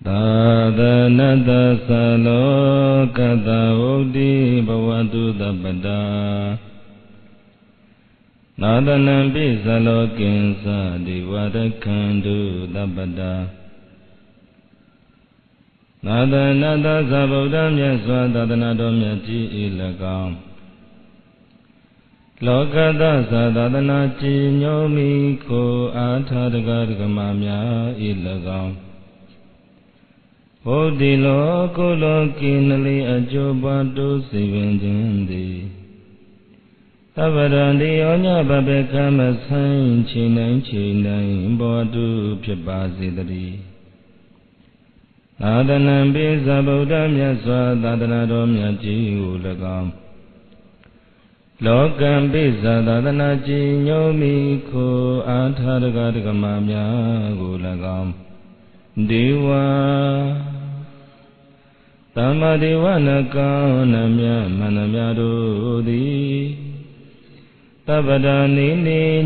Tadanata salokata uddhi bhavatu tappata Nadanampi salokinsa divadakhantu tappata Nadanata sabodamya swadadanadomya chi ilakam Lokata sadadana chi nyomi ko athadagadgamamya ilakam Bodhi loko lokinali ajobatu sivinjindi Tavarandi onya babekama sain chinai bodu pyapasidari Nadanambi sabodamya swadadanadomya chi ulagam Lokambi sadadana chi nyomi ko athadagadgamamya ulagam Dewa Tamadeva nakanamya manamya dodi Tabadani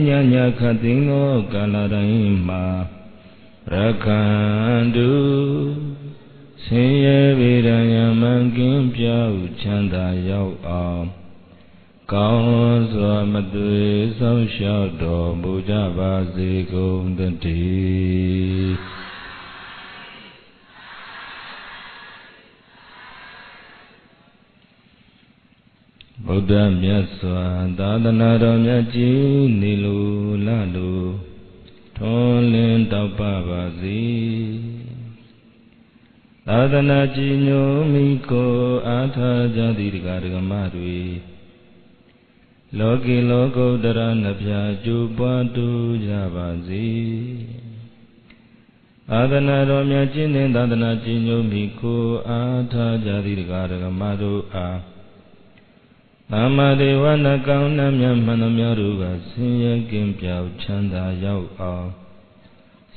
nyanya khatino kaladayima Rakhandu Siye vidaya mangin pyau chanda yau am Kaon swamadwe samshado bujabasi kumdati Buddha Myaswa Dadanaromya Ji Nilu Lalu Tolin Taupavasi Dadanaji Nyomiko Atha Jadirgargamadwi Loki Loko Dharanabhya Jubadu Javasi Dadanaromya Jinin Dadanaji Nyomiko Atha Jadirgargamadu Namadeva nakaunamya manamya ruga siya kimpyau chanda yau ao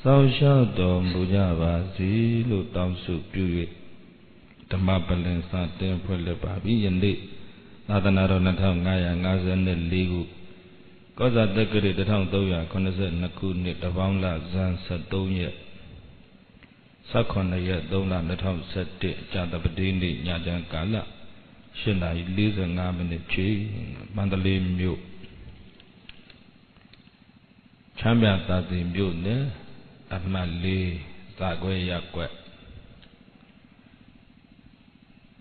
Sao shao do mujavasi lu tao su pyuye Dhamma palin sa ten phule pabi yende Nadanaro 2554ခုကောဇာတက္ကရာ1382ခုနှစ်တပေါင်းလဇန်73ရက်18ရက်3လ2017ကြာတပတိနေ့ညချမ်းကာလ8:45 မိနစ်ချိန်မန္တလေးမြို့ချမ်းမြသာစီမြို့နယ်အမှတ်4ဇာခွဲရပ်ကွက်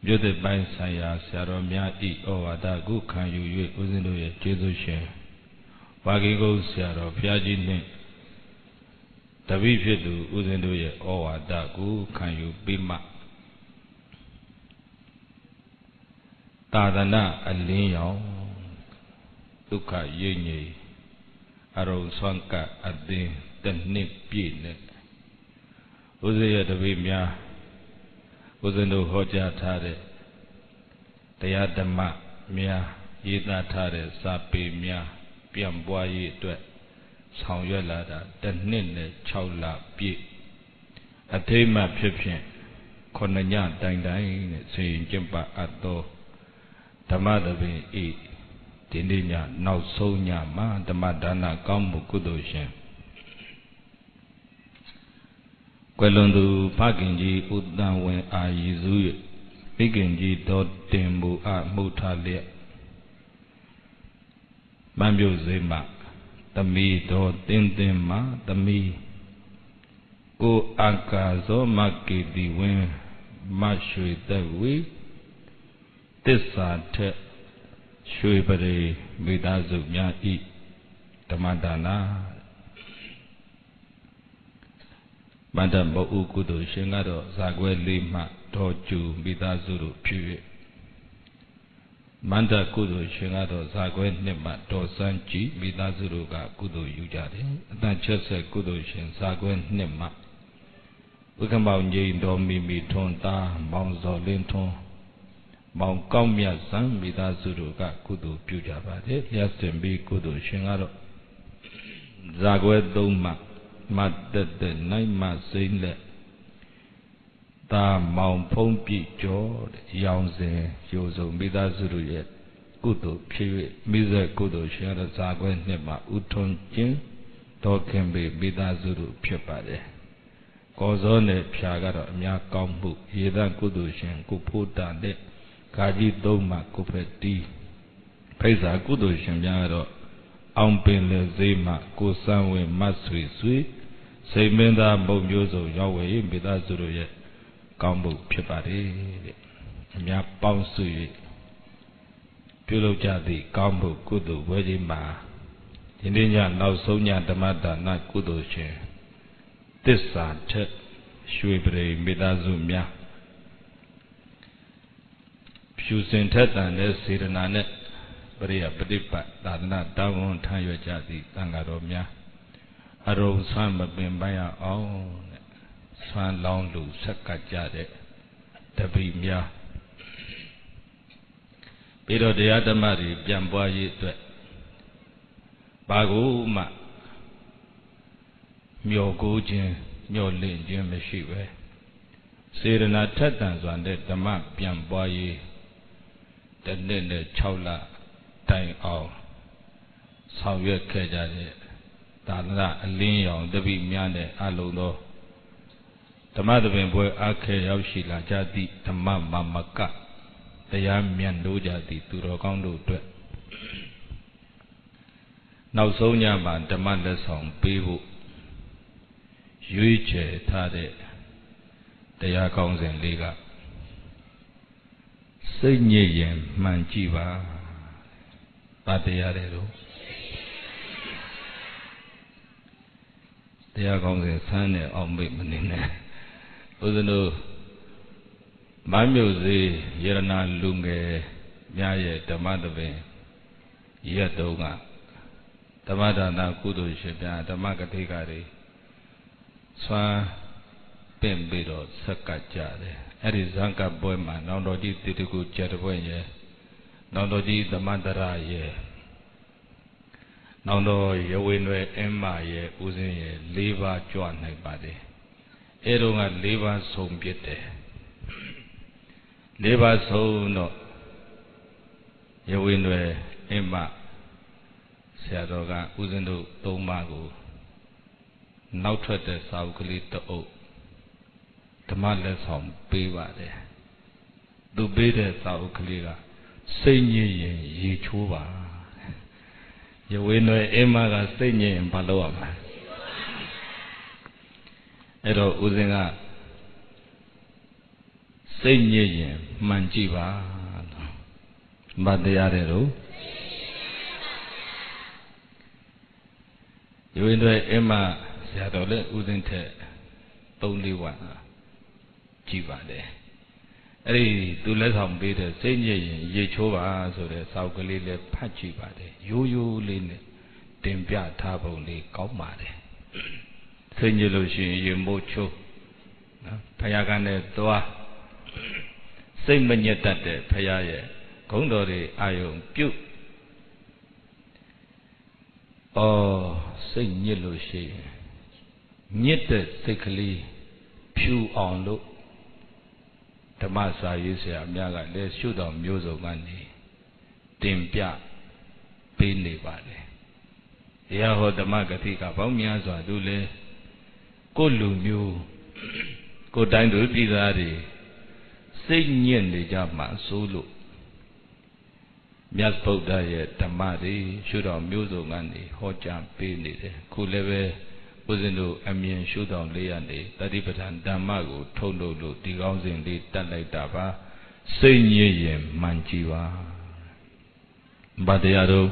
မြို့သစ်ပိုင်းဆိုင်ရာဆရာတော်များဤဩဝါဒကိုခံယူ၍ဦးဇင်းတို့ရဲ့ကျေးဇူးရှင်ဝါဂီကုန်းဆရာတော်ဘုရားကြီးနှင့်တပည့်ဖြစ်သူဦးဇင်းတို့ရဲ့ဩဝါဒကိုခံယူပြီးမှသာသနာအလင်းရောင်ဒုက္ခရိပ်ငြိမ်အရုံဆွမ်းကပ်အသင်းတစ်နှစ်ပြည့်နဲ့ဦးဇင်းရဲ့တပည့်များဦးဇင်းတို့ဟောကြားထားတဲ့တရားဓမ္မများရေးသားထားတဲ့စာပေများပြန့်ပွားရေးအတွက်ဆောင်ရွက်လာတာတစ်နှစ်နဲ့6လပြည့်အထိမ်းအမှတ်ဖြစ်ဖြင့်9ညတိုင်တိုင်နဲ့ဆင်ကျင့်ပအပ်သောဓမ္မသဘင်ဤဒီနေ့ညနောက်ဆုံးညမှာဓမ္မဒါနကောင်းမှုကုသိုလ်ရှင်ကွယ်လွန်သူဖခင်ကြီးဦးတန်ဝင်အာရည်စု၍မိခင်ကြီးတော်တင်မူအမှုထားလျက်မန်းပြုစေမှသမီးတော်တင်းတင်းမှသမီးကိုအာကာဇောမကေတိဝင်းမရွှေသက်ဝေသစ္စာထက်ရွှေပရိမိသားစုများဤဓမ္မဒါနမန္တမုတ်ကုသိုလ်ရှင်ကတော့ဇာခွဲလေးမှတော်ကျူမိသားစုတို့ဖြစ်၍မန္တကုသိုလ်ရှင်ကတော့ဇာခွဲနှစ်မှတော်စန်းကြည်မိသားစုတို့ကကုသိုလ်ယူကြတယ်အတန်ချက်ဆက်ကုသိုလ်ရှင်ဇာခွဲနှစ်မှဝိကမောင်ငိမ့်တော်မိမိထွန်းသားမောင်စော်လင်းထွန်းမောင်ကောင်းမြတ်စံမိသားစုတို့ကကုသိုလ်ပြုကြပါတယ်လျှက်စင်ပြီးကုသိုလ်ရှင်ကတော့ဇာခွဲ3မှမတ်တက်နိုင်မစိမ့်လက်တာမောင်ဖုံးပြကျော်ရောင်စင်ရိုးစုံမိသားစုတို့ရဲ့ကုသိုလ်ဖြစ်၍မိဇက်ကုသိုလ်ရှင်ကတော့ဇာခွဲနှစ်မှဥထွန်းကျင်းတော်ခင်ပေမိသားစုတို့ဖြစ်ပါတယ် ကောဇောနဲ့ဖြာကတော့အများကောင်းမှုရေသန့်ကုသိုလ်ရှင်ကိုဖို့တာနဲ့ကာကြီးသုံးမှကိုဖက်တီးဖိစာကုသိုလ်ရှင်များကတော့အောင်ပင်လေဈေးမှကိုစံဝင်မတ်ဆွေဆွေစိတ်မင်းသားမုံမျိုးစုံရောက်ဝေမိသားစုတို့ရဲ့ကောင်းမှုဖြစ်ပါတယ်တဲ့အများပေါင်းစု၍ပြုလုပ်ကြသည့်ကောင်းမှုကုသိုလ်ဝဲကြီးမှာဒီနေ့ညနောက်ဆုံးညဓမ္မဒါနကုသိုလ်ရှင်သစ္စာထက်ရွှေပရိမိသားစုများဖြူစင်ထက်တန်တဲ့စေတနာနဲ့ပရိယပฏิပတ်သာသနာတောင်းဝန်ထမ်းရွက်ကြသည့်သံဃာတော်များအရုံဆွမ်းမပင်ပန်းရအောင်တဲ့ဆွမ်းလောင်းလူဆက်ကကြတဲ့တပိများပြီးတော့တရားဓမ္မတွေပြန်ပွားရေးအတွက်ဘာကိုမှမျှော်ကိုးခြင်းမျှော်လင့်ခြင်းမရှိပဲစေရနာထက်တန်စွာတဲ့ဓမ္မပြန်ပွားရေးတစ်နှစ်နဲ့6လတိုင်အောင်ဆောင်ရွက်ခဲ့ကြတဲ့သာသနာအလင်းရောင်တပိများနဲ့အလုံးသောဓမ္မသဘင်ပွဲအားခဲရောက်ရှိလာကြသည့်ဓမ္မမာမကတရားမြတ်လို့ကြသည့်သူတော်ကောင်းတို့အတွက်နောက်ဆုံးညမှာဓမ္မလက်ဆောင်ပေးဖို့ရွေးချယ်ထားတဲ့တရားကောင်းစဉ်လေးကစိတ်ညစ်ရင်မှန်ကြည့်ပါဗာတရားတယ်လို့တရားကောင်းစဉ်ဆန်းနဲ့အောင်မိတ်မနေနဲ့ဦးဇင်းတို့မမြို့စေရတနာလူငယ်များရဲ့ဓမ္မသဘင်ရက်တုံးကဓမ္မဒါနကုသိုလ်ရှင်များဓမ္မကတိကတွေဆွမ်းပင့်ပြီးတော့ဆက်ကပ်ကြတယ်အဲ့ဒီဇံကပွဲမှာနောင်တော်ကြီးတိတကုကျက်တဲ့ဘွဲ့ရဲ့နောင်တော်ကြီးသမန္တရရဲ့နောင်တော်ရဝင်းွယ်အင်းမရဲ့ဦးစင်းရဲ့၄ပါးကြွနိုင်ပါတယ်အဲ့တော့က၄ပါးဆုံးပြစ်တယ်၄ပါးဆုံးတော့ရဝင်းွယ်အင်းမဆရာတော်ကဦးဇင်းတို့၃ပါးကိုနောက်ထွက်တဲ့စာအုပ်ကလေးတအုပ်ဓမ္မလက်ဆောင်ပေးပါတယ်သူပေးတဲ့စာအုပ်ကလေးကစိတ်ညစ်ရင်ရေချိုးပါရဝင်းွယ်အင်းမကစိတ်ညစ်ရင်ဘာလုပ်ရမလဲအဲ့တော့ဦးဇင်းကစိတ်ညစ်ရင်မှန်ကြည့်ပါမတရားတယ်လို့ရဝင်းွယ်အင်းမဆရာတော်လည်းဦးဇင်းထက်3-4 ဝါကြည့်ပါတယ်အဲ့ဒီသူလက်ဆောင်ပေးတဲ့စိတ်ညစ်ရင်ရေချိုးပါဆိုတဲ့စာအုပ်ကလေးလည်းဖတ်ကြည့်ပါတယ်ရိုးရိုးလေးနဲ့တင်ပြထားပုံလေးကောင်းပါတယ်စိတ်ညစ်လို့ရှိရင်ရေမိုးချိုးနော်ဖယားကနဲ့သွားစိတ်မညစ်တတ်တဲ့ဖယားရဲ့ဂုဏ်တော်တွေအာယုံပြုတ်စိတ်ညစ်လို့ရှိရင်ညစ်တဲ့စိတ်ကလေးဖြူအောင်လို့ဓမ္မစာရေးဆရာများကလည်းရှုတော်မျိုးစုံကနေတင်ပြပေးနေပါတယ်။တရားဟောဓမ္မဂတိကပေါင်းများစွာသူလည်းကိုယ်လူမျိုးကိုယ်တိုင်းသူပြည်သားတွေစိတ်ညစ်နေကြမှဆိုလို့မြတ်ဗုဒ္ဓရဲ့ဓမ္မတွေရှုတော်မျိုးစုံကနေဟောကြားပေးနေတယ်။ခုလည်းပဲဦးဇင်းတို့အမြင်ရှုတော်လေးရနေတတိပဋ္ဌာန်ဓမ္မကိုထုံလို့လို့ဒီကောင်းစဉ်လေးတတ်လိုက်တာပါစိတ်ညစ်ရင်မှန်ကြည့်ပါဗတရားတို့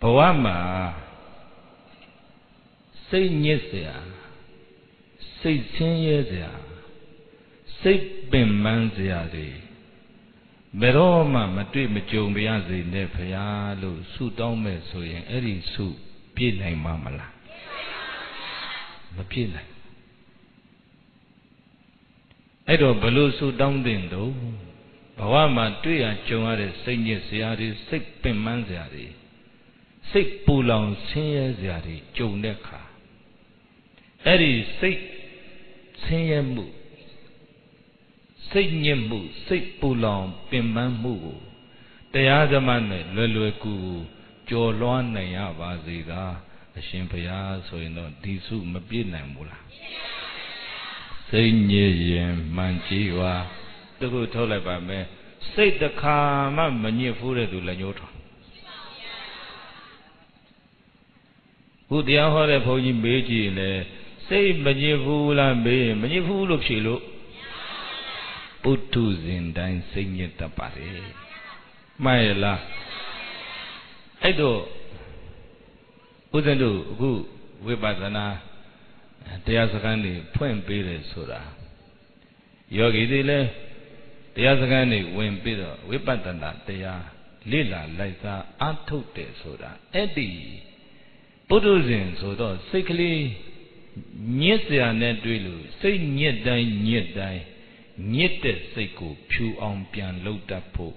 ဘဝမှာစိတ်ညစ်เสียစိတ်ဆင်းရဲเสียစိတ်ပင်ပန်းเสียတွေဘယ်တော့မှမတွေ့မကြုံပါရစေနဲ့ဖရာလို့ဆုတောင်းမဲ့ဆိုရင်အဲ့ဒီဆုပြည့်နိုင်မှာမလားမပြည့်နိုင်အဲ့တော့ဘလို့ဆုတောင်းတဲ့တော့ဘဝမှာတွေ့ရကြုံရတဲ့စိတ်ညစ်စရာတွေစိတ်ပင်ပန်းစရာတွေစိတ်ပူလောင်ဆင်းရဲစရာတွေကြုံတဲ့အခါအဲ့ဒီစိတ်ဆင်းရဲမှုစိတ်ညစ်မှုစိတ်ပူလောင်ပင်ပန်းမှုကိုတရားဓမ္မနဲ့လွယ်လွယ်ကူကူကျော်လွှားနိုင်ရပါစေသာအ ရှင်ဘုရားဆိုရင်တော့ဒီစုမပြည့်နိုင်ဘူးလားစိတ်ညစ်ရင်မှန်ကြည့်ပါတခုထုတ်လိုက်ပါမယ်စိတ်တစ်ခါမှမညစ်ဘူးတဲ့သူလည်းညှိုးထောင်ခုတရားဟောတဲ့ဘုန်းကြီးမေးကြည့်ရင်လည်းစိတ်မညစ်ဘူးလားမေးရင်မညစ်ဘူးလို့ဖြေလို့ပုထုဇဉ်တိုင်းစိတ်ညစ်တတ်ပါတယ်မှန်ရဲ့လားအဲ့တော့ဦးဇင်းတို့အခုဝိပဿနာတရားစခန်းတွေဖွင့်ပေးတယ်ဆိုတာယောဂီတွေလည်းတရားစခန်းတွေဝင်ပြီးတော့ဝိပဿနာတရားလေ့လာလိုက်စားအားထုတ်တယ်ဆိုတာအဲ့ဒီပုထုဇဉ်ဆိုတော့စိတ်ကလေးညစ်စရာနဲ့တွေ့လို့စိတ်ညစ်တိုင်းညစ်တိုင်းညစ်တဲ့စိတ်ကိုဖြူအောင်ပြန်လုပ်တတ်ဖို့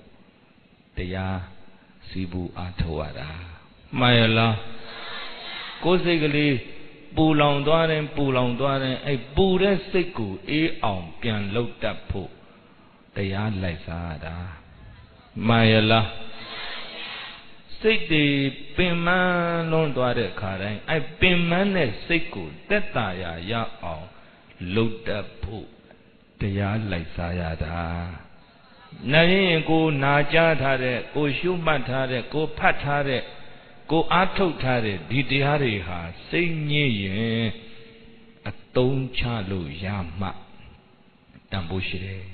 တရားစီးပူအားထုတ်ရတာမှန်ရလားကိုယ်စိတ်ကလေးပူလောင်သွားတယ်အဲ့ပူတဲ့စိတ်ကိုအေးအောင်ပြန်လုပ်တတ်ဖို့တရားလိုက်စားရတာမှန်ရလားစိတ်တွေပင်ပန်းလွန်းသွားတဲ့ခါတိုင်းအဲ့ပင်ပန်းတဲ့စိတ်ကိုသက်သာရာရအောင်လုပ်တတ်ဖို့တရားလိုက်စားရတာနိုင်ရင်ကိုနာကြားထားတဲ့ကိုရှုမှတ်ထားတဲ့ကိုဖတ်ထားတဲ့ကိုအားထုတ်ထားတဲ့ဒီတရားတွေဟာစိတ်ညစ်ရင်အသုံးချလို့ရမှတန်ဖိုးရှိတယ်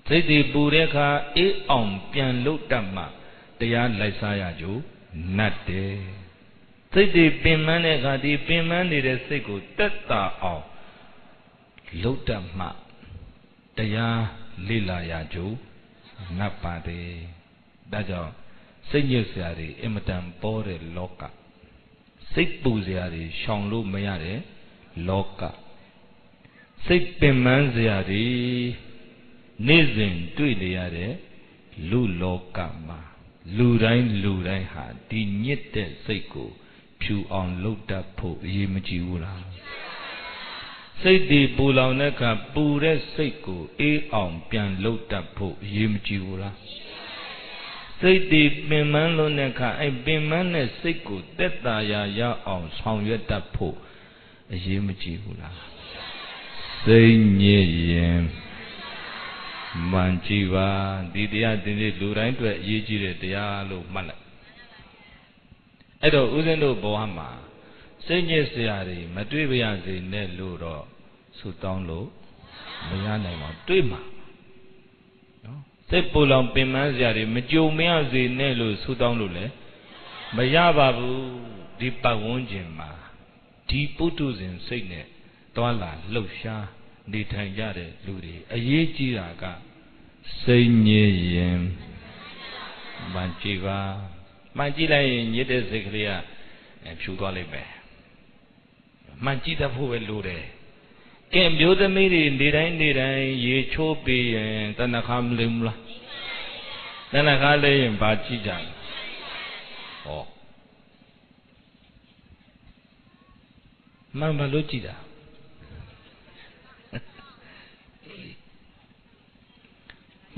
စိတ်တွေပူတဲ့အခါအေးအောင်ပြန်လို့တတ်မှတရားလိုက်စားရကြနတ်တယ်စိတ်တွေပင်ပန်းတဲ့အခါဒီပင်ပန်းနေတဲ့စိတ်ကိုတက်တာအောင်လို့တတ်မှတရားလေ့လာရကြနတ်ပါတယ်ဒါကြောင့်စိတ်ညစ်စရာတွေအင်မတန်ပေါ်တဲ့လောကစိတ်ပူစရာတွေရှောင်လို့မရတဲ့လောကစိတ်ပင်ပန်းစရာတွေနေ့စဉ်တွေ့နေရတဲ့လူလောကမှာလူတိုင်းဟာဒီညစ်တဲ့စိတ်ကိုဖြူအောင်လုပ်တတ်ဖို့အရေးမကြီးဘူးလားစိတ်ဒီပူလောင်တဲ့အခါပူတဲ့စိတ်ကိုအေးအောင်ပြန်လုပ်တတ်ဖို့အရေးမကြီးဘူးလားစိတ်ဒီပင်ပန်းလို့တဲ့အခါအဲ့ပင်ပန်းတဲ့စိတ်ကိုသက်သာရာရအောင်ဆောင်ရွက်တတ်ဖို့အရေးမကြီးဘူးလားစိတ်ညစ်ရင်မှန်ကြည့်ပါဒီတရားဒီနေ့လူတိုင်းအတွက်အရေးကြီးတဲ့တရားလို့မှတ်လိုက်အဲ့တော့ဦးဇင်းတို့ဘဝမှာစိတ်ညစ်စရာတွေမတွေ့ပါရစေနဲ့လို့တော့ဆုတောင်းလို့မရနိုင်ပါဘူးတွေ့မှာနော်စိတ်ပူလောင်ပင်ပန်းစရာတွေမကြုံမရစေနဲ့လို့ဆုတောင်းလို့လည်းမရပါဘူးဒီပတ်ဝန်းကျင်မှာဒီပုထုဇဉ်စိတ်နဲ့တွာလာလှုပ်ရှားနေထိုင်ကြတဲ့လူတွေအရေးကြီးတာကစိတ်ညစ်ရင်မှန်ကြည့်ပါမှန်ကြည့်လိုက်ရင်ညစ်တဲ့စိတ်ကလေးကဖြူသွားလိမ့်မယ်မှန်ကြည့်တတ်ဖို့ပဲလိုတယ်ကဲမျိုးသမီးတွေနေတိုင်းရေချိုးပေးရင်တဏ္ဍခါမလိမ့်ဘူးလားတဏ္ဍခါလေးရင်ဘာကြည့်ကြလဲဟောမှန်ဘာလို့ကြည့်တာ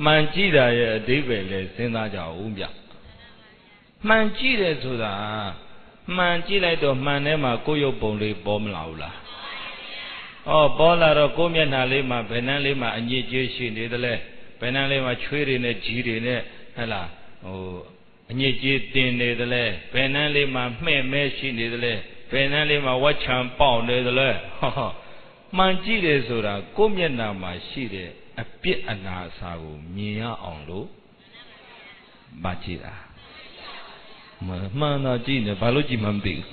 မှန်ကြည့်တာရဲ့အဓိပ္ပာယ်လဲစဉ်းစားကြအောင်ဗျမှန်ကြည့်တယ်ဆိုတာမှန်ကြည့်လိုက်တော့မှန်ထဲမှာကိုယ်ရုပ်ပုံလေးပေါ်မလာဘူးလားဩပေါ်လာတော့ကိုယ်မျက်နှာလေးမှာဘယ်နှမ်းလေးမှာအညစ်အကြေးရှိနေသလဲဘယ်နှမ်းလေးမှာချွေးတွေနဲ့ကြီးတွေနဲ့ဟဲ့လားအညစ်အကြေးတင်နေသလဲဘယ်နှမ်းလေးမှာမှဲ့မဲရှိနေသလဲဘယ်နှမ်းလေးမှာဝက်ချံပေါက်နေသလဲမှန်ကြည့်တယ်ဆိုတာကိုယ်မျက်နှာမှာရှိတဲ့အပြစ်အနာအစာကိုမြင်ရအောင်လို့မကြည့်တာမှန်တော့ကြည့်နေဘာလို့ကြည့်မှမသိဘူး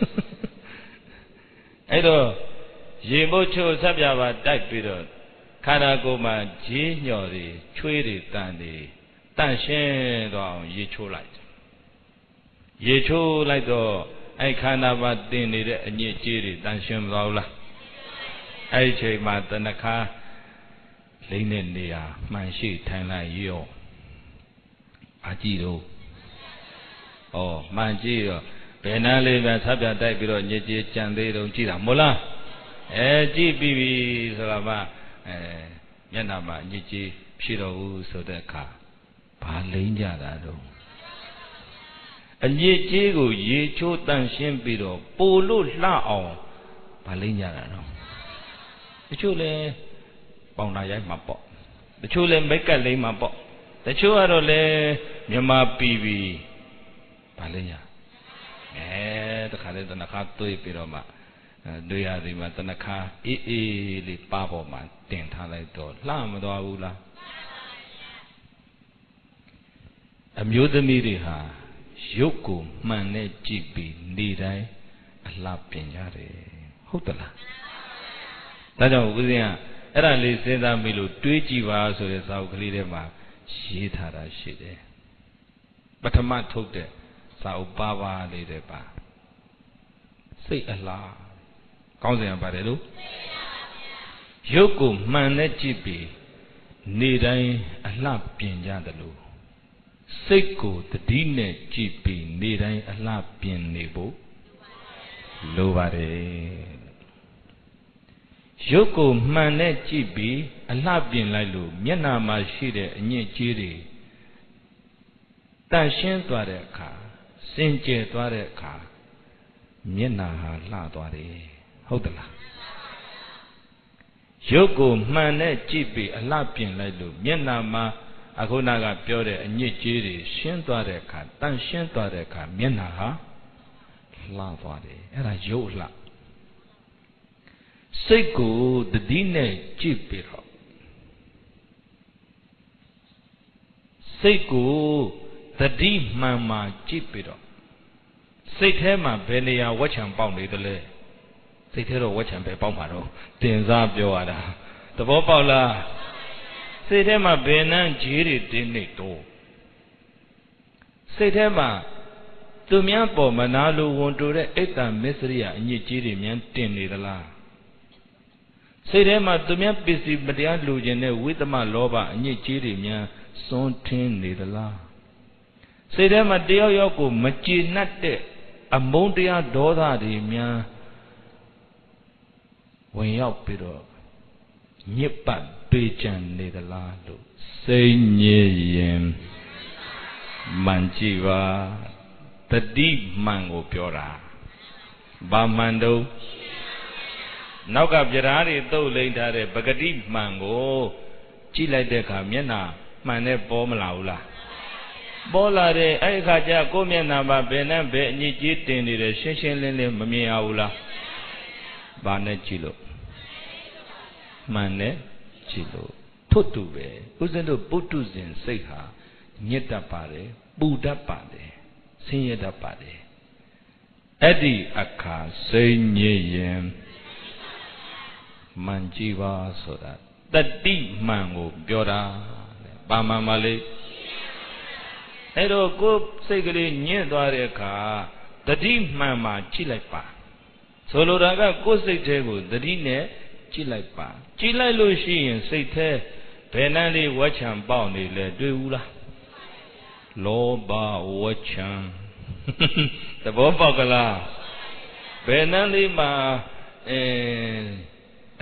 အဲ့တော့ရေမုတ်ချိုဆက်ပြပါတိုက်ပြီးတော့ခန္ဓာကိုယ်မှာဂျေးညော်တွေချွေးတွေတန်ရှင်းသွားအောင်ရေချိုးလိုက်ရေချိုးလိုက်တော့အဲ့ခန္ဓာမှာတင်နေတဲ့အညစ်အကြေးတွေတန်ရှင်းမသွားဘူးလားအဲ့ဒီချိန်မှာတဏ္ဍခါလိမ့်တဲ့နေရာမှန်ရှိထိုင်လိုက်ရောအကြည့်တော့မှန်ကြည့်တော့ဘယ်နှမ်းလေးပဲဆက်ပြတိုက်ပြီးတော့ညစ်ကြေးကြံသေးတော့ကြည့်တာမို့လားကြည့်ပြီးပြီဆိုတာမှမျက်နှာမှာညစ်ကြေးဖြစ်တော့ဘူးဆိုတဲ့အခါဘာလိမ့်ကြတာတော့ အညစ်အကြေးကိုရေချိုးတန့်ရှင်းပြီးတော့ပိုလို့လှအောင်ဗာလိမ့်ကြတာနော်တချို့လဲပေါင်နာရိုက်မှာပေါ့တချို့လဲမိတ်ကပ်လိမ့်မှာပေါ့တချို့ကတော့လဲမြန်မာပြည်ပြီးဗာလိမ့်ရတခါလဲတနခါတွေးပြီးတော့မှတွေးရသည်မှာတနခါအေးအေးလေးပါပေါ်မှာတင်ထားလိုက်တော့လှမသွားဘူးလားအမျိုးသမီးတွေဟာရုပ်ကိုမှန်နဲ့ကြည့်ပြီးနေတိုင်းအလှပြင်ကြတယ်ဟုတ်သလားဒါကြောင့်ဦးဇင်းကအဲ့ဒါလေးစဉ်းစားမိလို့တွေးကြည့်ပါဆိုတဲ့စာအုပ်ကလေးထဲမှာရေးထားတာရှိတယ်ပထမထုတ်တဲ့စာအုပ်ပါပါလေးတွေပါစိတ်အလားကောင်းစင်ပါတယ်လို့ရုပ်ကိုမှန်နဲ့ကြည့်ပြီးနေတိုင်းအလှပြင်ကြတယ်လို့စိတ်ကိုတတိနဲ့ကြည့်ပြီးနေတိုင်းအလှပြင်နေဖို့လိုပါတယ်ရုပ်ကိုမှန်နဲ့ကြည့်ပြီးအလှပြင်လိုက်လို့မျက်နှာမှာရှိတဲ့အညစ်အကြေးတွေတန့်ရှင်းသွားတဲ့အခါစင်ကြယ်သွားတဲ့အခါမျက်နှာဟာလှသွားတယ်ဟုတ်သလားရုပ်ကိုမှန်နဲ့ကြည့်ပြီးအလှပြင်လိုက်လို့မျက်နှာမှာအခုနကပြောတဲ့အညစ်အကြေးတွေရှင်းသွားတဲ့အခါတန့်ရှင်းသွားတဲ့အခါမျက်နှာဟာလှသွားတယ်အဲ့ဒါရုပ်လှစိတ်ကိုတတိနဲ့ကြည့်ပြီးတော့စိတ်ကိုတတိမှန်မှကြည့်ပြီးတော့စိတ်ထဲမှာဘယ်နေရာဝက်ချံပေါက်နေတယ်လဲစိတ်ထဲတော့ဝက်ချံပဲပေါက်မှာတော့တင်စားပြောရတာသဘောပေါက်လားစိတ်ထဲမှာဘယ်နှမ်းကြီးတွေတင်းနေတော့စိတ်ထဲမှာသူများပေါ်မနာလိုဝန်တိုတဲ့အိတ်တမစ္စရိယအညစ်အကြေးတွေများတင်နေသလားစိတ်ထဲမှာသူများပစ္စည်းမတရားလူကျင်တဲ့ဝိသမလောဘအညစ်အကြေးတွေများစွန့်ထင်းနေသလားစိတ်ထဲမှာတယောက်ယောက်ကိုမကျေနပ်တဲ့အမုန်းတရားဒေါသတွေများဝင်ရောက်ပြီးတော့ညစ်ပတ်ပေးကြံနေသလားလို့စိတ်ညစ်ရင်မှန်ကြည့်ပါတတိမှန်ကိုပြောတာဘာမှန်တော့နောက်ကပြဓာတွေတုတ်လိမ့်ထားတဲ့ပဂတိမှန်ကိုကြည့်လိုက်တဲ့အခါမျက်နှာမှန်နဲ့ပေါ်မလာဘူးလားပေါ်လာတဲ့အဲ့အခါကျကိုယ့်မျက်နှာမှာဘယ်နဲ့ဘယ်အညစ်အကြေးတင်နေတယ်ရှင်းရှင်းလင်းလင်းမမြင်ရဘူးလားဘာနဲ့ကြည့်လို့မှန်နဲ့ကြည့်လို့ထွတ်တူပဲဦးဇင်းတို့ပုထုဇဉ်စိတ်ဟာညစ်တတ်ပါတယ်ပူတတ်ပါတယ်ဆင်းရဲတတ်ပါတယ်အဲ့ဒီအခါစိတ်ညစ်ရင်မှန်ကြည့်ပါဆိုတာတတိမှန်ကိုပြောတာပါမှန်ပါလေအဲ့တော့ကိုယ်စိတ်ကလေးညစ်သွားတဲ့အခါတတိမှန်မှကြည့်လိုက်ပါဆိုလိုတာကကိုယ်စိတ်ထဲကိုတတိနဲ့ကြည့်လိုက်ပါကြည့်လိုက်လို့ရှိရင်စိတ်ထဲဘယ်နှမ်းလေးဝက်ချံပေါက်နေလဲတွေ့ဘူးလားလောဘဝက်ချံသဘောပေါက်ကလားဘယ်နှမ်းလေးမှာ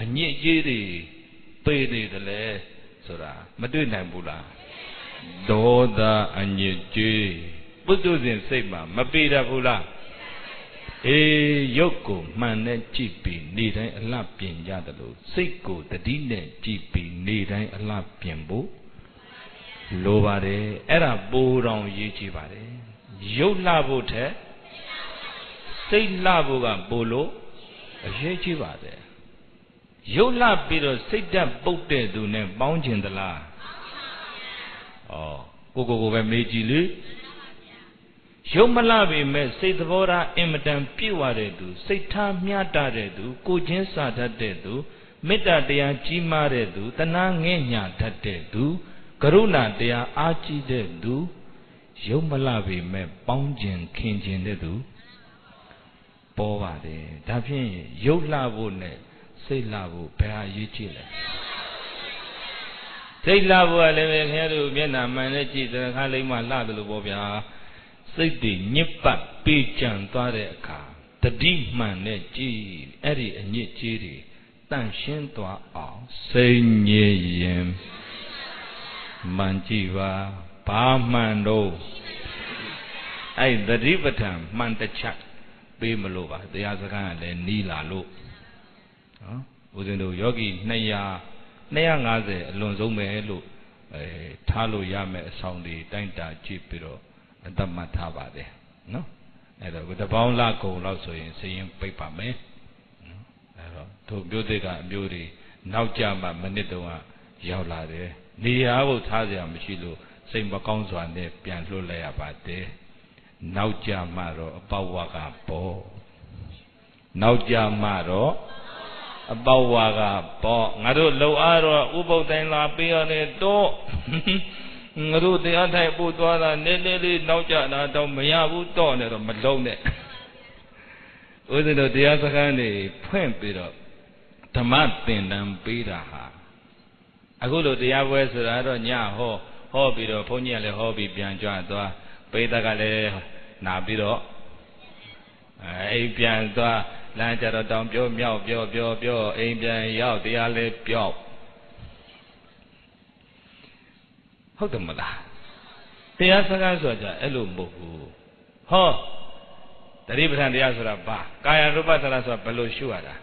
အညစ်အကြေးတွေပေးနေတယ်လဲဆိုတာမတွေ့နိုင်ဘူးလားဒေါသအညစ်အကြေးပုထုဇဉ်စိတ်မှာမပေးတတ်ဘူးလားရုပ်ကိုမှန်နဲ့ကြည့်ပြီးနေတိုင်းအလှပြင်ကြတယ်လို့စိတ်ကိုတတိနဲ့ကြည့်ပြီးနေတိုင်းအလှပြင်ဖို့လိုပါတယ်အဲ့ဒါပိုးတော်ရေးကြည့်ပါတယ်ရုပ်လှဖို့ထက်စိတ်လှဖို့ကပိုလို့အရေးကြီးပါတယ်ရုပ်လှပြီးတော့စိတ်ဓာတ်ပုတ်တဲ့သူနဲ့ပေါင်းကျင်သလားကိုပဲမေးကြည့်လေရုပ်မလှပေမဲ့စိတ်သဘောထားအင်မတန်ပြည့်ဝတဲ့သူစိတ်ထားမျှတတဲ့သူကိုချင်းစာတတ်တဲ့သူမေတ္တာတရားကြီးမားတဲ့သူတနာငဲ့ညာတတ်တဲ့သူကရုဏာတရားအားကြီးတဲ့သူရုပ်မလှပေမဲ့ပေါင်းကျင်ခင်ကျင်တဲ့သူပေါ်ပါတယ်ဒါဖြင့်ရုပ်လှဖို့နဲ့စိတ်လှဖို့ဘယ်ဟာရေးကြည့်လဲစိတ်လှဖို့ကလည်းခင်ဗျားတို့မျက်နှာမှန်နဲ့ကြည့်တဲ့အခါလေးမှလှတယ်လို့ပေါ့ဗျာစိတ်တွေညစ်ပတ်ပေးကြံသွားတဲ့အခါတတိမှန်နဲ့ကြည်အဲ့ဒီအညစ်အကြေးတွေတန့်ရှင်းသွားအောင်စိတ်ညစ်ရင်မှန်ကြည့်ပါဘာမှန်တော့ ai the rivetan man the chat be malova the asakan and nila lo within the yogi naya ngaze alonzo me lo talo yame soundi tainta chipiro and the mataba there no with the bound laco also in saying paper me to beautica beauty now jama manitoa yaula there Nia will Tazia Michilo, same Bacons one day, Pianlo lay about there. Now Jamaro, about Waga Po. Now Jamaro, about Waga Po. Nado low arrow, Ubo then la be on a door. Nado the anti Budwala, Nelly, Nauja, don't Mayabu Don at Malone. Within the other kind, a point bit up. Tamatin and Bida. I go to the hours that I don't know, hobby or pony hobby beyond John, Beta Gale, Nabiro, Apian, Lantera down, Bio, Apian, Yao, the Ale, Bio. How the mother? The Asaka Soja, Elumbu. Ho! The river and the Azura Ba, Kaya Rubatanas below Shuada.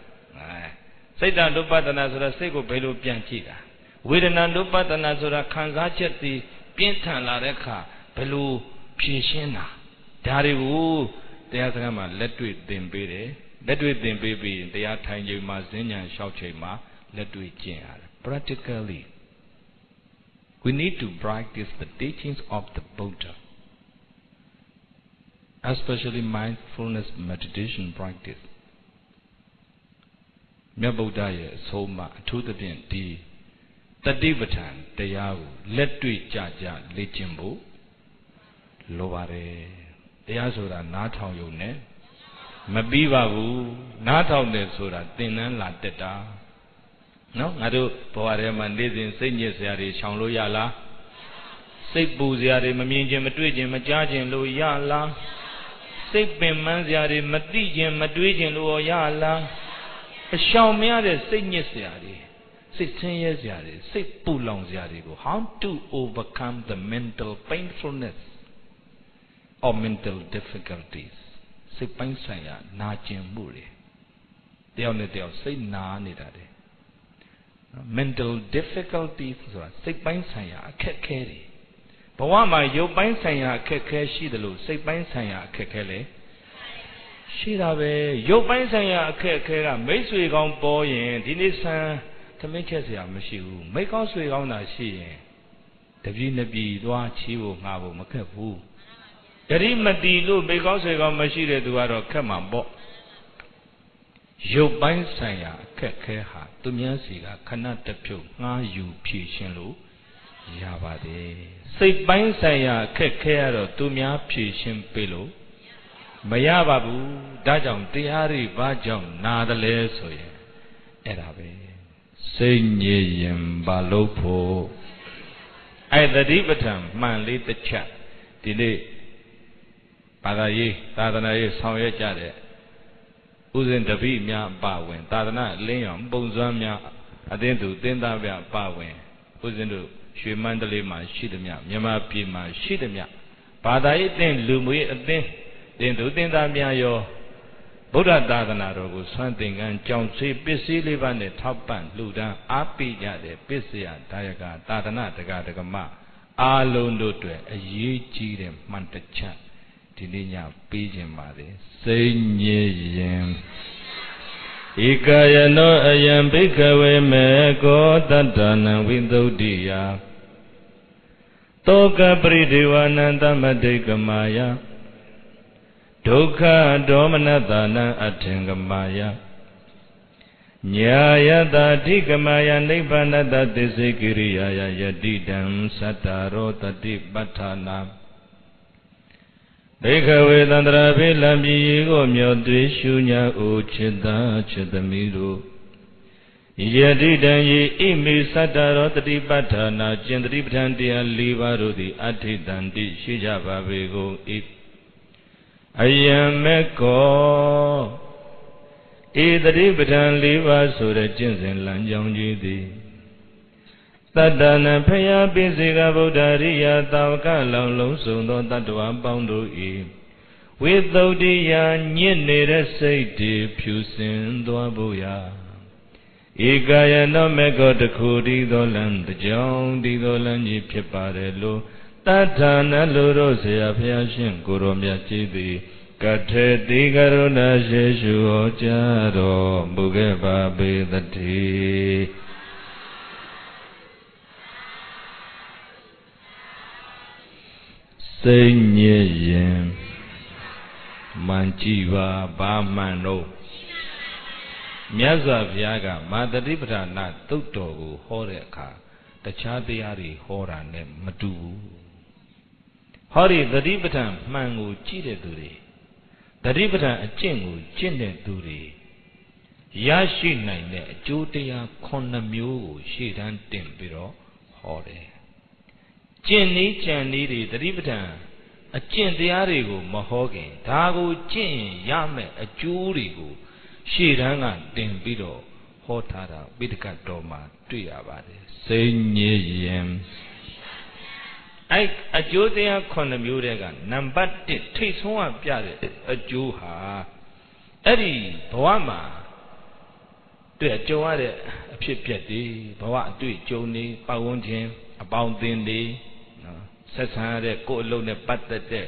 Satan Rubatanas or a Sego below Pianchida. Widanando Patanazura Kanzachati, Pintan Lareka, Pelu, Pishina, Dariwu, the Azama, let to it then baby, they are tying you Mazinia and Shauchema, let to it jail. Practically, we need to practice the teachings of the Buddha, especially mindfulness meditation practice. Mabodaya, Soma, to the D. Tadivatan, Dayahu, let to it Jaja, Lichimbo, Lovare, Dayasura, not how you ne, Mabivahu, not how ne sura, Tinan Lateta. No, I do, Poarema, Lizin, Senior Sari, Shanloyala, Sik Buziari, Mamijim, Madrijim, Majajin, Loyala, Sik Bimanziari, Madrijim, Madrijin, Loyala, a Shaumiade, Senior Sari. 16 years yari, 6 long yari go. How to overcome the mental painfulness or mental difficulties? 6 pain saya na jembuli. They only say na ni dade. Mental difficulties 6 pain saya akhet keri. Bawa ma yo pain saya akhet khe shi dalo 6 pain saya akhet khe le. Shi da be yo pain saya akhet khe ga mai sui kaung po yin di ni san to make us a machine, make us we on a she. The Vinabi, Dua, Chivo, Mavo, Macapu. The Rimadi, look, make us a machine to our come on board. You bind Saya, Kekeha, to Miasiga, cannot appeal, you Pishin Yavade. Say bind Saya, Kekera, to Mia Pishin Pillow. Mayababu, Dajam, Tiari, Bajam, nada less, Erabe. Singing Balopo. I the Divatam, man lead the chat. Delay Padaye, Tadana, Sawya Jade. Uzin the Vimia Bawin, Tadana, Leon, Bonzamia, Adentu, Dendavia Bawin, Uzin to Shimandalima, Shidamia, Yama Pima, Shidamia. Padaye then Lumi, then to Dendamia yo. Buddha Dadana Rogu, something and John C. Busy Livan, the top band, Luda, Api Yade, Bisia, Dayaga, Dadana, the Gadagama, Alondo, a ye cheating, Mantacha, Tilinia, Pigeon Madi, Sing ye. Ikaya no ayam bikawe me go Dadana window dia. Toka Pridiwananda Madigamaya. Dukha Domanadana Atingamaya Nyayada Digamaya Nibanada Disikiriya Yadidam Sataro Tatibatana Bhikhavedandra Vilamyi Gomyo Dvishunya Uchida Chidamiru Yadidan Ye Imi Sataro Tatibatana Chendribhandiya Livarudi Atidandi Shijabhavego Ip Ayameko Idari Batan Liva Sura Jinsen Lanjangji Tadana Paya Bisiga Buddhariya Tavaka Long Sundo Tatwa Boundu E ဝိသုဒ္ဓိယညစ်နေတဲ့စိတ်တွေဖြူစင်သွားဖို့ရာဧကယနောမေကောတခုတည်သောလံတကြောင်တည်သောလံကြီးဖြစ်ပါတယ်လို့တထာနလူတို့ဆရာဘုရားရှင်ကိုရောမြတ်ကြီးသည်ကထေတိကရုဏာရှိရှုဟောကြားတော်မူခဲ့ပါပေသတည်းစိတ်ညစ်ရင်မှန်ကြည့်ပါဘာမှန်တော့မြတ်စွာဘုရားကမာသတိပဋ္ဌာနာသုတ်တော်ကိုဟောတဲ့အခါတခြားတရားတွေဟောတာနဲ့မတူဘူးဟောဒီသတိပဋ္ဌာန်မှန်ကိုကြည့်တဲ့သူတွေသတိပဋ္ဌာန်အကျင့်ကိုကျင့်တဲ့သူတွေရရှိနိုင်တဲ့အကျိုးတရား9မျိုးကိုရှေ့တန်းတင်ပြီးတော့ဟောတယ်ကျင့်နည်းကြံနည်းတွေသတိပဋ္ဌာန်အကျင့်တရားတွေကိုမဟောခင်ဒါကိုကျင့်ရင်ရမယ်အကျိုးတွေကိုရှေ့တန်းကတင်ပြီးတော့ဟောထားတာပိဋကတ်တော်မှာတွေ့ရပါတယ်စိတ်ညစ်ရင်အဲ့အကျိုးတရား9မျိုးတည်းကနံပါတ်1ထိတ်ဆုံးကပြတဲ့အကျိုးဟာအဲ့ဒီဘဝမှာတွေ့ကြုံရတဲ့အဖြစ်အပျက်တွေဘဝအတွေ့အကြုံတွေပတ်ဝန်းကျင်အပေါင်းအသင်းတွေနော်ဆက်ဆံရတဲ့ကိုယ်အလုပ်နဲ့ပတ်သက်တဲ့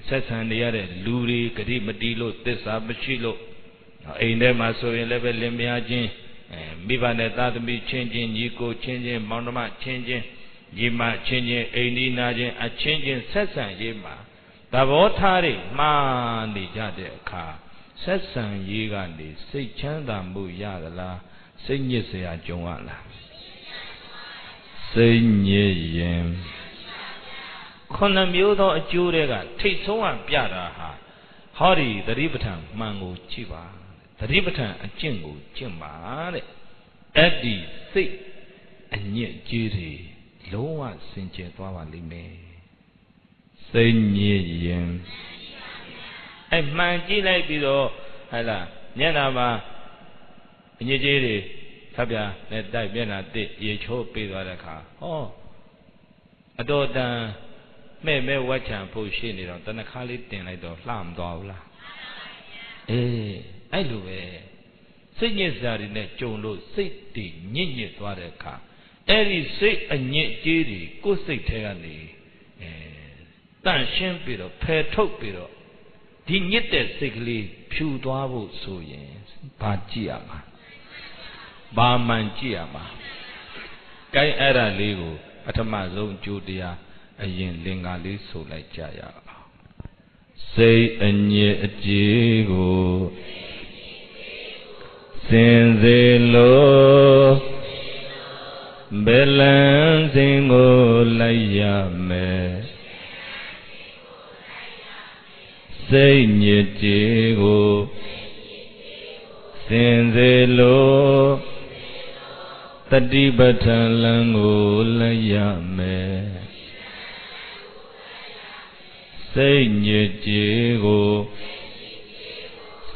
ဆက်ဆံနေရတဲ့လူတွေဂတိမတီးလို့သစ္စာမရှိလို့အိမ်ထဲမှာဆိုရင်လည်းပဲလင်မယားချင်းမိဘနဲ့သားသမီးချင်းချင်းညီကိုချင်းချင်းမောင်နှမချင်းချင်းညီမချင်းချင်းအိမ်ဒီနာချင်းအချင်းချင်းဆက်ဆံရေးမှာသဘောထားတွေမှားနေကြတဲ့အခါဆက်ဆံရေးကနေစိတ်ချမ်းသာမှုရသလားစိတ်ညစ်เสียကြုံရလားစိတ်ညစ်ရင်9မျိုးသောအကျိုးတွေကထိတ်ဆုံးကပြတာဟာဟောဒီသတိပဋ္ဌာန်မှန်ကိုကြည့်ပါသတိပဋ္ဌာန်အကျင့်ကိုကျင့်ပါတဲ့အဲ့ဒီစိတ်အညစ်အကြေးတွေလုံးဝစင်ကြယ်သွားပါလိမ့်မယ်စိတ်ညစ်ရင်အဲ့မှန်ကြည့်လိုက်ပြီးတော့ဟဲ့လားမျက်နှာမှာအညစ်အကြေးတွေထပ်ပြနဲ့တိုက်မျက်နှာတစ်ရေချိုးပေးသွားတဲ့အခါဟောအတော်တန်မဲ့ဝတ်ချံဖို့ရှိနေတော့တနခါလေးတင်လိုက်တော့လှမသွားဘူးလားအေးအဲ့လိုပဲစိတ်ညစ်စရာတွေနဲ့ကြုံလို့စိတ်တည်ညစ်ညစ်သွားတဲ့အခါအဲ့ဒီစိတ်အညစ်အကြေးတွေကိုယ်စိတ်ထဲကနေတန့်ရှင်းပြီးတော့ဖယ်ထုတ်ပြီးတော့ဒီညစ်တဲ့စိတ်ကလေးဖြူသွားဖို့ဆိုရင်ဘာကြည့်ရမှာဘာမှန်ကြည့်ရမှာကိုင်းအဲ့ဒါလေးကိုပထမဆုံးကြိုးတရားအရင်လင်္ကာလေးဆိုလိုက်ကြရအောင်စိတ်အညစ်အကြေးကိုစင်စေလို့ဘယ်လန်းစဉ်ကိုလိုက်ရမယ်စိတ်ညစ်ကြေးကိုစင်စေလို့တတိပဋ္ဌာန်လမ်းကိုလိုက်ရမယ်စိတ်ညစ်ကြေးကို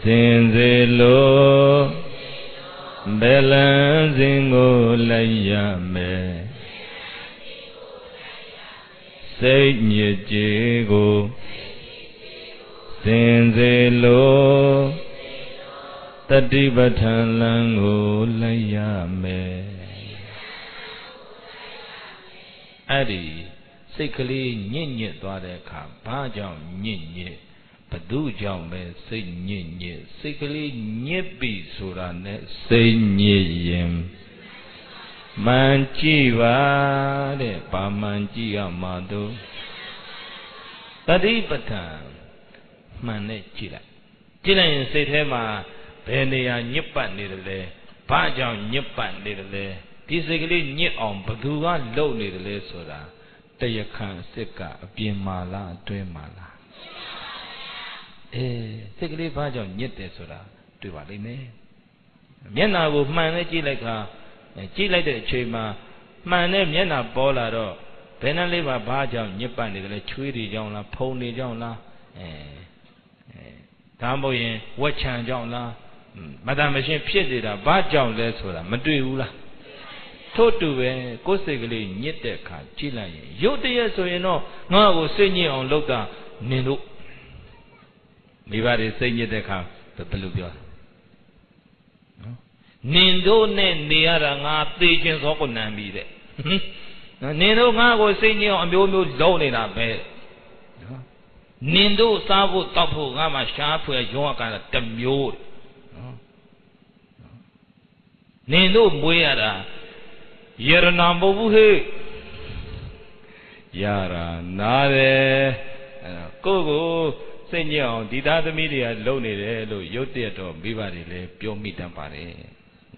စင်စေလို့ဘယ်လန်းစဉ်ကိုလိုက်ရမယ်စိတ်ညစ်ကြေးကိုစင်စေလို့တတိပဋ္ဌာန်လမ်းကိုလိုက်ရမယ်အဲ့ဒီစိတ်ကလေးညစ်ညစ်သွားတဲ့အခါဘာကြောင့်ညစ်ညစ်ဘသူကြောင့်ပဲစိတ်ညစ်ညစ်စိတ်ကလေးညစ်ပြီဆိုတာနဲ့စိတ်ညစ်ရင်မှန်ကြည့်ပါတဲ့ဘာမှန်ကြည့်ရမှာတို့တတိပဋ္ဌာန်မှန်နဲ့ကြည့်လိုက်ရင်စိတ်ထဲမှာဘယ်နေရာညစ်ပတ်နေတယ်လဲဘာကြောင့်ညစ်ပတ်နေတယ်လဲဒီစိတ်ကလေးညစ်အောင်ဘသူကလှုပ်နေတယ်လဲဆိုတာတရားခံစစ်ကအပြင်မှာလားအတွင်းမှာလားစိတ်ကလေးဘာကြောင့်ညစ်တယ်ဆိုတာတွေ့ပါလိမ့်မယ်မျက်နာကိုမှန်နဲ့ကြည့်လိုက်ခါကြည့်လိုက်တဲ့အချိန်မှာမှန်နဲ့မျက်နာပေါ်လာတော့ဘယ်နှလေးပါဘာကြောင့်ညစ်ပတ်နေတယ်လဲချွေးတွေကြောင့်လားဖုံတွေကြောင့်လားဒါမှမဟုတ်ရင်ဝက်ချံကြောင့်လားမတမရှင်းဖြစ်နေတာဘာကြောင့်လဲဆိုတာမတွေ့ဘူးလားထို့တူပဲကိုယ်စိတ်ကလေးညစ်တဲ့အခါကြည့်လိုက်ရင်ရုပ်တရက်ဆိုရင်တော့ငါ့ကိုစိတ်ညစ်အောင်လုပ်တာနင်တို့ Mibari Saint Yedeka, the Pelubia. Nindo ne Niaranga, Teachings of Nambi. Nindo was saying you on your zone in our bed. Nindo Savo Tapu Gama Sharp for a Yoka, the mule. Nindo Muera Yeranambo Yara Nare Gogo Senor, did other media lonely, Yotia to Bivary, Pio Mitampare.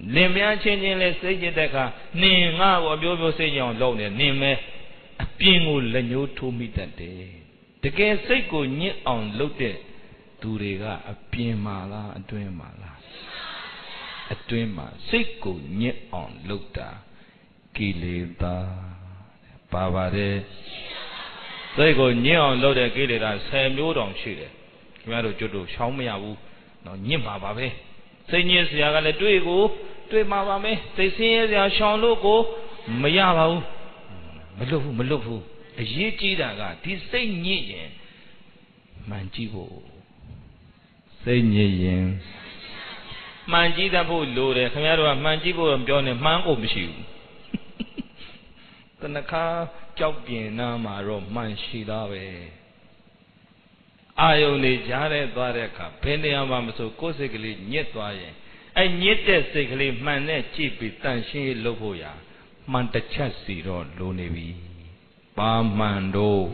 Lemia changing let's say Yedeka, Ninga or Bobo Senor lonely, Nime a pingu lenyo to meet that day. The game say go near on looked at Durega a Piemala, a Dreamala. A dreamer, Siko near on looked at Kilida Pavare. They go near on loaded Gilida, Sam Yodon Chile. Maro Jodo, Shaumiabu, no Nima Babe. Say yes, Yagale Duego, Duemavame, they say they are Sean Loco, Mayao, Malufu, a Yeti Daga, this same Yen, Manjibo. Say Yen Manjida Bo Lode, Camaro, Manjibo, and John and Mango Michu. The Naka. Chọc biển mà rồi man shi đó về ai ông jare toare ka phene ama maso ko se kali nyet twa yin ai nyetတဲ့စိတ်ကလေးမှန်နဲ့ကြည့်ပြီးတန်ရှင်းလုပ်ဖို့ရမှန်တစ်ချက်စီတော့လိုနေပြီပါမှန်တော့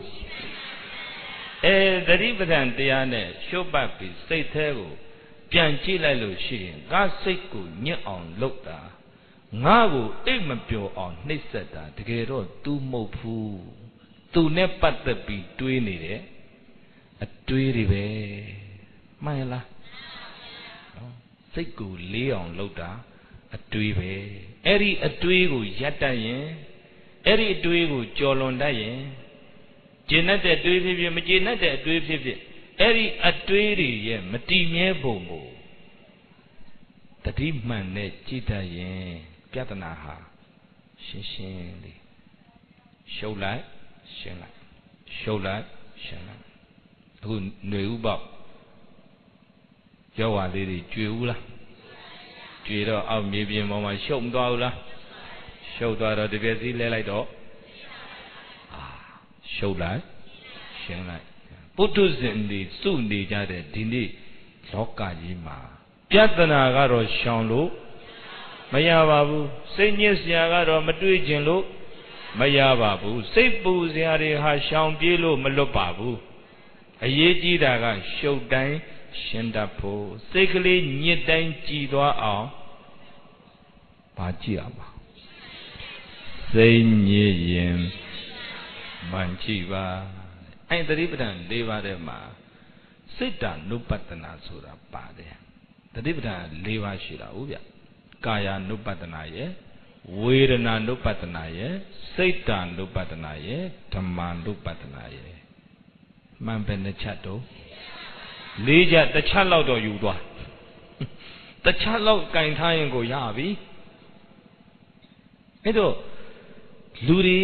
သတိပဋ္ဌာန်တရားနဲ့ရှုပ်ပတ်ပြီးစိတ်แท้ကိုပြန်ကြည့်လိုက်လို့ရှိရင်ငါစိတ်ကိုညစ်အောင်လုပ်တာငါကိုအိတ်မပျော်အောင်နှိပ်စက်တာတကယ်တော့ तू မဟုတ်ဘူး तू နဲ့ပတ်သက်ပြီးတွေးနေတယ်အတွေးတွေပဲမှန်လားစိတ်ကိုလေးအောင်လုပ်တာအတွေးပဲအဲ့ဒီအတွေးကိုရပ်တတ်ရင်အဲ့ဒီအတွေးကိုကြော်လွန်တတ်ရင်ကျင့်တဲ့တွေးဖြစ်ဖြစ်မကျင့်တဲ့အတွေးဖြစ်ဖြစ်အဲ့ဒီအတွေးတွေရဲ့မတည်မြဲပုံကိုတတိမှန်နဲ့ကြည့်တတ်ရင်ပြဿနာဟာရှင်းရှင်းလေးရှုပ်လိုက်ရှင်းလိုက်ရှုပ်လိုက်ရှင်းလိုက်အခုຫນွေဥပေါက်ရောက်ပါလေးတွေကျွေဦးလားကျွေတော့အောက်မြေပြင်ပေါ်မှာရှုပ်မသွားဘူးလားရှုပ်သွားတော့တပြက်စီးလဲလိုက်တော့ရှုပ်လိုက်ရှင်းလိုက်ပုထုဇဉ်တွေစုနေကြတဲ့ဒီနေ့လောကကြီးမှာပြဿနာကတော့ရှောင်လို့မရပါဘူးစိတ်ညစ်စရာကတော့မတွေးကျင်လို့မရပါဘူးစိတ်ပူစရာတွေဟာရှောင်ပြေးလို့မလွတ်ပါဘူးအရေးကြီးတာကရှုပ်တိုင်းရှင်းတတ်ဖို့စိတ်ကလေးညစ်တိုင်းကြည်သွားအောင်မကြည့်အောင်ပါစိတ်ညစ်ရင်မှန်ကြည့်ပါအဲ့သတိပဋ္ဌာန်၄ပါးထဲမှာစိတ်တ ानु ပတ္တနာဆိုတာပါတယ်သတိပဋ္ဌာန်၄ပါးရှိတာဟုတ်ဗျကာယ ानु ပတ္တနာရဲ့ဝေဒနာ ानु ပတ္တနာရဲ့စိတ်တ ानु ပတ္တနာရဲ့ဓမ္မ ानु ပတ္တနာရဲ့မှန်ပဲနှစ်ချက်တော့၄ချက်တစ်ချက်လောက်တော့ယူသွားတစ်ချက်လောက်ကင်ထားရင်ကိုရပြီအဲ့တော့လူတွေ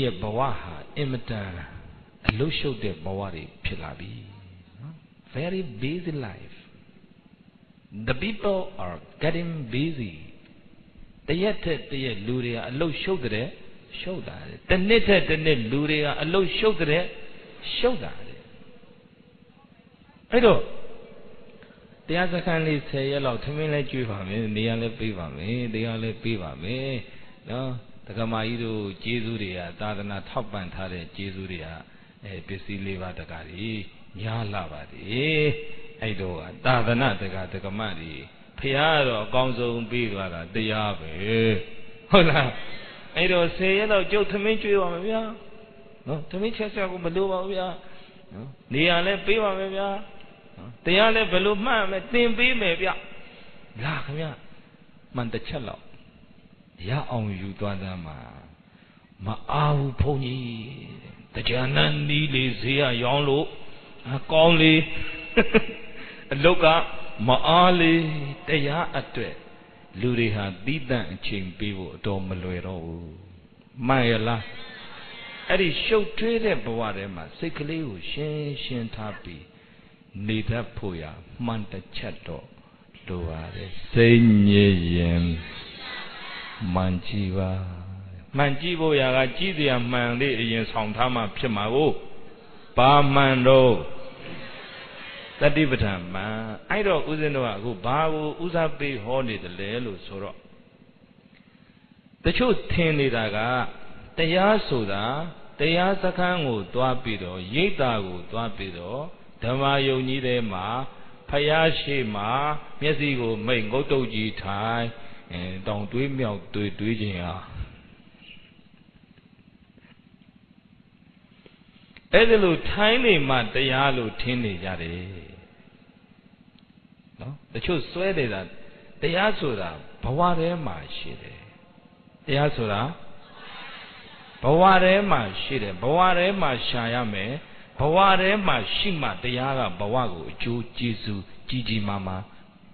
ရဲ့ဘဝဟာအင်မတန်အလုရှုပ်တဲ့ဘဝတွေဖြစ်လာပြီနော် very busy life the people are getting busy တရက်ထက်တရက်လူတွေကအလုရှုပ်တဲ့ရှုပ်တာတယ်တစ်နှစ်ထက်တစ်နှစ်လူတွေကအလုရှုပ်တဲ့ရှုပ်တာတယ်အဲ့တော့တရားစခန်းလေး10ရက်လောက်ထမင်းလဲကျွေးပါမယ်နေရာလဲပေးပါမယ်တရားလဲပေးပါမယ်နော်တက္ကမကြီးတို့ကျေးဇူးတွေကသာသနာထောက်ပံ့ထားတဲ့ကျေးဇူးတွေကပစ္စည်း၄ပါးတကားကြီးများလာပါတယ်အဲ့တော့သာသနာတက္ကမတွေဖရာတော့အကောင်းဆုံးပြီးသွားတာတရားပဲဟုတ်လားအဲ့တော့10ရက်လောက်ကျုပ်ထမင်းကျွေးပါမယ်ဗျာနော်ထမင်းချက်ချက်ကိုမလိုပါဘူးဗျာနော်နေရာလဲပေးပါမယ်ဗျာတရားလဲဘယ်လိုမှတ်မယ်သင်ပေးမယ်ဗျလာခင်ဗျမှန်တစ်ချက်လောက်ရအောင်ယူသွားသားမှာမအားဘူးဘုန်းကြီးတရားနန်းနီးလေးဈေးရရောင်းလို့ကောင်းလေးအလုတ်ကမအားလေးတရားအတွက်လူတွေဟာသီးသန့်အချိန်ပေးဖို့အတော်မလွယ်တော့ဘူးမှန်ရလားအဲ့ဒီရှုပ်ထွေးတဲ့ဘဝထဲမှာစိတ်ကလေးကိုရှင်းရှင်းထားပြီး Nida Puya, Manta Chato, Luare, Senye Manjiva Manjivo Yaga Jidia Mandi in Santama Pimao, Bamando. That dividend, man. I don't Uzeno, who Babu, Uzabi, Horny, the Lelu Soro. The truth Tinidaga, the Yasuda, the Yasakangu, Dwapido, Yetagu, Dwapido, Damayo Nidema, Payashima, Mesigo, Mango Ji Tai, and don't do me out to Duja. Edelu tiny man, the Yalu Tini Yari. No? The truth sweated that the Yasuda, Pawarema Shide. The Yasuda Pawarema Shide, Pawarema Shayame, Pawarema Shima, the Yaga Bawago, Ju Jisu, Gigi Mama,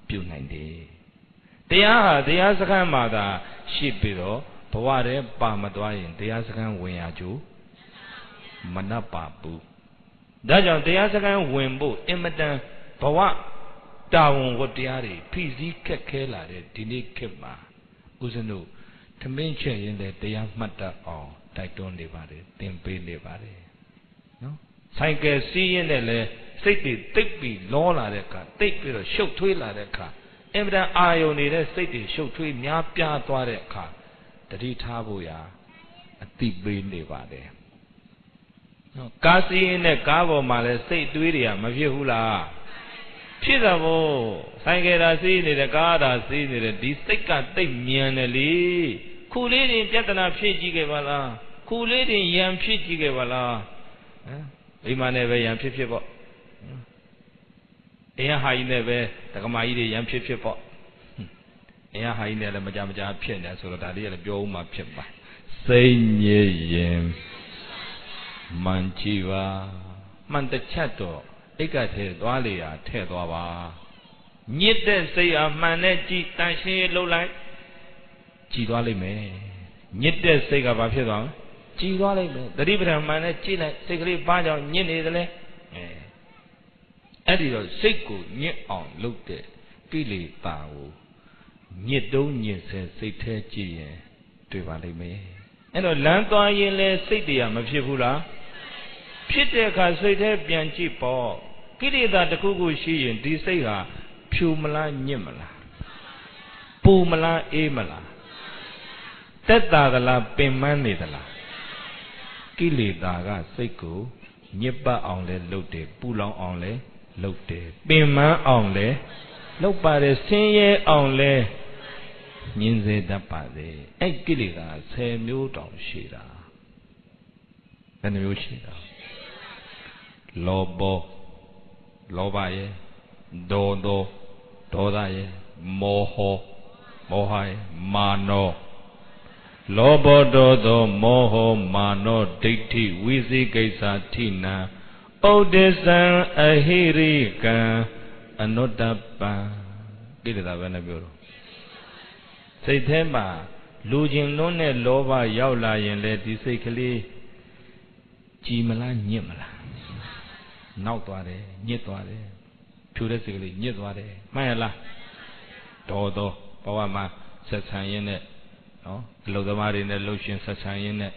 Punande. The Yaga, the Yasakan Mada, Shipido, Paware Bamadwain, the Yasakan Wayaju, Manapabu. Dajan, the Yasakan Wimbo, Imatan, Pawa, Down what the Ari, PZ Kekela, Dini Kema, Uzanu. To mention in that they have matter or they don't live at it, then pay live at it. No? Sanka see in the city, take me, Lola the car, take me, show to the car. Every eye only the city, show to him, Yapia to the car. The Ritabuya, a deep brain live at it. No, Kasi in the Gabo Male, say to Idia, Mavihula. Chidavo, Sangera seen it, the Gada seen it, the Sika take mianely. Cool lady, Jatana Pijigavala, cool lady, Yam Pijigavala. Imaneve Yam Pipo. Ea high never, the Gamai Yam Pipo. Ea high never, Majamaja Pena, so that I did a Joma Pipa. Say ye, Manchiva, Mantachato. They got his Walia, Tedwava. Yet they say a maneji, Tashi low light. Chidwali me. Yet they say a Bapidon. Chidwali me. The river maneji, take a bajo, Yenidale. Edio, Seku, Yet on looked at Billy Bao. Yet don't yet say Teji, Trivali me. And a Lanka Yele City, I'm a Shivula. Piteka said, Bianchi Paul. Pity that the Kugu she and Disega, Pumala Nimala. Pumala Emala. Teta la Pemanidala. Kili Daga Seku, Nipa only looked, Pulang only looked, Pima only, look by the senior only. Ninze Dapade, and Gilliga, say Muton Shida. And you Shida. Lobo, Lobaye, Dodo, Dodaye, Moho, Mohai, Mano. Lobo Dodo, Moho, Mano, Diti, Wizi Gaisa Tina, Odesan, Ahirika, Anotapa. Get it up in a bureau. Say Temba, losing no Loba, Yaula, and let this say Kali Jimala Nimala. Now to it, Purely, Nidware, Mayala, Dodo, Pawama, Satsan in it, no, Lodamar in the lotion Satsan in it,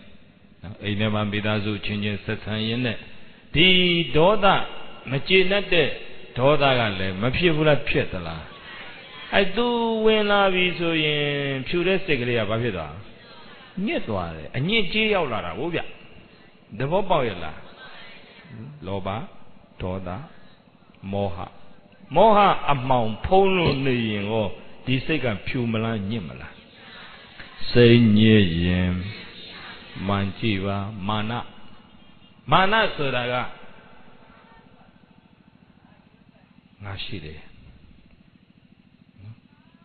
a never bidazu changing Satsan in it. The Doda, Machinate, Doda, Mapivula Pietala. I do when I be so in puristically a Bavida. Nidware, and Niji Aulara, Ubia, the Boboyla, Loba. Toda Moha Moha among Polo Ning or the second Pumala Nimala. Say near Yem Manjiva Mana Mana Sodaga Nashide.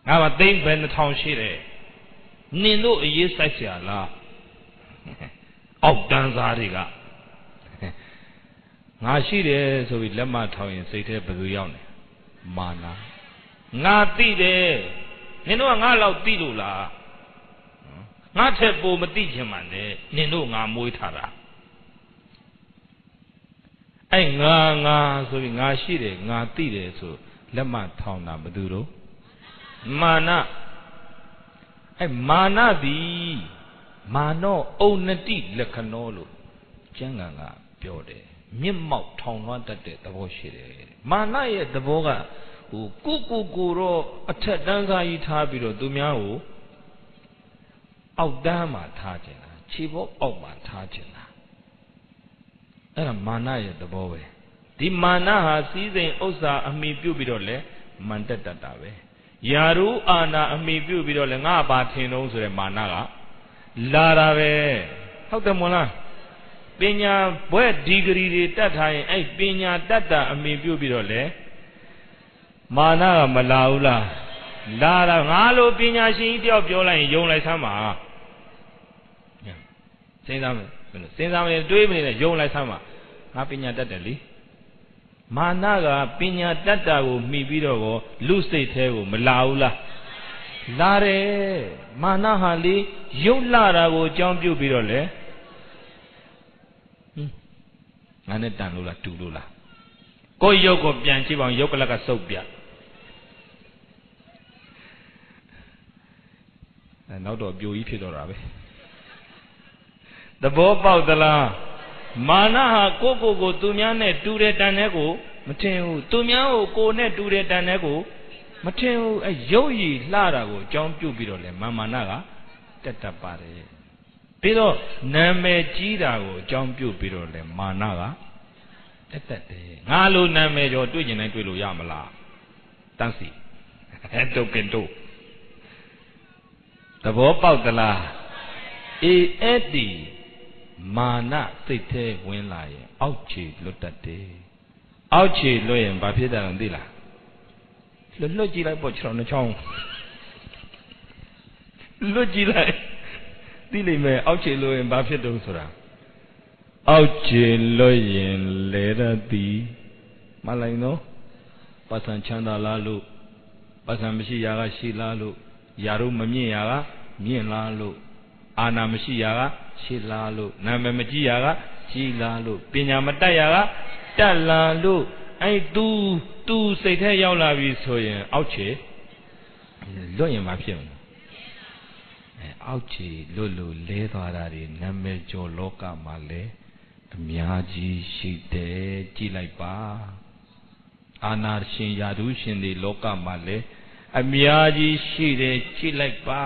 Now I think when the town shide Nino is Saxiala Danzariga. Nashi, so we let my town and say to Baguyan Mana Nati de Nino Nala Dilula Not a Bomadijamande, Nino Namuitara. ai nga so nga shi de nga ti de so let ma thong na badu ro mana ai mana di mano onati lekhano lo changa nga pyo de myit mauk thong lwa tat de thabo shi de mana ye thabo ga ku ro athat tan sa yi tha pi ro tu mya ko auk tan ma tha chin la chi bo auk ma tha chin laအဲ့ဒါမာနရဲ့သဘောပဲဒီမာနဟာစီးစိမ်ဥစ္စာအမိပြုတ်ပြီးတော့လေမန်တက်တတ်တာပဲယာရုအာနာအမိပြုတ်ပြီးတော့လေငါဘာထင်တော့ဆိုတဲ့မာနကလာတာပဲဟုတ်တယ်မို့လားပညာဘွဲ့ဒီဂရီတွေတတ်ထားရင်အဲ့ပညာတတ်တာအမိပြုတ်ပြီးတော့လေမာနကမလာဘူးလားလာတာငါလိုပညာရှင်ကြီးတယောက်ပြောလိုက်ရင်ယုံလိုက်စမ်းပါစဉ်းစားမယ်စဉ်းစားမယ်တွေးမနေနဲ့ယုံလိုက်စမ်းပါငါပညာတတ်တယ်လေမာနကပညာတတ်တာကိုမှီပြီးတော့ကိုလူစိတ်แท้ကိုမလာဘူးလားလာတယ်မာနဟာလေယုတ်လာတာကိုအကြောင်းပြုပြီးတော့လေငါနဲ့တန်လို့လားတူလို့လားကိုယ်ယုတ်ကိုပြန်ကြည့်ပါအောင်ယုတ်ကလကစုပ်ပြနောက်တော့ပြိုကြီးဖြစ်တော့တာပဲသဘောပေါက်သလားမာနဟာကိုသူများနဲ့တူတဲ့တန်တဲ့ကိုမထင်ဘူးသူများကိုနဲ့တူတဲ့တန်တဲ့ကိုမထင်ဘူးရုပ်ရည်လှတာကိုအကြောင်းပြုပြီးတော့လေမာနကတက်တတ်ပါတယ်ပြီးတော့နာမည်ကြီးတာကိုအကြောင်းပြုပြီးတော့လေမာနကတက်တတ်တယ်ငါလိုနာမည်ကျော်တွေ့ကျင်တိုင်းတွေ့လို့ရမလားတန်းစီတုတ်ကင်တို့သဘောပေါက်သလားအေးအဲ့ဒီမာနစိတ်แท้ဝင်လာရင်အောက်ခြေလွတ်တတ်တယ်အောက်ခြေလွတ်ရင်ဘာဖြစ်တယ်လဲသိလားလွတ်ကြည့်လိုက်ပေါ့ခြေထောက်နှချောင်းလွတ်ကြည့်လိုက်သိလိမ့်မယ်အောက်ခြေလွတ်ရင်ဘာဖြစ်တုံးဆိုတာအောက်ခြေလွတ်ရင်လဲရသည်မလိုက်နော်ပတ်စံချမ်းသာလားလို့ပတ်စံမရှိရာကရှိလားလို့ယာတို့မမြင့်ရာကမြင့်လားလို့အာနာမရှိရာကရှိလားလို့နာမည်မကြီးရာကကြီးလားလို့ပညာမတတ်ရာကတက်လားလို့အဲ့သူစိတ်ထဲရောက်လာပြီဆိုရင်အောက်ခြေလွတ်ရင်မဖြစ်ဘူးအောက်ခြေလွတ်လို့လဲသွားတာတွေနာမည်ကျော်လောကမှာလဲအများကြီးရှိတယ်ကြည့်လိုက်ပါအာနာရှင်ယာတုရှင်တွေလောကမှာလဲအများကြီးရှိတယ်ကြည့်လိုက်ပါ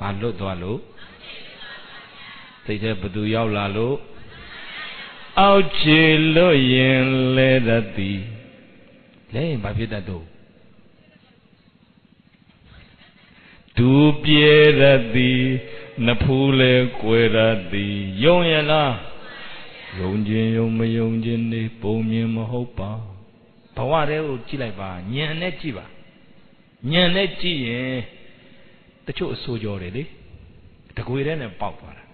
ဘာလွတ်သွားလို့စိတ်ထဲဘသူရောက်လာလို့အောက်ခြေလွတ်ရင်လဲတတ်သည်လဲရင်ဘာဖြစ်တတ်တော့ဒူပြေတတ်သည်နဖူးလဲကွယ်တတ်သည်ယုံရလားယုံခြင်းယုံမယုံခြင်းနေပုံမြင်မဟုတ်ပါဘဝတည်းကိုကြည့်လိုက်ပါဉာဏ်နဲ့ကြည့်ပါဉာဏ်နဲ့ကြည့်ရင်တချို့အဆိုးကြောတယ်လေတကွေထဲနဲ့ပေါက်သွားတာ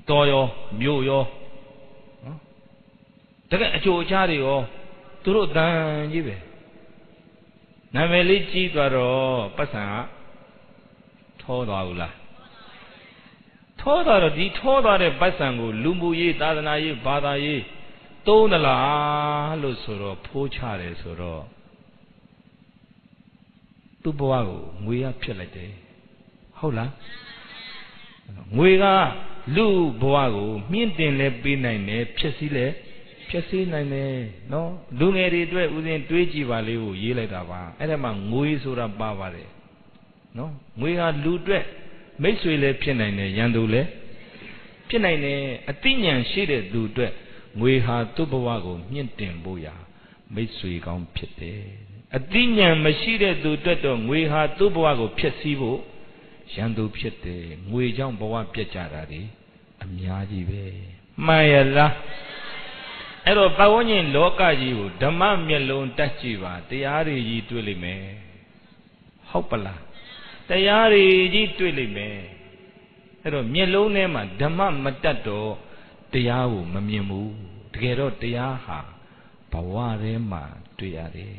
တော်ရောမြို့ရောနော်တကယ်အချိုအချားတွေရောသူတို့တန်ကြီးပဲနာမည်လေးကြီးသွားတော့ပတ်စံကထောသွားဘူးလားထောသွားတော့ဒီထောသွားတဲ့ပတ်စံကိုလူမှုရေးသာသနာရေးဘာသာရေးသုံးသလားလို့ဆိုတော့ဖိုးချတယ်ဆိုတော့သူ့ဘဝကိုငွေရဖြစ်လိုက်တယ်ဟုတ်လားငွေကလူဘဝကိုမြင့်တင်လဲပေးနိုင်တယ်ဖြစ်စည်းလဲဖြစ်စည်းနိုင်တယ်နော်လူငယ်တွေအတွက်ဥစဉ်တွေးကြည့်ပါလေးကိုရေးလိုက်တာပါအဲ့ဒါမှငွေဆိုတာပါပါတယ်နော်ငွေကလူအတွက်မိတ်ဆွေလည်းဖြစ်နိုင်တယ်ရန်သူလည်းဖြစ်နိုင်တယ်အသိဉာဏ်ရှိတဲ့သူအတွက်ငွေဟာသူ့ဘဝကိုမြင့်တင်ဖို့ရာမိတ်ဆွေကောင်းဖြစ်တယ်အသိဉာဏ်မရှိတဲ့သူအတွက်တော့ငွေဟာသူ့ဘဝကိုဖျက်ဆီးဖို့ရန်သူဖြစ်တယ်ငွေကြောင့်ဘဝပြတ်ကြတာတွေအများကြီးပဲမှန်ရလားအဲ့တော့ပတ်ဝန်းကျင်လောကကြီးကိုဓမ္မမျက်လုံးတက်ကြည့်ပါတရားတွေကြီးတွေ့လိမ့်မယ်ဟုတ်ပလားတရားတွေကြီးတွေ့လိမ့်မယ်အဲ့တော့မျက်လုံးထဲမှာဓမ္မမတက်တော့တရားကိုမမြင်ဘူးတကယ်တော့တရားဟာဘဝထဲမှာတွေ့ရတယ်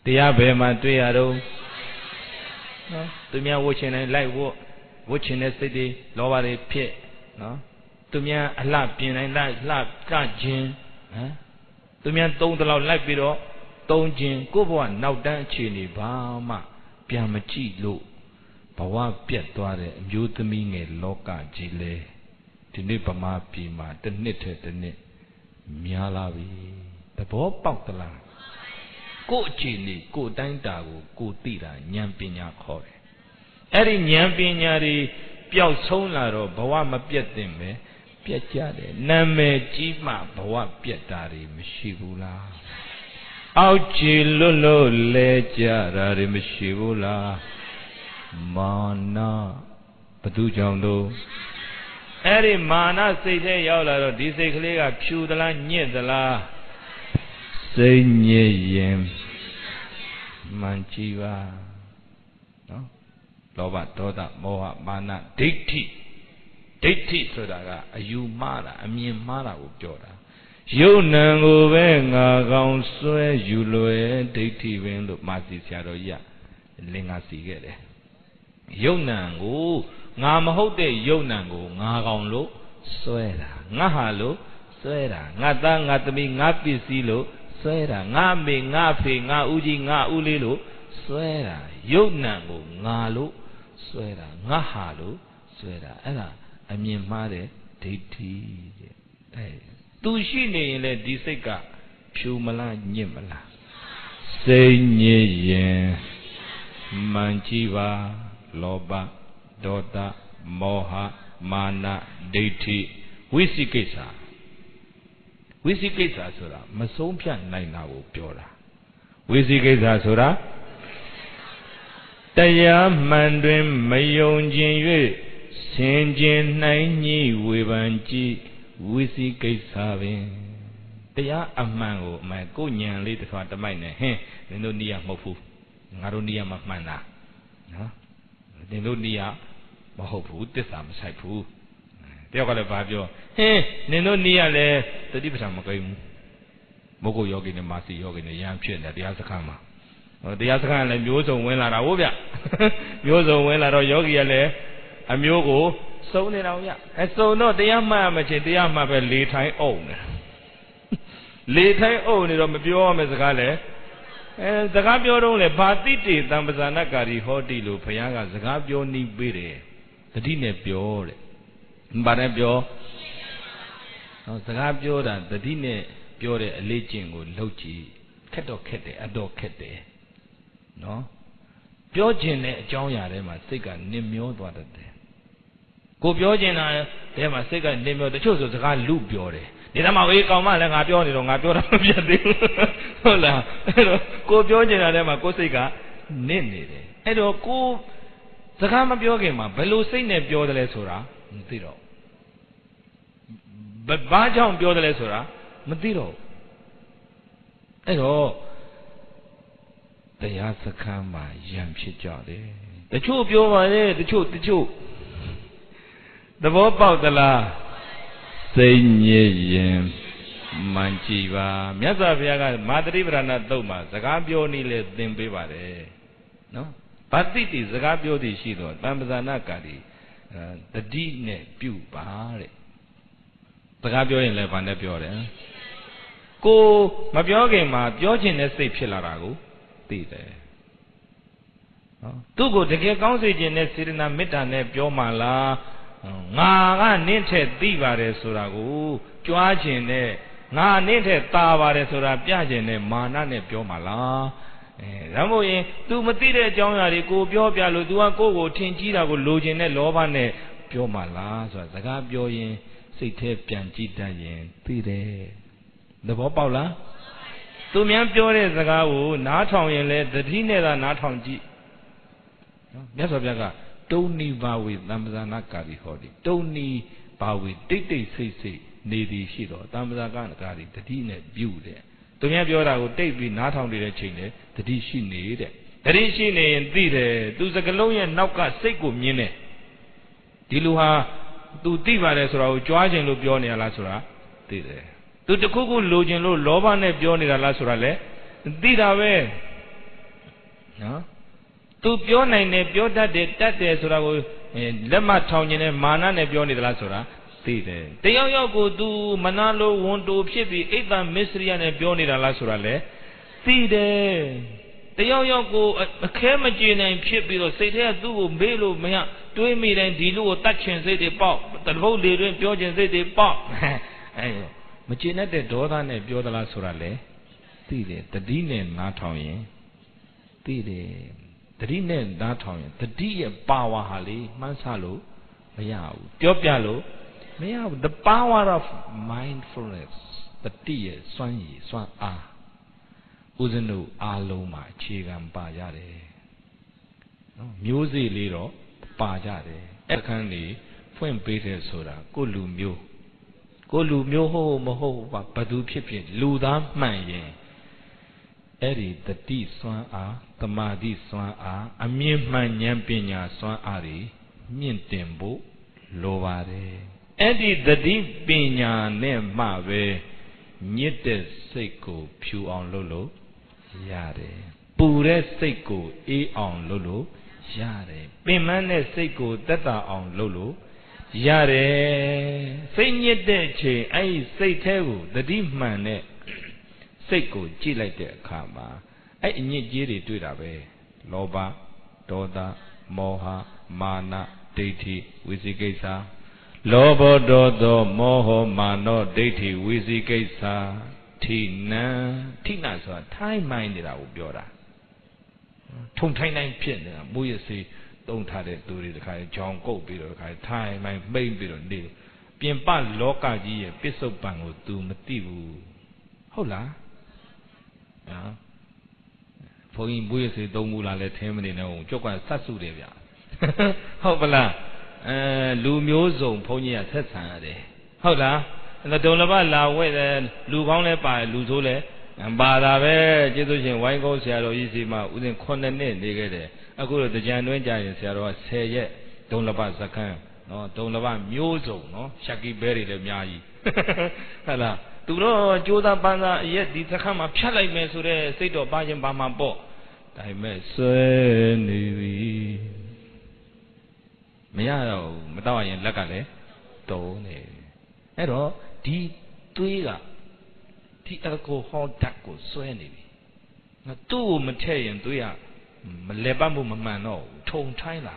တရားဘယ်မှာတွေ့ရတော့နော်သူများဝတ်ချင်တယ်လိုက်ဝတ်ချင်တဲ့စိတ်တွေလောဘတွေဖြစ်နော်သူ သူများအလှပြင်နိုင်လှကခြင်းဟမ်သူများသုံးတလောက်လိုက်ပြီးတော့သုံးခြင်းကိုယ့်ဘဝနောက်တန်းအခြေအနေဘာမှပြန်မကြည့်လို့ဘဝပြတ်သွားတဲ့အမျိုးသမီးငယ်လောကကြီးလေဒီနေ့ဗမာပြည်မှာတစ်နှစ်ထဲတစ်နှစ်များလာပြီသဘောပေါက်သလားကိုယ့်အခြေအနေကိုယ်တိုင်းတာကိုသိတာဉာဏ်ပညာခေါ်တယ်အဲ့ဒီဉာဏ်ပညာတွေပျောက်ဆုံးလာတော့ဘဝမပြတ်သင့်ပဲပြတ်ကြတယ်နာမည်ကြီးမှဘဝပြတ်တာတွေမရှိဘူးလားအောက်ခြေလွတ်လို့လဲကြတာတွေမရှိဘူးလားမာနဘသူကြောင့်လို့အဲ့ဒီမာနစိတ်ထဲရောက်လာတော့ဒီစိတ်ကလေးကဖြူသလားညစ်သလားစိတ်ညစ်ရင်မှန်ကြည့်ပါနော်လောဘဒေါသမောဟမာနဒိဋ္ဌိဆိုတာကအယူမှားတာအမြင်မှားတာကိုပြောတာယုံနံကိုပဲငါကောင်းဆွဲယူလွယ်ဒိဋ္ဌိပင်လို့မာစီဆရာတော်ကြီးကလင်္ကာစီခဲ့တယ်ယုံနံကိုငါမဟုတ်တဲ့ယုံနံကိုငါကောင်းလို့ဆွဲတာငါဟာလို့ဆွဲတာငါသားငါသမီးငါပစ္စည်းလို့ဆွဲတာငါမေငါဖေငါဦးကြီးငါဦးလေးလို့ဆွဲတာယုံနံကိုငါလို့ဆွဲတာငါဟာလို့ဆွဲတာအဲ့ဒါအမြင်မှားတဲ့ဒိဋ္ဌိတဲ့အဲသူရှိနေရင်လေဒီစိတ်ကဖြူမလားညစ်မလားစိတ်ညစ်ရင်မှန်ကြည့်ပါလောဘဒေါသမောဟမာနဒိဋ္ဌိဝိသိကိစ္စဆိုတာမဆုံးဖြတ်နိုင်တာကိုပြောတာဝိသိကိစ္စဆိုတာတရားမှန်တွင်မယုံခြင်း၍ဆင်ခြင်နိုင်ကြီးဝေဖန်ကြည့်ဝိသိကိစ္စပင်တရားအမှန်ကိုအမှန်ကိုဉာဏ်လေးတစ်ခါတမိုက်နဲ့ဟင်းနင်တို့နေရမဟုတ်ဘူးငါတို့နေရမမှန်တာနော်နင်တို့နေရမဟုတ်ဘူးတစ္ဆာမဆိုင်ဘူးတယောက်ကလည်းဘာပြောဟင်းနင်တို့နေရလဲတတိပဌာန်မကိန်းဘူးမုဂ္ဂုယောဂီနဲ့မာစီယောဂီနဲ့ရမ်းဖြစ်နေတရားစခန်းမှာတရားစခန်းလည်းမျိုးစုံဝင်လာတာဟုတ်ဗျမျိုးစုံဝင်လာတော့ယောဂီကလည်းအမျိုးကိုစုံနေတာဗျစုံတော့တရားမှတ်မချင်းတရားမှတ်ပဲလေထိုင်းအုပ်နေလေထိုင်းအုပ်နေတော့မပြောရမယ့်စကားလဲစကားပြောတော့လေဘာတိတေတံပဇာနကာရီဟောတိလို့ဘုရားကစကားပြောနှီးပေးတယ်တတိနဲ့ပြောတဲ့ဘာနဲ့ပြောစကားပြောတာတတိနဲ့ပြောတဲ့အလေးကျင့်ကိုလုပ်ကြည့်ခက်တော့ခက်တယ်အတော့ခက်တယ်နော်ပြောခြင်းတဲ့အကြောင်းအရာတွေမှာစိတ်ကနစ်မျောသွားတတ်တယ်ကိုပြောခြင်းတာထဲမှာစိတ်ကနစ်မျောတချို့ဆိုစကားလူပြောတယ်ဒီသမားဝေးကောင်မလည်းငါပြောနေတော့ငါပြောတာမပြတ်သေးဘူးဟုတ်လားအဲ့တော့ကိုပြောခြင်းတာထဲမှာကိုစိတ်ကနစ်နေတယ်အဲ့တော့ကိုစကားမပြောခင်မှာဘယ်လိုစိတ်နဲ့ပြောတယ်လဲဆိုတာမသိတော့ဘာကြောင့်ပြောတယ်လဲဆိုတာမသိတော့အဲ့တော့တရားစခန်းမှာယံဖြစ်ကြတယ်တချို့ပြောပါလေတချို့သဘောပေါက်သလားစိတ်ညစ်ရင်မှန်ကြည့်ပါမြတ်စွာဘုရားကမာသတိပဋ္ဌာနာသုတ်မှာစကားပြောနည်းလဲသင်ပေးပါတယ်နော်ဘာတိတိစကားပြောသည်ရှိတော့တံပဇာနာကာတိတတိနဲ့ပြုပါတဲ့စကားပြောရင်လည်းဘာနဲ့ပြောတယ်ကိုမပြောခင်မှာပြောခြင်းနဲ့စိတ်ဖြစ်လာတာကိုသိတယ်နော်သူ့ကိုတကယ်ကောင်းစေခြင်းနဲ့စေတနာမေတ္တာနဲ့ပြောမှလားငါကနင့်ထက်သိပါတယ်ဆိုတာကိုကြွားခြင်းနဲ့ငါနင့်ထက်သာပါတယ်ဆိုတာပြခြင်းနဲ့မာနနဲ့ပြောမှလားဒါမို့ရင် तू မသိတဲ့အကြောင်းအရာတွေကိုပြောပြလို့ तू ကကိုယ့်ကိုထင်ကြီးတာကိုလိုချင်တဲ့လောဘနဲ့ပြောမှလားဆိုတာစကားပြောရင်စိတ်ထဲပြန်ကြည့်တတ်ရင်သိတယ်သဘောပေါက်လားသူများပြောတဲ့စကားကိုနားထောင်ရင်လည်းတတိနဲ့သာနားထောင်ကြည့်နော်မြတ်စွာဘုရားကတုံနိဘာဝေတံပဇာနာကာရီဟောတိတုံနိဘာဝေတိတ်တိတ်ဆိတ်ဆိတ်နေသည်ရှိတော့တံပဇာကကာရီတတိနဲ့ပြုတဲ့သူများပြောတာကိုတိတ်ပြီးနားထောင်နေတဲ့ချိန်နဲ့တတိရှိနေတဲ့တတိရှိနေရင်သိတယ်သူစကလုံးရဲ့နောက်ကစိတ်ကိုမြင်တယ်ဒီလူဟာသူသိပါတယ်ဆိုတာကိုကြွားခြင်းလို့ပြောနေရလားဆိုတာသိတယ်သူတခုခုလိုချင်လို့လောဘနဲ့ပြောနေတာလားဆိုတာလေသိတာပဲနော်သူပြောနိုင်တယ်ပြောတတ်တယ်ဆိုတာကိုလက်မထောင်ခြင်းနဲ့မာနနဲ့ပြောနေသလားဆိုတာ သိတယ်တယောက်ယောက်ကို तू မနာလိုဝန်တိုဖြစ်ပြီးအိတ်တံမစ္စရိယနဲ့ပြောနေတာလားဆိုတာလေသိတယ်တယောက်ယောက်ကိုအခဲမကြေနိုင်ဖြစ်ပြီးတော့စိတ်ထဲကသူ့ကိုမေးလို့မရတွေးမိတိုင်းဒီလူကိုတတ်ချင်စိတ်တွေပေါက်တပုတ်လေတွင်ပြောချင်စိတ်တွေပေါက်အဲမကျေနပ်တဲ့ဒေါသနဲ့ပြောသလားဆိုတာလေသိတယ်တတိနဲ့နားထောင်ရင်သိတယ်တတိနဲ့နားထောင်ရင်တတိရဲ့ပါဝါဟာလေမှန်းဆလို့မရဘူးပြောပြလို့မရဘူး the power of mindfulness တတိရဲ့စွမ်းရည်စွမ်းအားဦးဇင်းတို့အားလုံးမှာအခြေခံပါရတယ်နော်မျိုးစေ့လေးတော့ပါကြတယ်အခန်းလေးဖွင့်ပေးတယ်ဆိုတာကိုလူမျိုးဟုတ်မဟုတ်ဘသူဖြစ်ဖြစ်လူသားမှန်ရင်အဲ့ဒီတတိစွမ်းအားတမာတိစွမ်းအားအမြင့်မှန်ဉာဏ်ပညာစွမ်းအားတွေမြင့်တင်ဖို့လိုပါတယ်အဲ့ဒီတတိပညာနဲ့မှပဲညစ်တဲ့စိတ်ကိုဖြူအောင်လုပ်လို့ရတယ်ပူတဲ့စိတ်ကိုအေးအောင်လုပ်လို့ရတယ်ပင်ပန်းတဲ့စိတ်ကိုသက်သာအောင်လုပ်လို့ရတယ်စိတ်ညစ်တဲ့ချိန်အဲ့ဒီစိတ်แท้ကိုတတိမှန်တဲ့စိတ်ကိုကြည့်လိုက်တဲ့အခါမှာအဲ့အညစ်အကြေးတွေတွေ့တာပဲလောဘဒေါသမောဟမာနဒိဋ္ဌိဝိသိကိစ္စလောဘဒေါသမောဟမာနောဒိဋ္ဌိဝိသိကိစ္စထိနံဆိုတာထိုင်းမိုင်းနေတာကိုပြောတာထုံထိုင်းတိုင်းဖြစ်နေတာမိုးရစေးသုံးထားတဲ့သူတွေတခါကြောင်ကုတ်ပြီးတော့တခါထိုင်းမိုင်းမိမ့်ပြီးတော့နေပြင်ပလောကကြီးရဲ့ပစ္စုပန်ကို तू မသိဘူးဟုတ်လားနော်ဘုန်းကြီးမိုးရစေးသုံးဘူးလားလဲထင်းမနေနဲ့ကြောက်ကစတ်စုတယ်ဗျဟုတ်ပလားလူမျိုးစုံဘုန်းကြီးကဆက်ဆံရတယ်ဟုတ်လားဒုံလဘလာဝဲတယ်လူကောင်းလဲပါတယ်လူဆိုးလဲပါတာပဲကျေးဇူးရှင်ဝိုင်းကုန်းဆရာတော်ကြီးစီမှာဥစဉ်9နှစ်နေခဲ့တယ်အခုတော့တကြံတွင်းကြရင်ဆရာတော်က10ရက်ဒုံလဘစခန်းနော်ဒုံလဘမျိုးစုံနော်ရှက်ကီဘဲတွေလည်းအများကြီးဟုတ်လားသူတော့ကြိုးစားပန်းစားအရက်ဒီစခန်းမှာဖြတ်လိုက်မယ်ဆိုတဲ့စိတ်တော်ပါရင်ပါမှာပေါ့ဒါပေမဲ့ဆွဲနေပြီမရတော့မတော့ရင်လက်ကလည်းတုံးနေအဲ့တော့ဒီသွေးကဒီအယ်ကိုဟောဓာတ်ကိုဆွဲနေပြီငါသူ့ကိုမထည့်ရင်သွေးကမလဲပတ်မှုမမှန်တော့ဘူးထုံထိုင်းလာ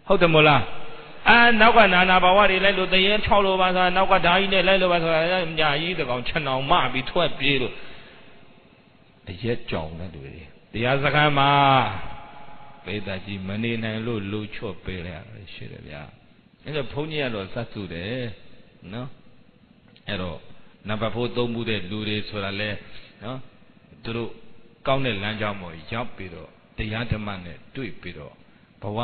ဟုတ်တယ်မို့လားနောက်ကနာနာဘာဝတွေလိုက်လို့တရေ6လို့ပါဆိုတာနောက်ကဓာကြီးနဲ့လိုက်လို့ပါဆိုတာညာကြီးတကောင်ခြံအောင်မပြီးထွက်ပြေးလို့အရက်ကြောင်တဲ့လူတွေတရားစခန်းမှာပေတကြီးမနေနိုင်လို့လူချွတ်ပေးလိုက်ရတယ်ရှိတယ်ဗျာအဲ့တော့ဘုန်းကြီးကတော့စတ်စုတယ်နော်အဲ့တော့နံပါတ်4သုံးမှုတဲ့လူတွေဆိုတာလဲနော်သူတို့ကောင်းတဲ့လမ်းကြောင်းပေါ်ရောက်ပြီးတော့တရားဓမ္မနဲ့တွေ့ပြီးတော့ဘဝ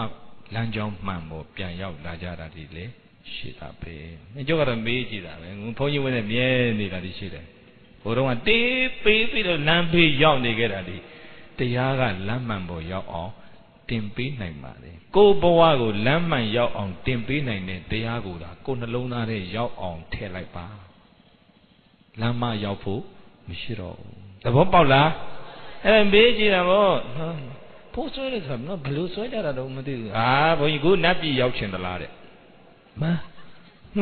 လမ်းကြောင်းမှန်ပေါ်ပြန်ရောက်လာကြတာဒီလေရှိတာပဲမင်းတို့ကတော့မေးကြည့်တာပဲဘုန်းကြီးဝင်နဲ့မြဲနေတာဒီရှိတယ်ဘိုးတော်ကတေးပေးပြီးတော့လမ်းဖေးရောက်နေခဲ့တာဒီတရားကလမ်းမှန်ပေါ်ရောက်အောင်တင်ပေးနိုင်ပါလေကိုယ်ဘဝကိုလမ်းမှန်ရောက်အောင်တင်ပေးနိုင်တဲ့တရားကိုဒါကိုယ်နှလုံးသားထဲရောက်အောင်ထည့်လိုက်ပါလမ်းမရောက်ဖို့မရှိတော့ဘူးသဘောပေါက်လားအဲ့မေးကြည့်တာဗောဖို့ဆွဲတယ်ဆိုတော့ဘယ်လိုဆွဲကြတာတော့မသိဘူးဘုန်းကြီးကိုနတ်ပြည်ရောက်ချင်သလားတဲ့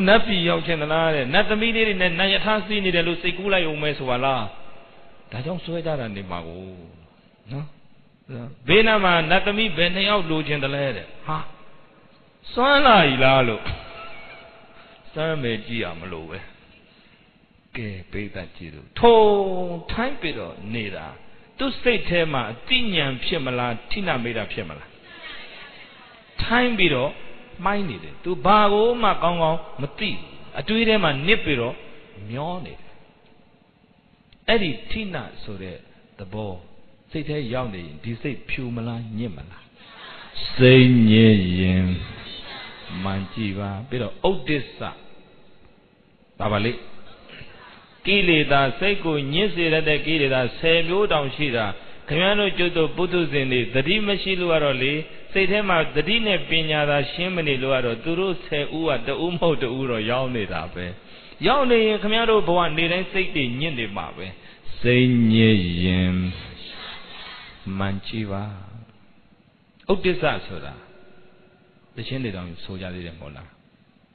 နတ်ပြည်ရောက်ချင်သလားတဲ့နတ်သမီးလေးတွေနဲ့နတ်ယထာစီးနေတယ်လို့စိတ်ကူးလိုက်အောင်မဲဆိုပါလားဒါကြောင့်ဆွဲကြတာနေမှာကိုနော်ဘေးနားမှာနတ်သမီးဘယ်နှစ်ယောက်လိုချင်တယ်လဲတဲ့စွမ်းလာ ਈ လားလို့စွမ်းမယ်ကြည့်ရမလို့ပဲကဲပိဋကကြည့်လို့ထုံထိုင်းပြီးတော့နေတာသူစိတ်ထဲမှာအတိညာဏ်ဖြစ်မလားထိနာမိတာဖြစ်မလားထိုင်းပြီးတော့မိုင်းနေတယ်သူဘာကိုမှကောင်းကောင်းမသိဘူးအတွေးထဲမှာနစ်ပြီးတော့မျောနေတယ်အဲ့ဒီထိနာဆိုတဲ့သဘောစိတ်ထဲရောက်နေရင်ဒီစိတ်ဖြူမလားညစ်မလားစိတ်ညစ်ရင်မှန်ကြည့်ပါပြီးတော့ဥဒိစ္စဒါပါလေကိလေသာစိတ်ကိုညစ်စေတဲ့ကိလေသာ10မျိုးတောင်ရှိတာခင်ဗျားတို့ကျွတ်တို့ပုထုဇဉ်တွေသတိမရှိလို့ကတော့လေစိတ်ထဲမှာသတိနဲ့ပညာသာရှင်းမနေလို့ကတော့သူတို့10ဦးကတဦးမဟုတ်တဦးတော့ရောက်နေတာပဲရောက်နေရင်ခင်ဗျားတို့ဘဝနေတိုင်းစိတ်တွေညစ်နေမှာပဲစိတ်ညစ်ရင်မှန်ကြည့်ပါဥဒိစ္စဆိုတာတခြင်းတွေတောင်ဆိုကြသေးတယ်မဟုတ်လား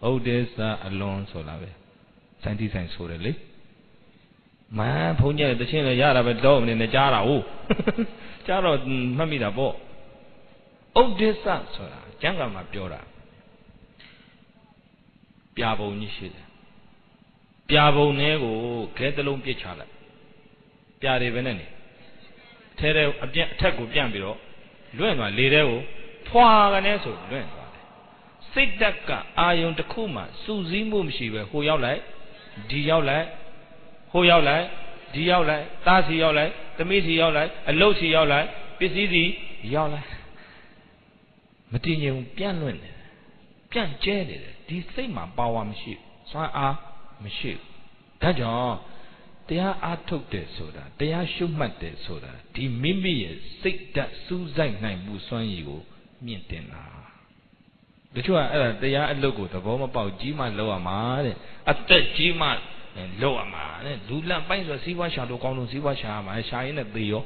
Odessa alone so lave. Santi sign so really. Man, Punya, the chin, a yard of a dog in the Jara. Jaro, Mamida Bo. Odessa, so Janga Mapiora. Piavo Nishid. Piavo Nego, Ketalum Piachala. Piari Veneni. Terre, Taku Piambiro. Luenwa, Lideo, Puaganeso, Luenwa. Sidaka, Ayon Takuma, Suzy Mumshiva, who you like, Diaulai, who you like, Diaulai, Tasi Yaulai, the Missy Yaulai, a Losi Yaulai, Busy Yaulai. Matinium Pianwin, Pian Jelly, these same Bawam sheep, so are Machine. Tajon, they are took this soda, they are shumat this soda, the Mimi sick that Susan Nine Buson you, Mintina. The two are they are a logo, the bomb about Jima Loa Man, at that Jima and Loa Man, Lula binds a Siwa Shadow Cono Siwa Shama, shine at the yo.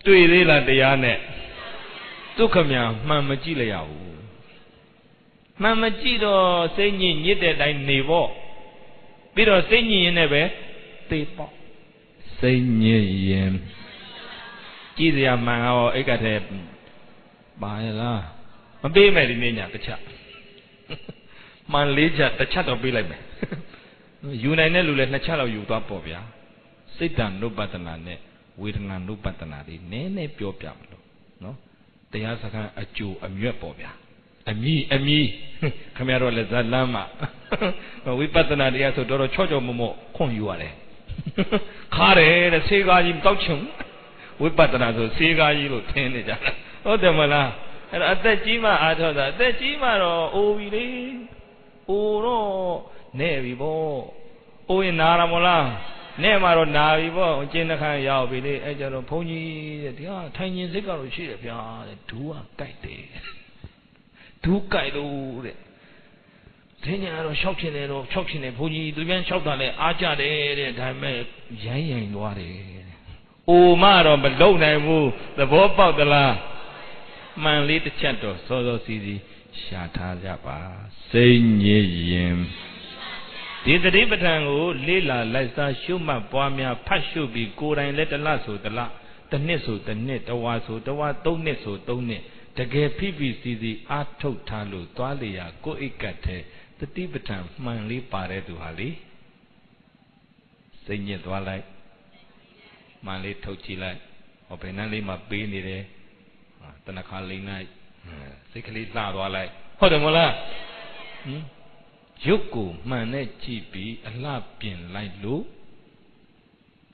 Do it like the Yane. Tukamia, Mamma Gileao. Mamma Gido singing yet I never. Pero singing in a way, people. Singing. Gizia Mao, Egate. By la. A baby in the chat. Man leader, the chat of Billy. You know, let the child you up of ya. Sit down, no batanane, with an no batanari, nene pure piano. No? They ask a Jew, a mere pobia. A me, Camero Lama. We batanari as a Doro Chojo Momo, con you are. Kare, the cigar in Touchum. We batanazo, cigar you ten. Oh, the mala. At the Jima, I told that the Jima, oh, we oh, no, Nevibo, oh, in Naramola, Nemaro Navibo, Jenaka Yavili, Ejaro Pony, tiny cigar ship, two are guided. Two guided. Tenor shocking or choking a pony, the man shot on the Aja de Time, Yang Wari. Oh, Maro, but don't I move the bob of the la. Man lead the chanto, so easy. Shata Japa, sing ye. Did the Ribatango, Lila, Lisa, Shuma, Boamia, Pashu be good and let the lasso, the nesso, the net, the waso, the wa, don't nesso, don't net. The gay PVC, the Ato Talu, Tualia, go ikate, the Tibetan, man lead pare to Hali. Sing ye twilight. Man lead Tochi like, or Penali, my beanie. Tanakali night, sickly loud or like Hodamola Yuku, Mane Chipi, a lapin like Lu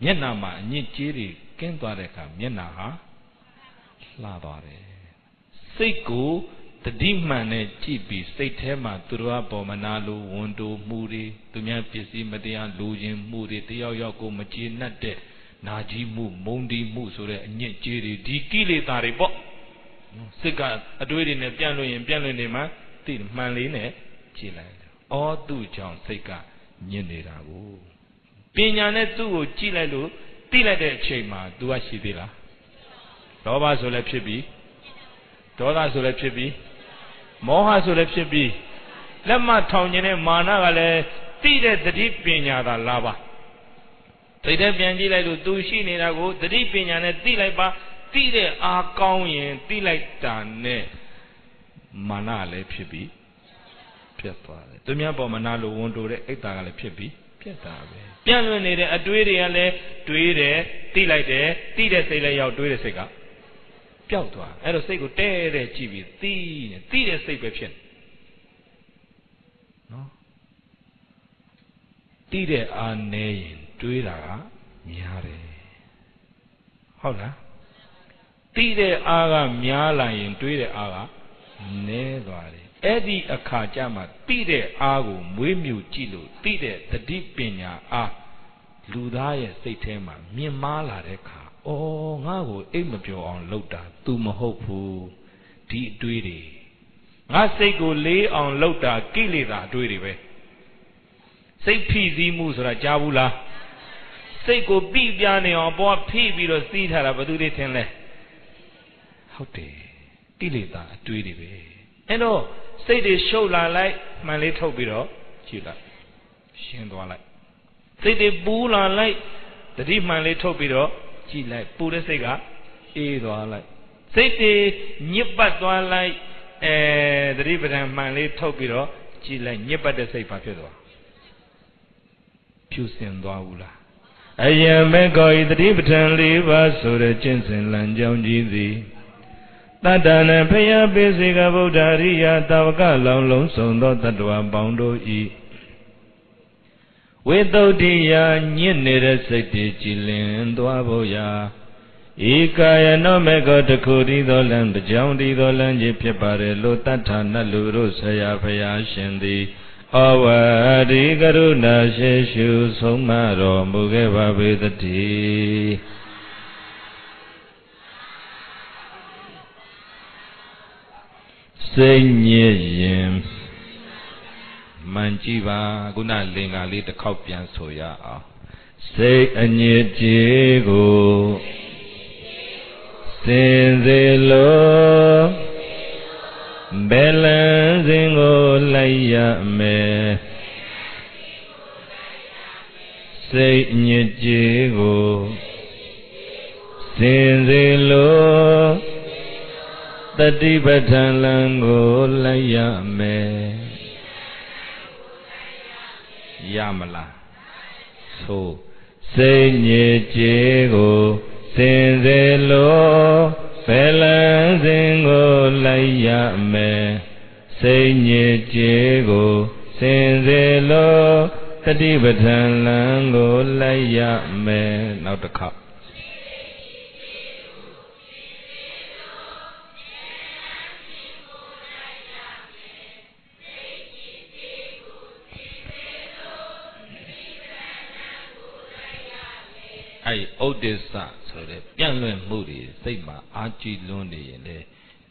Yenama, Nichiri, Kentuareka, Yenaha Ladore Seku, the demane Chipi, Satema, Turapo, Manalu, Wondo, Moody, Tumia Pisi, Median, Lujin, Moody, Tiayako, Machina de Najimu, Mondi Musure, Nichiri, Dikili Taribo. Sika, a do it in a piano in piano name, till Maline, Chile. All two John Sika, Yenerago. Pinyane tu, Chile, Tila de Chema, Duashidilla. Doba Solepshibi, Dola Solepshibi, Moha Solepshibi. Lama Tonyane Managale, Tida the deep pinya lava. Tida Piangila do she need a go, the deep pinyane, Tilaba. Tide are going, like Dane Manale Pibi Pietwa. The Miabo Manalo won't do the Etale Pibi Pieta. Piano needed a duiriale, duire, Tilide, Tide say out do the cigar. Piotwa, and a sego tere chibi, Tide say Pepin. No Tide are name, duira, Miare. Hola. Tide aga Miala in Tide aga Nedwari. Eddie a Kajama, Tide agu, Wimu Chilu, Tide the deep pinya ah Ludaya Satema, Mimala reka. Oh, Nago Imapio on Lota, Tumahopu, Di Duiri. I say go lay on Lota, Gilida Duiri. Say PZ Musra Javula. Say go be Biani on board PB or Seed Harabadu Tenle. How they Tilita, Tweedy. And oh, စိတ်တွေရှုပ်လာလိုက်မှန်လေးထုတ်ပြီးတော့ကြည့်လိုက်ရှင်းသွားလိုက်စိတ်တွေပူလာလိုက်တတိမှန်လေးထုတ်ပြီးတော့ကြည့်လိုက်ပူတဲ့စိတ်ကအေးသွားလိုက်စိတ်တွေညစ်ပတ်သွားလိုက်တတိပဒံမှန်လေးထုတ်ပြီးတော့ကြည့်လိုက်ညစ်ပတ်တဲ့စိတ်ဘာဖြစ်သွားဖြူစင်သွားဘူးလားအယံမေကောဤတတိပဒံ၄ပါးဆိုတဲ့ကျင့်စဉ်လမ်းကြောင်းကြီးသည်တတ္တနဖယပိစေကဗုဒ္ဓရိယတာဝကလောင်လုံးစုံသောတတ္တဝါပေါင်းတို့ဤဝိသုဒ္ဓိယညစ်နေတဲ့စိတ်တွေကြည်လင်သွားဖို့ရာဧကာယနောမေကောတခုတည်းသောလမ်းတစ်ကြောင်းတည်းသောလမ်းကြီးဖြစ်ပါတယ်လို့တတ္ထာနတ်လူတို့ဆရာဖျားရှင်သည်ဩဝတိကရုဏာရှိရှုဆုံးမတော်မူခဲ့ပါပေသတည်းစိတ်ညစ်ရင်မှန်ကြည့်ပါခုနလင်္ကာလေးတစ်ခေါက်ပြန်ဆိုရအောင်စိတ်အညစ်ကြေးကိုစင်စေလို့ဘယ်လန်းစဉ်ကိုလိုက်ရမယ်စိတ်ညစ်ကြေးကိုစင်စေလို့တတိပဋ္ဌာန်လမ်းကိုလိုက်ရမယ်ရမလားဆိုစိတ်ညစ်ကြေးကိုစင်စေလို့ဘယ်လန်းစဉ်ကိုလိုက်ရမယ်စိတ်ညစ်ကြေးကိုစင်စေလို့တတိပဋ္ဌာန်လမ်းကိုလိုက်ရမယ်နောက်တစ်ခါဥဒိစ္စဆိုတဲ့ပြန့်လွင့်မှုတွေစိတ်မှာအာကြည်လွန်းနေရင်လေ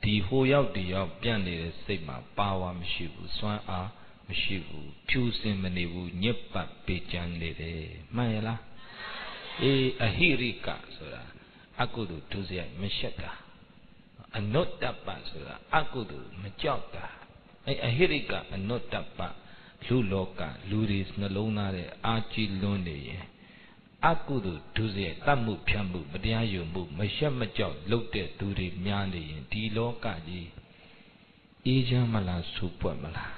ဒီဟိုရောက်ဒီရောက်ပြန့်နေတဲ့စိတ်မှာပါဝါမရှိဘူးစွမ်းအားမရှိဘူးဖြူစင်မနေဘူးညစ်ပတ်ပေးကြမ်းနေတယ်မှန်ရလားအေးအဟိရိကဆိုတာအကုသိုလ်ဒုစရိုက်မရှက်တာအနုတ္တပဆိုတာအကုသိုလ်မကြောက်တာအဟိရိကအနုတ္တပလူလောကလူတွေနှလုံးသားတဲ့အာကြည်လွန်းနေရင်အကုသိုလ်ဒုစရိုက်တတ်မှုဖြတ်မှုမတရားယူမှုမရှက်မကြောက်လုပ်တဲ့သူတွေများနေရင်ဒီလောကကြီးအေးချမ်းမလားဆူပွက်မလား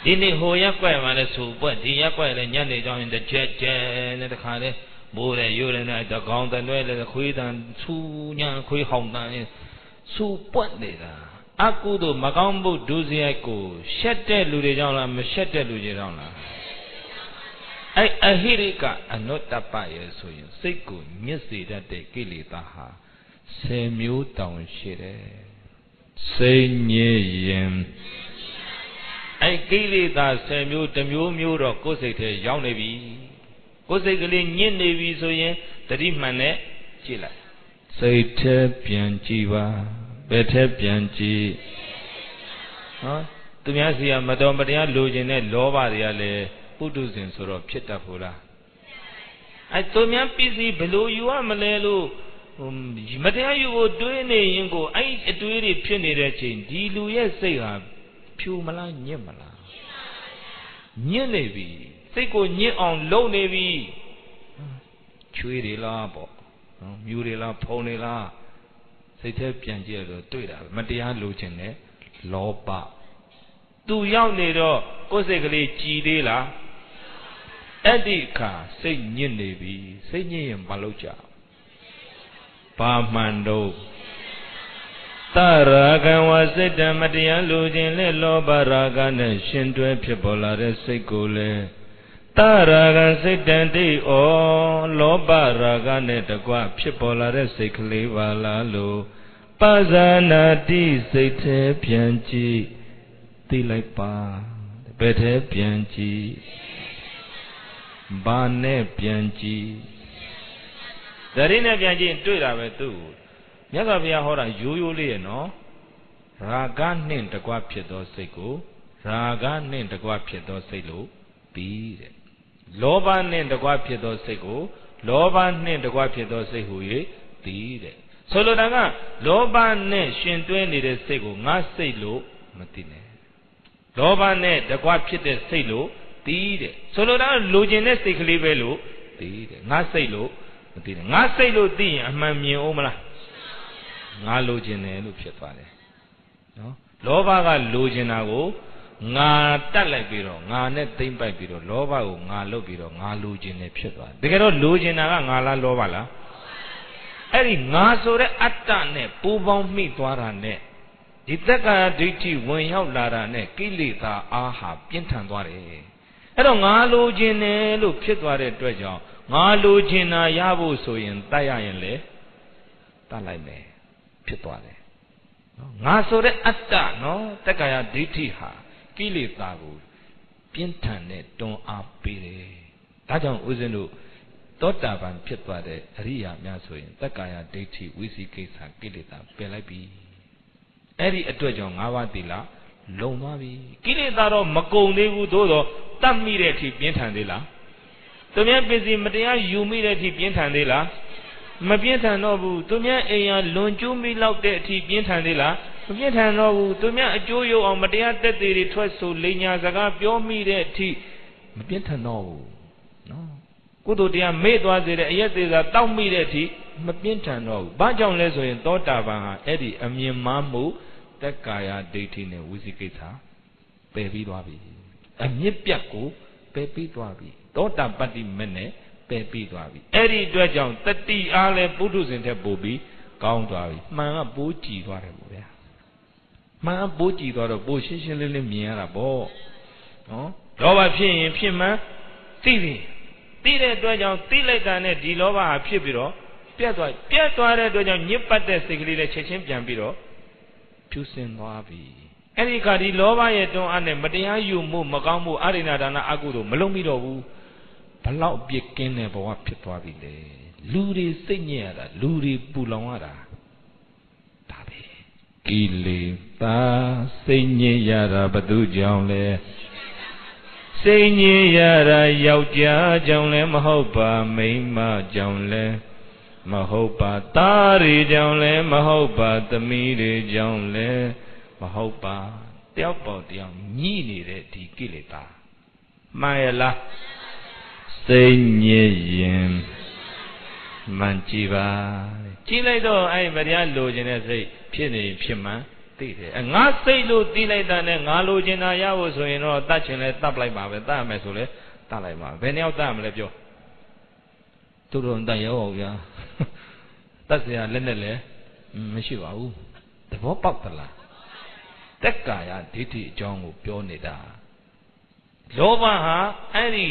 ဒီနေ့ဟိုရက်ွက်မှာလဲဆူပွက်ဒီရက်ွက်လဲညနေကြောင်းရင်တစ်ချက်ကျဲနဲ့တခါလဲမိုးတယ်ရိုးတယ်နဲ့တကောင်တလွဲလဲခွေးတန်ဆူညာခွေးဟောင်းတန်ဆူပွက်နေတာအကုသိုလ်မကောင်းမှုဒုစရိုက်ကိုရှက်တဲ့လူတွေကြောင့်လားမရှက်တဲ့လူတွေကြောင့်လားအဟိရိကအနုတ္တပရဲ့ဆိုရင်စိတ်ကိုညစ်စေတတ်တဲ့ကိလေသာဟာ10မျိုးတောင်ရှိတယ်စိတ်ညစ်ရင်ကိလေသာ10မျိုးတစ်မျိုးမျိုးတော့ကိုယ်စိတ်ထဲရောက်နေပြီကိုယ်စိတ်ကလေးညစ်နေပြီဆိုရင်တတိမှန်နဲ့ကြည့်လိုက်စိတ်ထဲပြန်ကြည့်ပါဘယ်ထဲပြန်ကြည့်သူများစီကမတော်မတရားလိုချင်တဲ့လောဘတွေကလည်းပုထုဇဉ်ဆိုတော့ဖြစ်တတ်ဖို့လားသူများပစ္စည်းဘယ်လိုယူရမလဲလို့မတရားယူဖို့တွေးနေရင်ကိုအတွေးတွေဖြစ်နေတဲ့ချိန်ဒီလူရဲ့စိတ်ဟာဖြူမလားညစ်မလားညစ်နေပြီစိတ်ကိုညစ်အောင်လုပ်နေပြီချွေးတွေလားပေါ့မြူတွေလားဖုံတွေလားစိတ်ထဲပြန်ကြည့်ရတော့တွေ့တာမတရားလိုချင်တဲ့လောဘသူရောက်နေတော့ကိုယ်စိတ်ကလေးကြည်သေးလားအဲ့ဒီအခါစိတ်ညစ်နေပြီစိတ်ညစ်ရင်မလုပ်ကြဘာမှန်တော့တရာဂံဝစိတ်တမတရားလိုခြင်းလဲလောဘရာဂနဲ့ရှင်တွဲဖြစ်ပေါ်လာတဲ့စိတ်ကိုလဲတရာဂံစိတ်တန်တိဩလောဘရာဂနဲ့တကွဖြစ်ပေါ်လာတဲ့စိတ်ကလေးပါလားလို့ပဇာနာတိစိတ်ထဲပြန်ကြည့်သိလိုက်ပါဘယ်ထဲပြန်ကြည့်ဘာနဲ့ပြန်ကြည့်တရင်နဲ့ပြန်ကြည့်တွေ့တာပဲသူ့မြတ်စွာဘုရားဟောတာရိုးရိုးလေးရဲ့နော်ရာဂနှင့်တကွဖြစ်သောစိတ်ကိုရာဂနှင့်တကွဖြစ်သောစိတ်လို့ပြီးတဲ့လောဘနှင့်တကွဖြစ်သောစိတ်ကိုလောဘနှင့်တကွဖြစ်သောစိတ်ဟူ၍ပြီးတဲ့ဆိုလိုတာကလောဘနဲ့ရှင်တွဲနေတဲ့စိတ်ကိုငါစိတ်လို့မသိနဲ့ လောဘနဲ့တကွဖြစ်တဲ့စိတ်လို့သိတယ်ဆိုလိုတာလိုချင်တဲ့စိတ်ကလေးပဲလို့သိတယ်ငါစိတ်လို့မသိတယ်ငါစိတ်လို့သိရင်အမှန်မြင်အောင်မလားငါလိုချင်တယ်လို့ဖြစ်သွားတယ်နော်လောဘကလိုချင်တာကိုငါတတ်လိုက်ပြီးတော့ငါနဲ့သိမ့်ပိုက်ပြီးတော့လောဘကိုငါလုပ်ပြီးတော့ငါလိုချင်တယ်ဖြစ်သွားတယ်တကယ်တော့လိုချင်တာကငါလားလောဘလားအဲ့ဒီငါဆိုတဲ့အတ္တနဲ့ပူပေါင်းမိသွားတာနဲ့ဒီတက္ကရာဒိဋ္ဌိဝင်ရောက်လာတာနဲ့ကိလေသာအားဟာပြင်းထန်သွားတယ်အဲ့တော့ငါလိုချင်တယ်လို့ဖြစ်သွားတဲ့အတွက်ကြောင့်ငါလိုချင်တာရဖို့ဆိုရင်တတ်ရရင်လေတတ်လိုက်မယ်ဖြစ်သွားတယ်နော်ငါဆိုတဲ့အတ္တနော်တက္ကရာဒိဋ္ဌိဟာကိလေသာကိုပြင်းထန်တဲ့တွန်းအားပေးတယ်ဒါကြောင့်ဦးဇင်းတို့သောတာပန်ဖြစ်သွားတဲ့အရိယာများဆိုရင်တက္ကရာဒိဋ္ဌိဝိသိကိစ္စကိလေသာပယ်လိုက်ပြီအဲ့ဒီအတွက်ကြောင့်၅ပါးသီလလုံသွားပြီကိလေသာတော့မကုန်သေးဘူးသို့တော့တတ်မိတဲ့အထိပြင်းထန်သေးလားသူများပစ္စည်းမတရားယူမိတဲ့အထိပြင်းထန်သေးလားမပြင်းထန်တော့ဘူးသူများအိမ်ရလွန်ကျူးမိလောက်တဲ့အထိပြင်းထန်သေးလားမပြင်းထန်တော့ဘူးသူများအကျိုးရုပ်အောင်မတရားတက်သေးတွေထွက်ဆိုလိညာစကားပြောမိတဲ့အထိမပြင်းထန်တော့ဘူးနော်ကုသိုလ်တရားမေ့သွားစေတဲ့အရက်သေးစာတောက်မိတဲ့အထိမပြင်းထန်တော့ဘူးဘာကြောင့်လဲဆိုရင်သောတာပန်ဟာအဲ့ဒီအမြင်မှားမှုတက္ကာယဒိဋ္ဌိနဲ့ဝိသိကိစ္စပယ်ပြီးသွားပြီအမြင့်ပြတ်ကိုပယ်ပြီးသွားပြီသောတာပတ္တိမနဲ့ပယ်ပြီးသွားပြီအဲ့ဒီအတွက်ကြောင့်တတိအားလဲပုထုဇဉ်ထက်ပိုပြီးကောင်းသွားပြီမှန်ကပိုးကြည်သွားတယ်ပေါ့ဗျာမှန်ကပိုးကြည်သွားတော့ပိုးရှင်းရှင်းလင်းလင်းမြင်ရတာပေါ့နော်လောဘဖြစ်ရင်ဖြစ်မှန်သိပြီသိတဲ့အတွက်ကြောင့်သိလိုက်တာနဲ့ဒီလောဘဟာဖြစ်ပြီးတော့ပြတ်သွားတဲ့အတွက်ကြောင့်ညစ်ပတ်တဲ့စိတ်ကလေးလည်းချက်ချင်းပြန်ပြီးတော့ဖြူစင်သွားပြီအဲ့ဒီကဒီလောဘရဲ့တွန်းအားနဲ့မတရားယူမှုမကောင်းမှုအရိဏဒါနအကုသို့မလုံးမိတော့ဘူးဘလောက်ပြစ်ကင်းတဲ့ဘဝဖြစ်သွားပြီလေလူတွေစိတ်ညစ်ရတာလူတွေပူလောင်ရတာဒါပဲကိလေသာစိတ်ညစ်ရတာဘသူကြောင့်လဲစိတ်ညစ်ရတာယောက်ျားကြောင့်လဲမဟုတ်ပါမိန်းမကြောင့်လဲမဟုတ်ပါသားတွေကြောင့်လဲမဟုတ်ပါသမီးတွေကြောင့်လဲမဟုတ်ပါတယောက်ပေါ်တယောက်ညှိနေတဲ့ဒီကိလေသာမှန်ရလားစိတ်ညစ်ရင်မှန်ကြည့်ပါကြည့်လိုက်တော့အဲ့ဗျာလိုချင်တဲ့စိတ်ဖြစ်နေဖြစ်မှန်သိတယ်ငါစိတ်လို့သိလိုက်တာနဲ့ငါလိုချင်တာရဖို့ဆိုရင်တော့တတ်ချင်လဲတတ်လိုက်ပါပဲတတ်ရမယ်ဆိုလဲတတ်လိုက်ပါဘယ်နှယောက်တတ်ရမလဲပြောသူတို့တတ်ရောဗျာတတ်เสียလက်နဲ့လည်းမရှိပါဘူးသဘောပေါက်သလားတက္ကာယဒိဋ္ဌိအကြောင်းကိုပြောနေတာလောဘဟာအဲ့ဒီ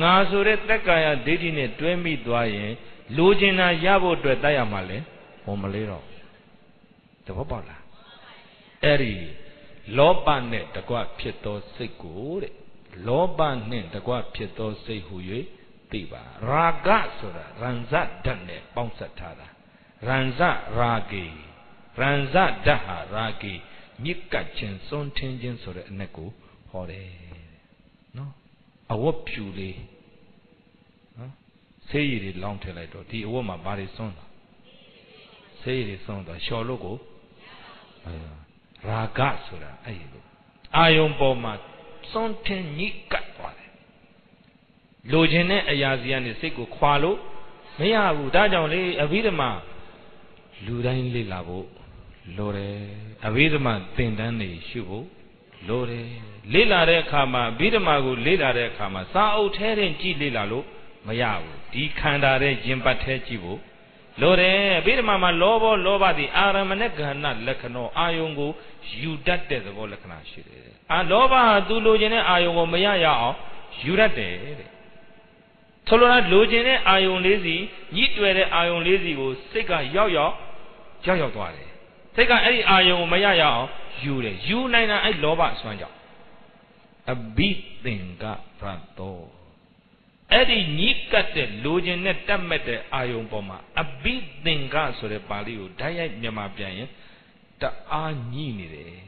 ငါဆိုတဲ့တက္ကာယဒိဋ္ဌိနဲ့တွဲမိသွားရင်လိုချင်တာရဖို့အတွက်တတ်ရမှာလေဟောမလေးတော့သဘောပေါက်လားအဲ့ဒီလောဘနဲ့တကွဖြစ်သောစိတ်ကိုတဲ့လောဘနဲ့တကွဖြစ်သောစိတ်ဟူ၍သိပါရာဂဆိုတာရံဇဓာတ်နဲ့ပေါင်းစပ်ထားတာရံဇရာဂေရံဇဓာတ်ဟာရာဂေမြစ်ကပ်ခြင်းစွန့်ထင်းခြင်းဆိုတဲ့အနက်ကိုဟောတယ်နော်အဝတ်ဖြူလေးနော်ဆေးရည်တွေလောင်းထည့်လိုက်တော့ဒီအဝတ်မှာဘာတွေစွန့်တာဆေးရည်တွေစွန့်တော့လျှော်လို့ကိုရာဂဆိုတာအဲ့ဒီလိုအာယုံပေါ်မှာစွန့်ထင်းညစ်ကပ်သွားတယ်လိုချင်တဲ့အရာစီကနေစိတ်ကိုခွာလို့မရဘူးဒါကြောင့်လေအဘိဓမ္မာလူတိုင်းလေ့လာဖို့လိုတယ်အဘိဓမ္မာသင်တန်းတွေရှုဖို့လိုတယ်လေ့လာတဲ့အခါမှာအဘိဓမ္မာကိုလေ့လာတဲ့အခါမှာစာအုပ်ထဲတင်ကြည့်လေ့လာလို့မရဘူးဒီခန္ဓာရဲ့ရင်ပတ်ထဲကြည့်ဖို့လိုတယ်အဘိဓမ္မာမှာလောဘသည်အာရမဏကဏလက္ခဏောအာယုံကိုယူတတ်တဲ့သဘောလက္ခဏာရှိတယ်လောဘဟာသူလိုချင်တဲ့အာယုံကိုမရရအောင်ယူတတ်တယ်တဲ့ဆိုလိုတာလိုချင်တဲ့အာယုံလေးစီညှိတွယ်တဲ့အာယုံလေးစီကိုစိတ်ကရောက်သွားတယ်စိတ်ကအဲ့ဒီအာယုံကိုမရရအောင်ယူတယ်ယူနိုင်တာအဲ့လောဘအစွမ်းကြောင့်အဘိသင်္ကရတောအဲ့ဒီညှိကပ်တဲ့လိုချင်တဲ့တတ်မဲ့တဲ့အာယုံပေါ်မှာအဘိသင်္ကဆိုတဲ့ပါဠိကိုဓာတ်ရိုက်မြန်မာပြန်ရင်တအားညှိနေတယ်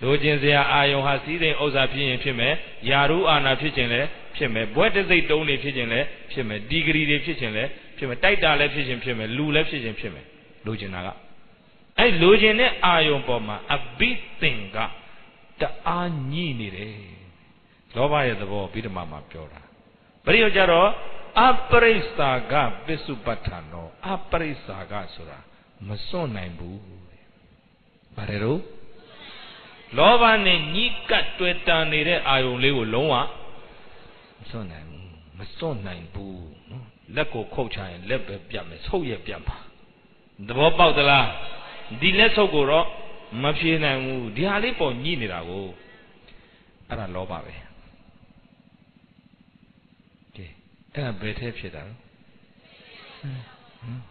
လိုချင်စရာအာယုံဟာစည်းစိမ်ဥစ္စာဖြစ်ရင်ဖြစ်မယ်ယာရုအာနာဖြစ်ခြင်းလည်းဖြစ်မယ်ဘွဲ့တစိတ်တုံးတွေဖြစ်ခြင်းလည်းဖြစ်မယ်ဒီဂရီတွေဖြစ်ခြင်းလည်းဖြစ်မယ်တိုက်တာလည်းဖြစ်ခြင်းဖြစ်မယ်လူလည်းဖြစ်ခြင်းဖြစ်မယ်လိုချင်တာကအဲ့လိုချင်တဲ့အာယုံပေါ်မှာအဘိသင်္က ta ani ni re loba ya thabo bidamaပြောတာပရိယောကြတော့အပရိစ္ဆာကပစ္စုပ္ပတ္ထနောအပရိစ္ဆာကဆိုတာမစွန့်နိုင်ဘူးပါတယ်တော့လောဘနဲ့ညှိကပ်တွေ့တာနေတဲ့အာယုံလေးကိုလုံးဝမစွန့်နိုင်ဘူးမစွန့်နိုင်ဘူးနော်လက်ကိုခုတ်ချရင်လက်ပဲပြတ်မယ်ဆုပ်ရပြတ်ပါသဘောပေါက်သလားဒီလက်ဆုပ်ကိုတော့မဖြေနိုင်ဘူးဒီဟာလေးပေါ်ညှိနေတာကိုအဲ့ဒါလောဘပဲကဲအဲ့ဒါဘယ်ထဲဖြစ်တာလဲ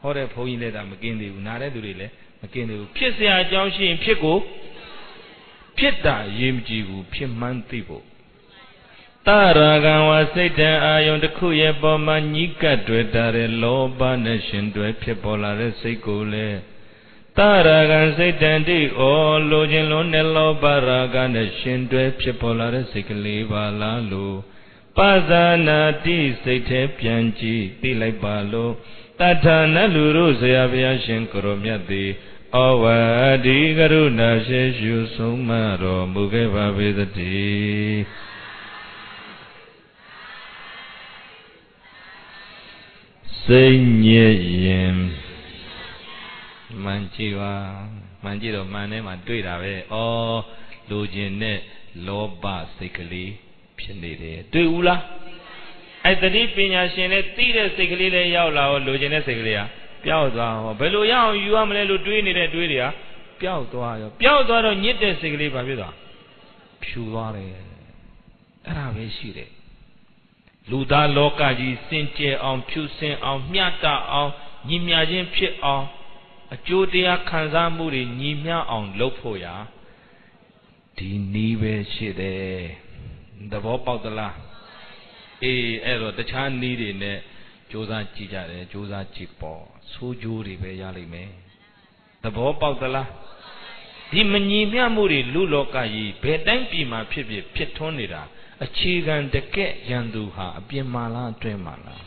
ဟောတဲ့ဘုန်းကြီးလည်းဒါမกินသေးဘူးနားတဲ့သူတွေလည်းမกินသေးဘူးဖြစ်เสียအကြောင်းရှိရင်ဖြစ်ကိုဖြစ်တာရေးမကြည့်ဘူးဖြစ်မှန်းသိဖို့တရာဂံဝစိတ်တံအာယုံတစ်ခုရဲ့ပေါ်မှာညှိကပ်တွေ့တာတဲ့လောဘနဲ့ရှင်တွဲဖြစ်ပေါ်လာတဲ့စိတ်ကိုလေတရာဂံစိတ်တံတိဩလိုခြင်းလုံးနဲ့လောဘရာဂနဲ့ရှင်တွဲဖြစ်ပေါ်လာတဲ့စိတ်ကလေးပါလားလို့ပဇာနာတိစိတ်ထဲပြန်ကြည့်သိလိုက်ပါလို့တထာနလူတို့ဆရာဘုရားရှင်ကိုရောမြတ်သည်ဩဝတိကရုဏာရှိရှုဆုံးမတော်မူခဲ့ပါပေသတည်းစိတ်ညစ်ရင်မှန်ကြည့်ပါမှန်ကြည့်တော့မှန်ထဲမှာတွေ့တာပဲဩလူကျင်တဲ့လောဘစိတ်ကလေးဖြစ်နေတယ်တွေ့ဘူးလားအဲ့တတိပညာရှင်နဲ့သိတဲ့စိတ်ကလေးလည်းရောက်လာတော့လူကျင်တဲ့စိတ်ကလေးကပျောက်သွားဟောဘယ်လိုရအောင်ယူရမလဲလို့တွေးနေတဲ့တွေးတွေကပျောက်သွားရောပျောက်သွားတော့ညစ်တဲ့စိတ်ကလေးဘာဖြစ်သွားဖြူသွားတယ်အဲ့ဒါပဲရှိတယ်လူသားလောကကြီးစင်ကြယ်အောင်ဖြူစင်အောင်မျှတအောင်ညီမျှခြင်းဖြစ်အောင်အကျိုးတရားခံစားမှုတွေညီမျှအောင်လုပ်ဖို့ရာဒီနည်းပဲရှိတယ်သဘောပေါက်သလားအေးအဲ့တော့တခြားနည်းတွေနဲ့ကြိုးစားကြည့်ကြတယ်ကြိုးစားကြည့်ပေါ့ဆိုးကျိုးတွေပဲရလိမ့်မယ်သဘောပေါက်သလားဒီမညီမျှမှုတွေလူလောကကြီးဘယ်တိုင်းပြည်မှာဖြစ်ထွန်းနေတာအခြေခံတကက်ရန်သူဟာအပြင်မှာလားအတွင်းမှာလား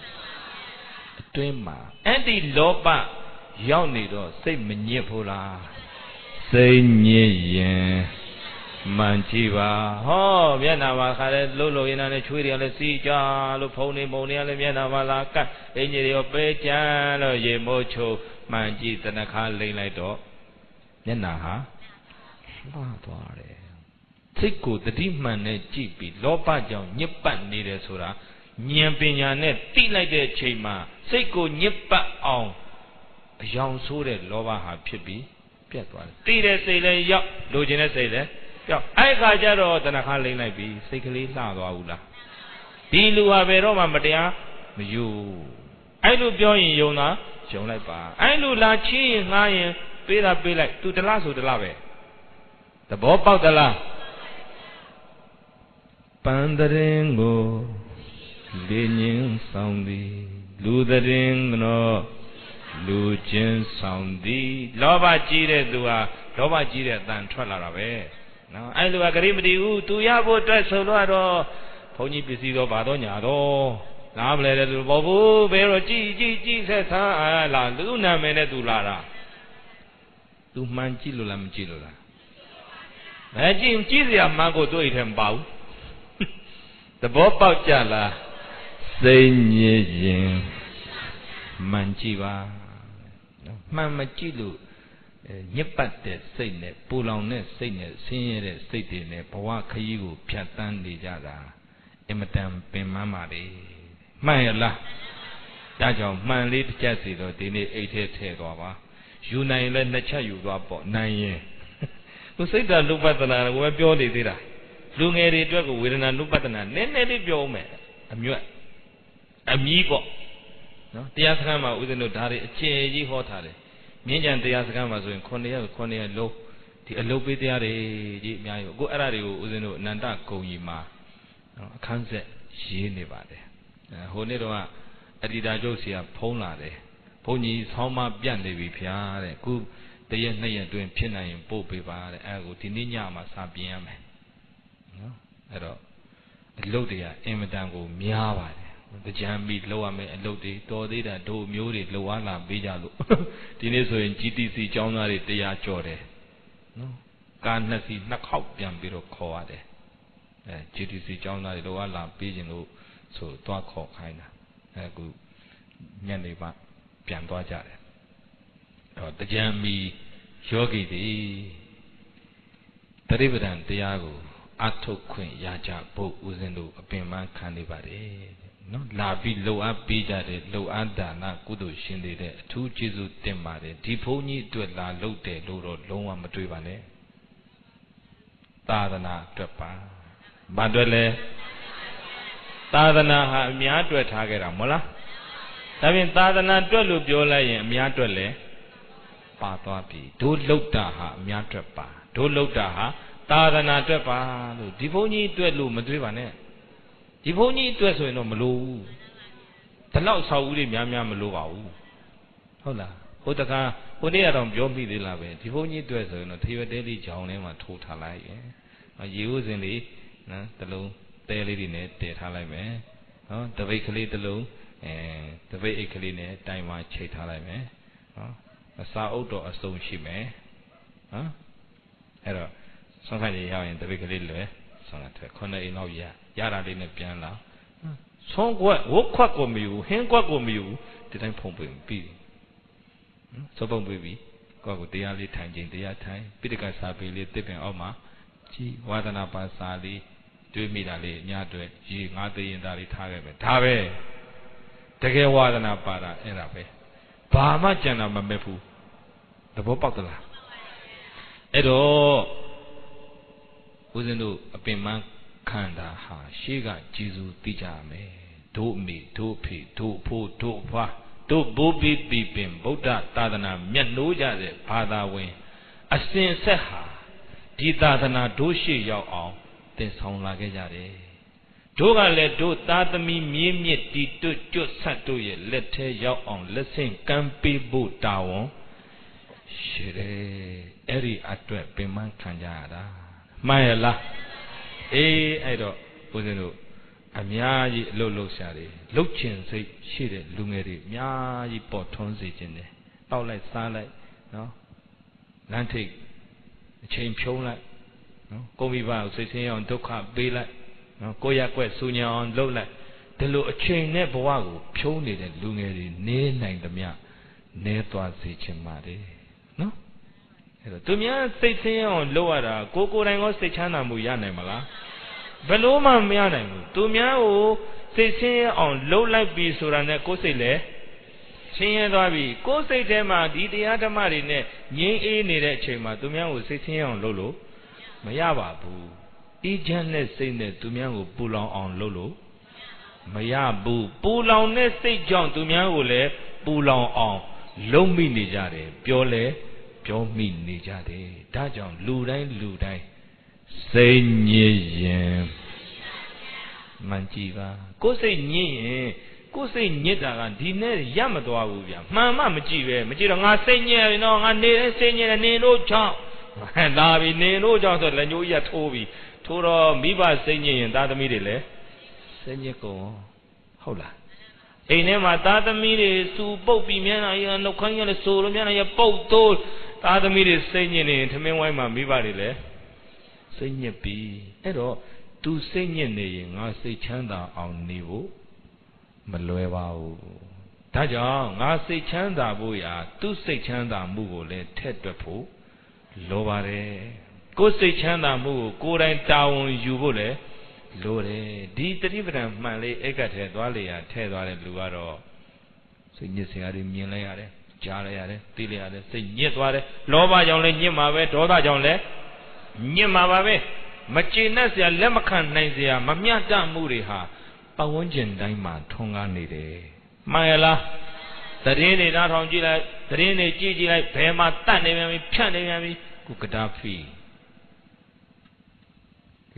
အတွင်းမှာအဲ့ဒီလောဘရောက်နေတော့စိတ်မညစ်ဘူးလားစိတ်ညစ်ရင်မှန်ကြည့်ပါဟောမျက်နာမှာခါလဲလှုပ်လှုပ်ရင်းနဲ့ချွေးတွေကလည်းစီးကြလို့ဖုံနေပုံတွေကလည်းမျက်နာမှာလာကတ်အင်ကြီးတွေရောပဲကြမ်းလို့ရေမိုးချိုးမှန်ကြည့်တနခါလိမ့်လိုက်တော့မျက်နာဟာလှသွားတယ်စိတ်ကိုတတိမှန်နဲ့ကြည့်ပြီးလောဘကြောင့်ညစ်ပတ်နေတယ်ဆိုတာဉာဏ်ပညာနဲ့သိလိုက်တဲ့အချိန်မှာစိတ်ကိုညစ်ပတ်အောင်အယောင်ဆိုးတဲ့လောဘဟာဖြစ်ပြီးပြတ်သွားတယ်သိတဲ့စိတ်လည်းရောက်လိုချင်တဲ့စိတ်လည်းရောက်အဲ့ခါကျတော့တဏှာလိမ့်လိုက်ပြီးစိတ်ကလေးလှသွားဘူးလားဒီလူဟာဘယ်တော့မှမတရားမယူအဲ့လိုပြောရင်ယုံတာယုံလိုက်ပါအဲ့လိုလာချီးရင်ငှားရင်ပေးတာပေးလိုက်သူတလားဆိုတလားပဲသဘောပေါက်သလားပန်းတရင်ကိုလေညင်းဆောင်သည်လူတရင်ကတော့လူချင်းဆောင်သည်လောဘကြီးတဲ့သူဟာလောဘကြီးတဲ့အတန်ထွက်လာတာပဲနော်အဲ့လိုကဂရိမတီဘူးသူရဖို့အတွက်ဆိုတော့ဘုန်းကြီးပစ္စည်းတော့ဘာတော့ညာတော့နားမလဲတဲ့သူဘောဘူးဘယ်တော့ကြည်ဆက်သားလာလူနာမည်နဲ့သူလာတာသူမှန်ကြည့်လို့လားမကြည့်လို့လားကြည့်စရာမှန်ကိုသူ့အိမ်ထဲမပါဘူးသဘောပေါက်ကြလားစိတ်ညစ်ရင်မှန်ကြည့်ပါမှန်မကြည့်လို့ညစ်ပတ်တဲ့စိတ်နဲ့ပူလောင်တဲ့စိတ်နဲ့ဆင်းရဲတဲ့စိတ်တွေနဲ့ဘဝခရီးကိုဖြတ်တန်းနေကြတာအင်မတန်ပင်ပန်းပါလေမှန်ရလားဒါကြောင့်မှန်လေးတစ်ချက်စီတော့ဒီနေ့အိတ်ထဲထည့်သွားပါယူနိုင်လဲနှစ်ချက်ယူသွားပေါ့နိုင်ရင်သူစိတ်ဓာတ်နုပဒနာကိုပဲပြောနေသေးတာလူငယ်တွေအတွက်ကိုဝေဒနာနုပဒနာနည်းနည်းလေးပြောမယ်အမြတ်အမြည်ပေါ့နော်တရားစခန်းမှာဦးဇင်းတို့ဓာတ်တွေအကျယ်ကြီးဟောထားတယ်မြင်းကြံတရားစခန်းမှာဆိုရင်9ရက်လုံးဒီအလုပ်ပေးတရားတွေကြီးအများကြီးကိုအဲ့ဒါတွေကိုဦးဇင်းတို့အနန္တဂုံကြီးမှာအခန်းဆက်ရေးနေပါတယ်ဟိုနေ့တော့အဒီတာကျုပ်စီကဖုံးလာတယ်ဘုန်းကြီးဆောင်းမပြတ်နေပြီဖျားတဲ့အခုတရက်နှစ်ရက်အတွင်းဖြစ်နိုင်ရင်ပို့ပေးပါတဲ့အဲ့ဒါကိုဒီနေ့ညမှာစာပြင်ရမယ်နော်အဲ့တော့အလုပ်တွေကအင်မတန်ကိုများပါတယ်ကြံပြီးလောက်ရမယ်အလုပ်တွေတော်သေးတာတို့မျိုးတွေလောက်အားလာပေးကြလို့ဒီနေ့ဆိုရင် GTC ကျောင်းသားတွေ100ကျော်တယ်နော် การนักสีนักเข้าเปลี่ยนไปรถคอเด้GTC เจ้าหน้าที่เราว่าลาปีจินโลสู่ตัวขอใครนะกูเนี่ยในบ้านเปลี่ยนตัวจ่าเลยแต่จะมีโยกีดีตริบดันเตียกูอัตุขวินยาจาบุอุเซนดูเป็นมันขันดีบารีเนาะลาบีโลอาปีจ่าเดโลอาดานากุดูชินดีเดทุจิสุเต็มมาเดดีพงนี้ตัวลาลุเดโลโรลงว่ามาด้วยบ้านเนี่ยตาดนาตัวป้าบ้านด้วยเลยตาดนาหาเมียด้วยท่าแกรามั้งล่ะแต่เป็นตาดนาด้วยลูกโยเลยยังเมียด้วยเลยป่าตัวปีดูลูกตาหาเมียด้วยป่าดูลูกตาหาตาดนาด้วยป่าลูกที่พวกนี้ด้วยลูกมาด้วยบ้านเนี่ยที่พวกนี้ด้วยส่วนน้องมาลูแต่เราสาวอุ้ยเมียมาลูบ่าวဟုတ်လားဟိုတခါဟိုနေ့ကတော့ပြောမိသေးလားပဲဒီဘုန်းကြီးတွေ့ဆိုရင်တော့ထေရတဲလေးကြောင်ထဲမှာထိုးထားလိုက်ရေဥစဉ်လေးနော်တလုံးတဲလေးတွေနဲ့တည်ထားလိုက်မယ်နော်တပိတ်ကလေးတလုံးတပိတ်အိတ်ကလေးနဲ့တိုင်မှာချိတ်ထားလိုက်မယ်နော်အစာအုပ်တော့အစုံရှိမယ်နော်အဲ့တော့ဆောင်းခိုင်ရရောက်ရင်တပိတ်ကလေးလွယ်ဆောင်းတဲ့ခုနှစ်အိမ်လောက်ရတာလေးနဲ့ပြန်လာဆောင်းကွက်ဝတ်ခွက်ကိုမယူဟင်းကွက်ကိုမယူဒီတိုင်းဖုံပွင့်ပြီးစောပုံပွင့်ပြီးကိုယ့်ကိုတရားလေးထိုင်ခြင်းတရားထိုင်ပိဋကစာပေလေးတစ်ပင်အောက်မှာကြည်ဝါဒနာပါစာလေးတွေးမိတာလေးအများအတွက်ရေငါးသိရင်သားလေးထားခဲ့ပဲဒါပဲတကယ်ဝါဒနာပါတာအဲ့ဒါပဲဘာမှကြံတာမမဲ့ဘူးသဘောပေါက်သလားအဲ့တော့ဦးဇင်းတို့အပင်မခန္ဓာဟာရှေးကကျေစုသိကြမယ်တို့အမိတို့ဖေတို့ဖို့တို့ဖွားတို့ဘိုးဘီပီပင်ဗုဒ္ဓသာသနာမြတ်နိုးကြတဲ့ဘာသာဝင်အစဉ်ဆက်ဟာဒီသာသနာတို့ရှိရောက်အောင်သင်ဆောင်လာခဲ့ကြတယ်တို့ကလည်းတို့သားသမီးမြေးမြစ်တီတွတ်ကျွတ်ဆက်တို့ရဲ့လက်ထဲရောက်အောင်လက်ဆင့်ကမ်းပေးဖို့တာဝန်ရှိတယ်အဲ့ဒီအတွက်ပင်မခံကြရတာမှန်ရလားအေးအဲ့တော့ဘုရားတို့အများကြီးအလုပ်လုပ်ရှာတယ်လှုပ်ချင်စိတ်ရှိတဲ့လူငယ်တွေအများကြီးပေါ်ထွန်းစေခြင်းတယ်တောက်လိုက်စားလိုက်နော်လမ်းထိပ်အချိန်ဖြုံးလိုက်နော်ကိုမိဘကိုစိတ်ဆင်းအောင်ဒုက္ခပေးလိုက်နော်ကိုရကွက်ဆူညံအောင်လှုပ်လိုက်ဒီလိုအချိန်နဲ့ဘဝကိုဖြုံးနေတဲ့လူငယ်တွေနေနိုင်သမျှနေသွားစေခြင်းပါတယ်နော်အဲ့တော့သူများစိတ်ဆင်းအောင်လှုပ်ရတာကိုယ်တိုင်ရောစိတ်ချမ်းသာမှုရနိုင်မလားဘယ်လို့မှမရနိုင်ဘူးသူများကိုစိတ်ဆင်းအောင်လှုပ်လိုက်ပြီဆိုတာနဲ့ကိုယ်စိတ်လည်းဆင်းရဲသွားပြီကိုယ်စိတ်ထဲမှာဒီတရားဓမ္မတွေနဲ့ငြိမ်းအေးနေတဲ့အချိန်မှာသူများကိုစိတ်ဆင်းအောင်လှုပ်လို့မရပါဘူးအေးချမ်းတဲ့စိတ်နဲ့သူများကိုပူလောင်အောင်လှုပ်လို့မရဘူးပူလောင်တဲ့စိတ်ကြောင့်သူများကိုလည်းပူလောင်အောင်လှုပ်မိနေကြတယ်ပြောလဲပြောမိနေကြတယ်ဒါကြောင့်လူတိုင်းစိတ်ညစ်ရင်မှန်ကြည့်ပါကိုယ်စိတ်ညစ်ရင်ကိုယ်စိတ်ညစ်တာကဒီနဲ့ရမသွားဘူးဗျမှန်မှမကြည့်ပဲမကြည့်တော့ငါစိတ်ညစ်ရင်တော့ငါနေစိတ်ညစ်တယ်နေလို့ကြောင့်လာပြီနေလို့ကြောင့်ဆိုလက်ညှိုးကြီးကထိုးပြီထိုးတော့မိဘစိတ်ညစ်ရင်သားသမီးတွေလည်းစိတ်ညစ်ကုန်ဟုတ်လားအိမ်ထဲမှာသားသမီးတွေစူပုတ်ပြီးမျက်နှာရနှုတ်ခမ်းရလည်းစိုးလို့မျက်နှာရပုတ်တိုးသားသမီးတွေစိတ်ညစ်နေရင်ထမင်းဝိုင်းမှာမိဘတွေလည်းစိတ်ညစ်ပြီအဲ့တော့သူစိတ်ညစ်နေရင်ငါစိတ်ချမ်းသာအောင်နေဖို့မလွယ်ပါဘူးဒါကြောင့်ငါစိတ်ချမ်းသာဖို့ရာသူစိတ်ချမ်းသာမှုကိုလည်းထက်တွက်ဖို့လိုပါတယ်ကိုယ်စိတ်ချမ်းသာမှုကိုကိုယ်တိုင်တာဝန်ယူဖို့လည်းလိုတယ်ဒီတတိပဒံမှန်လေးအိတ်ကထဲသွားလေရထဲသွားတဲ့လူကတော့စိတ်ညစ်စရာတွေမြင်လိုက်ရတယ်ကြားလိုက်ရတယ်သိလိုက်ရတယ်စိတ်ညစ်သွားတယ်လောဘကြောင့်လည်းညစ်မှာပဲဒေါသကြောင့်လည်းညစ်မှာပါပဲမကျေနပ်စရာလက်မခံနိုင်စရာမမျှတမှုတွေဟာပတ်ဝန်းကျင်တိုင်းမှာထွန်းကားနေတယ်မှန်ရလားသတင်းတွေနားထောင်ကြည့်လိုက်သတင်းတွေကြည့်ကြည့်လိုက်ဘယ်မှာတတ်နေပြန်ပြီဖြတ်နေပြန်ပြီကုကဒါဖီ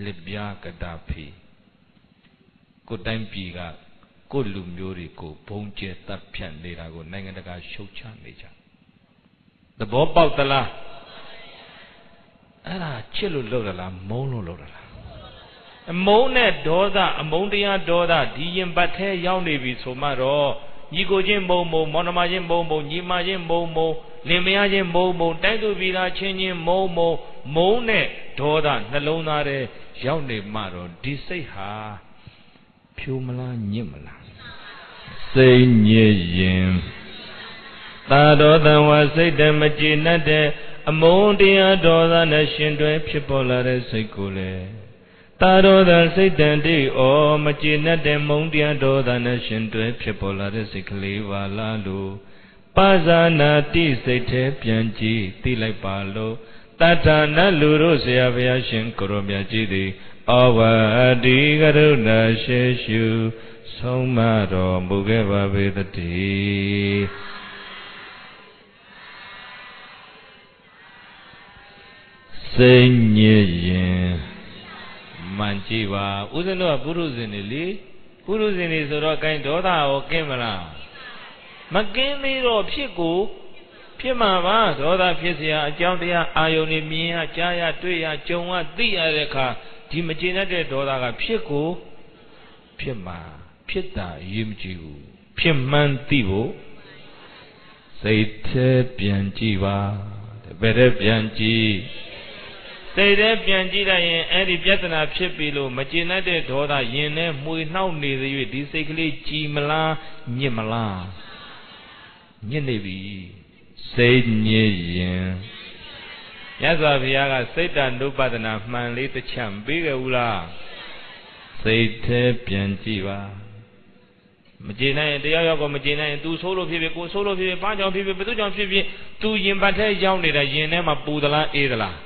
လစ်ပြားကဒါဖီကိုတိုင်းပြည်ကကိုလူမျိုးတွေကိုဘုံကျဲတပ်ဖြတ်နေတာကိုနိုင်ငံတကာရှုတ်ချနေကြသဘောပေါက်သလားအဲ့ဒါချစ်လို့လုပ်ရလားမုန်းလို့လုပ်ရလားအမုန်းနဲ့ဒေါသအမုန်းတရားဒေါသဒီရင်ပတ်ထဲရောက်နေပြီဆိုမှတော့ညီကိုချင်းမုံမောင်နှမချင်းမုံညီမချင်းမုံ လင်မယားချင်းမုံမုံတိုက်သူပြည်သားချင်းချင်းမုံမုံမုံနဲ့ဒေါသနှလုံးသားထဲရောက်နေမှတော့ဒီစိတ်ဟာဖြူမလားညစ်မလားစိတ်ညစ်ရင်သာဒေါသဝစိတ်တမကြည်နှက်တဲ့အမုန်းတရားဒေါသနဲ့ရှင်တွဲဖြစ်ပေါ်လာတဲ့စိတ်ကိုလေသာဒေါသစိတ်တန်တိဩမကြည်နှက်တဲ့မုန်းတရားဒေါသနဲ့ရှင်တွဲဖြစ်ပေါ်လာတဲ့စိတ်ကလေးပါလားလို့ပါဇာနာတိစိတ်ထဲပြန်ကြည့်သိလိုက်ပါလို့တထာနလူတို့ဆရာဘုရားရှင်ကိုရောမြတ်ကြီးသည်ဩဝတိကရုဏာရှိရှုဆုံးမတော်မူခဲ့ပါပေတည်းစိတ်ညစ်ရင်မှန်ကြည့်ပါဦးဇင်းတို့ကပုရုဇဉ်တွေလေပုရုဇဉ်တွေဆိုတော့အကိုင်းဒေါသရောကင်းမလားမကင်းသေးတော့ဖြစ်ကိုဖြစ်မှာပါဒေါသဖြစ်เสียအကြောင်းတရားအာယုန်နေမြင်ရကြားရတွေ့ရကြုံရသိရတဲ့အခါဒီမကျေနပ်တဲ့ဒေါသကဖြစ်ကိုဖြစ်မှာဖြစ်တာအရေးမကြီးဘူးဖြစ်မှန်းသိဖို့စိတ်ထဲပြန်ကြည့်ပါဘယ်ထဲပြန်ကြည့်စိတ်ထဲပြန်ကြည့်လိုက်ရင်အဲ့ဒီပြဿနာဖြစ်ပြီလို့မကျေနပ်တဲ့ဒေါသရင်ထဲမှွေနှောက်နေသေး၍ဒီစိတ်ကလေးကြည်မလားညစ်မလားညစ်နေပြီစိတ်ညစ်ရင်မြတ်စွာဘုရားကစိတ်တ ानु ပဒနာမှန်လေးတစ်ချမ်းပေးခဲ့ဘူးလားစိတ်ထဲပြန်ကြည့်ပါမကျေနပ်ရင်တရားရောက်ကိုမကျေနပ်ရင် तू ဆိုးလို့ဖြစ်ဖြစ်ကိုဆိုးလို့ဖြစ်ဖြစ်ဘာကြောင့်ဖြစ်ဖြစ်ဘယ်သူကြောင့်ဖြစ်ဖြစ် तू ရင်ပတ်ထဲရောက်နေတာရင်ထဲမှာပူသလားအေးသလား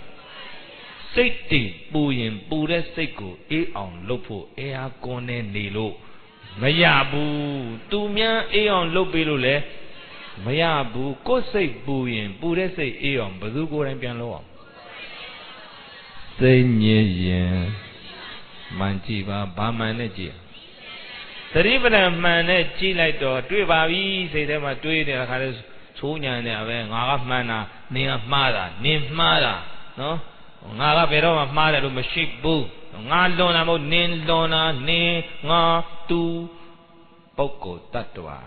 စိတ်တည်ပူရင်ပူတဲ့စိတ်ကိုအေးအောင်လုပ်ဖို့အဲဟာကွန်နေနေလို့မရဘူး तू များအေးအောင်လုပ်ပေးလို့လေမရဘူးကိုယ်စိတ်ပူရင်ပူတဲ့စိတ်အေးအောင်ဘယ်သူကိုယ်တိုင်ပြန်လုပ်အောင်စိတ်ညစ်ရင်မှန်ကြည့်ပါဘာမှန်နဲ့ကြည့်သတိပဋ္ဌာန်မှန်နဲ့ကြည့်လိုက်တော့တွေ့ပါပြီစိတ်ထဲမှာတွေးနေတဲ့ခါလဲသိုးညာနေပဲငါကမှန်တာနင်ကမှားတာနင်မှားတာနော်ငါကဘယ်တော့မှမှားတယ်လို့မရှိဘူးငါလွန်တာမဟုတ်နင်လွန်တာနင်ငါသူပုဂ္ဂိုလ်တ attva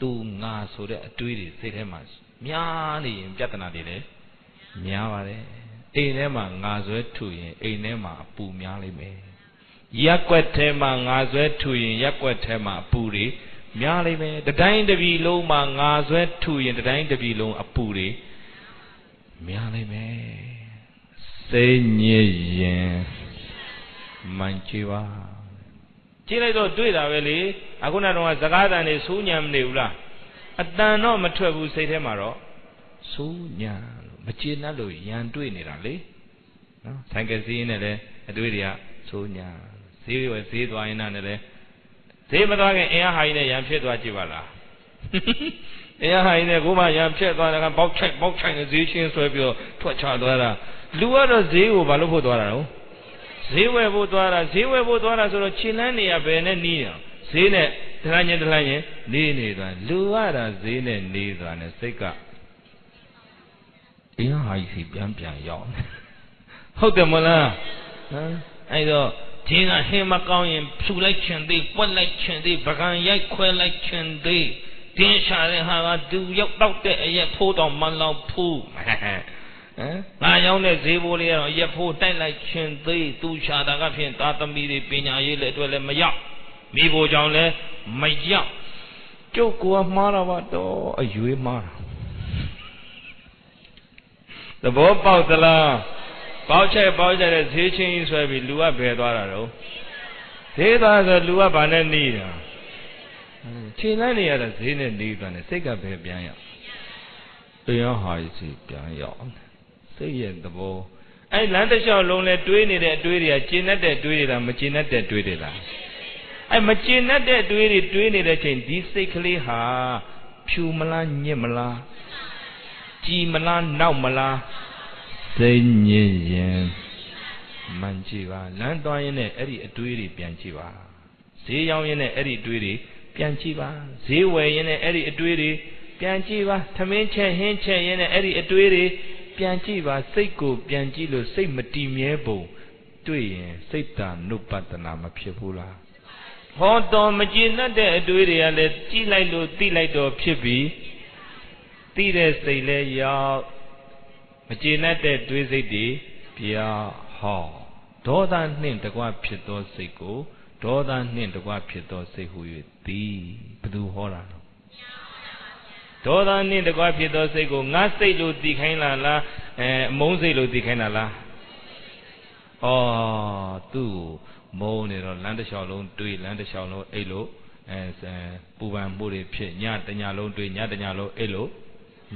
သူငါဆိုတဲ့အတွေးတွေစိတ်ထဲမှာများနေရင်ပြဿနာတွေလည်းများပါတယ်အိမ်ထဲမှာငါဆွဲထူရင်အိမ်ထဲမှာအပူများလိမ့်မယ်ရက်ွက်ထဲမှာငါဆွဲထူရင်ရက်ွက်ထဲမှာအပူတွေများလိမ့်မယ်တတိုင်းတစ်ပြည်လုံးမှာငါဆွဲထူရင်တတိုင်းတစ်ပြည်လုံးအပူတွေများလိမ့်မယ်စိတ်ညစ်ရင်မှန်ကြည့်ပါကြည့်လိုက်တော့တွေ့တာပဲလေအခုနကတော့စကားတန်နေစူးညံမနေဘူးလားအတန်တော့မထွက်ဘူးစိတ်ထဲမှာတော့စူးညံလို့မကျေနပ်လို့ရန်တွေ့နေတာလေနော်ဆိုင်ကယ်စီးနေတယ်အတွေ့တွေကစူးညံဈေးဝယ်ဈေးသွားရင်လည်းဈေးမသွားခင်အင်အားဟာကြီးနဲ့ရန်ဖြစ်သွားကြည့်ပါလားအင်အားဟာကြီးနဲ့ကိုမှရန်ဖြစ်သွားတယ်ကပေါက်ချိုက်နဲ့ဈေးချင်းဆွဲပြီးတော့ထွက်ချသွားတာလူကတော့ဈေးကိုဘာလို့ဖို့သွားတာတော့ဈေးဝယ်ဖို့သွားတာဆိုတော့ခြေလန်းနေရဘယ်နဲ့နီးအောင်ဈေးနဲ့တလှမ်းချင်းနေသွားလူရတာဈေးနဲ့နေသွားတယ်စိတ်ကအင်းဟာကြီးပြန်ရောက်ဟုတ်တယ်မလားဟမ်အဲ့တော့ဂျင်းကဟင်းမကောင်းရင်ဖြူလိုက်ချင်သေးပွက်လိုက်ချင်သေးပကံရိုက်ခွဲလိုက်ချင်သေးတင်းရှာတဲ့ဟာကသူရောက်တော့တဲ့အရက်ဖိုးတော်မလောက်ဖူးငါရောက်တဲ့ဈေးဘိုးလေးကတော့ရက်ဖိုးတိုက်လိုက်ချင်းသေးသူရှာတာကဖြင့်သာသမီတွေပညာရေးလည်းအတွက်လည်းမရောက်မိဖို့ကြောင့်လည်းမရောက်ကျုပ်ကမှားတာပါတော့အရွေးမှားတာသဘောပေါက်သလားပေါက်ချက်တဲ့ဈေးချင်းကြီးဆွဲပြီးလူကဘယ်သွားတာတော့ဈေးသွားဆိုလူကဘာနဲ့နေတာခြေလမ်းနေရတာဈေးနဲ့နေသွားတယ်စိတ်ကဘယ်ပြန်ရောက်တရားဟာစီပြန်ရောက်စိတ်ရဲ့သဘောအဲ့လမ်းတစ်လျှောက်လုံးလဲတွေးနေတဲ့အတွေးတွေကကျဉ်တ်တဲ့တွေးတွေလားမကျဉ်တ်တဲ့တွေးတွေလားအဲ့မကျဉ်တ်တဲ့တွေးတွေတွေးနေတဲ့အချိန်ဒီစိတ်ကလေးဟာဖြူမလားညစ်မလားကြည်မလားနောက်မလားစိတ်ညစ်ရင်မှန်ကြည့်ပါလမ်းသွားရင်လည်းအဲ့ဒီအတွေးတွေပြန်ကြည့်ပါဈေးရောက်ရင်လည်းအဲ့ဒီအတွေးတွေပြန်ကြည့်ပါဈေးဝယ်ရင်လည်းအဲ့ဒီအတွေးတွေပြန်ကြည့်ပါသမင်းချက်ဟင်းချက်ရင်လည်းအဲ့ဒီအတွေးတွေပြန်ကြည့်ပါစိတ်ကိုပြန်ကြည့်လို့စိတ်မတည်မြဲပုံတွေ့ရင်စိတ်တ ानु ပဒနာမဖြစ်ဘူးလားဟောတော်မကျေနပ်တဲ့အတွေးတွေကလည်းကြည့်လိုက်လို့သိလိုက်တော့ဖြစ်ပြီ သိတဲ့စိတ်လည်းရောက်မကျေနပ်တဲ့တွေးစိတ်တွေပြောင်းဟောဒေါသနှင့်တကွဖြစ်သောစိတ်ကိုဒေါသနှင့်တကွဖြစ်သောစိတ်ဟု၍သည်ဘယ်သူဟောတာလဲဒေါသနှင့်တကွဖြစ်သောစိတ်ကိုငါစိတ်လို့သိခိုင်းလားအမုန်းစိတ်လို့သိခိုင်းတာလားဩသူ့မုန်းနေတော့လမ်းတစ်လျှောက်လုံးတွေးလမ်းတစ်လျှောက်လုံးအိတ်လို့ပူပန်မှုတွေဖြစ်ညတညလုံးတွေးညတညလုံးအိတ်လို့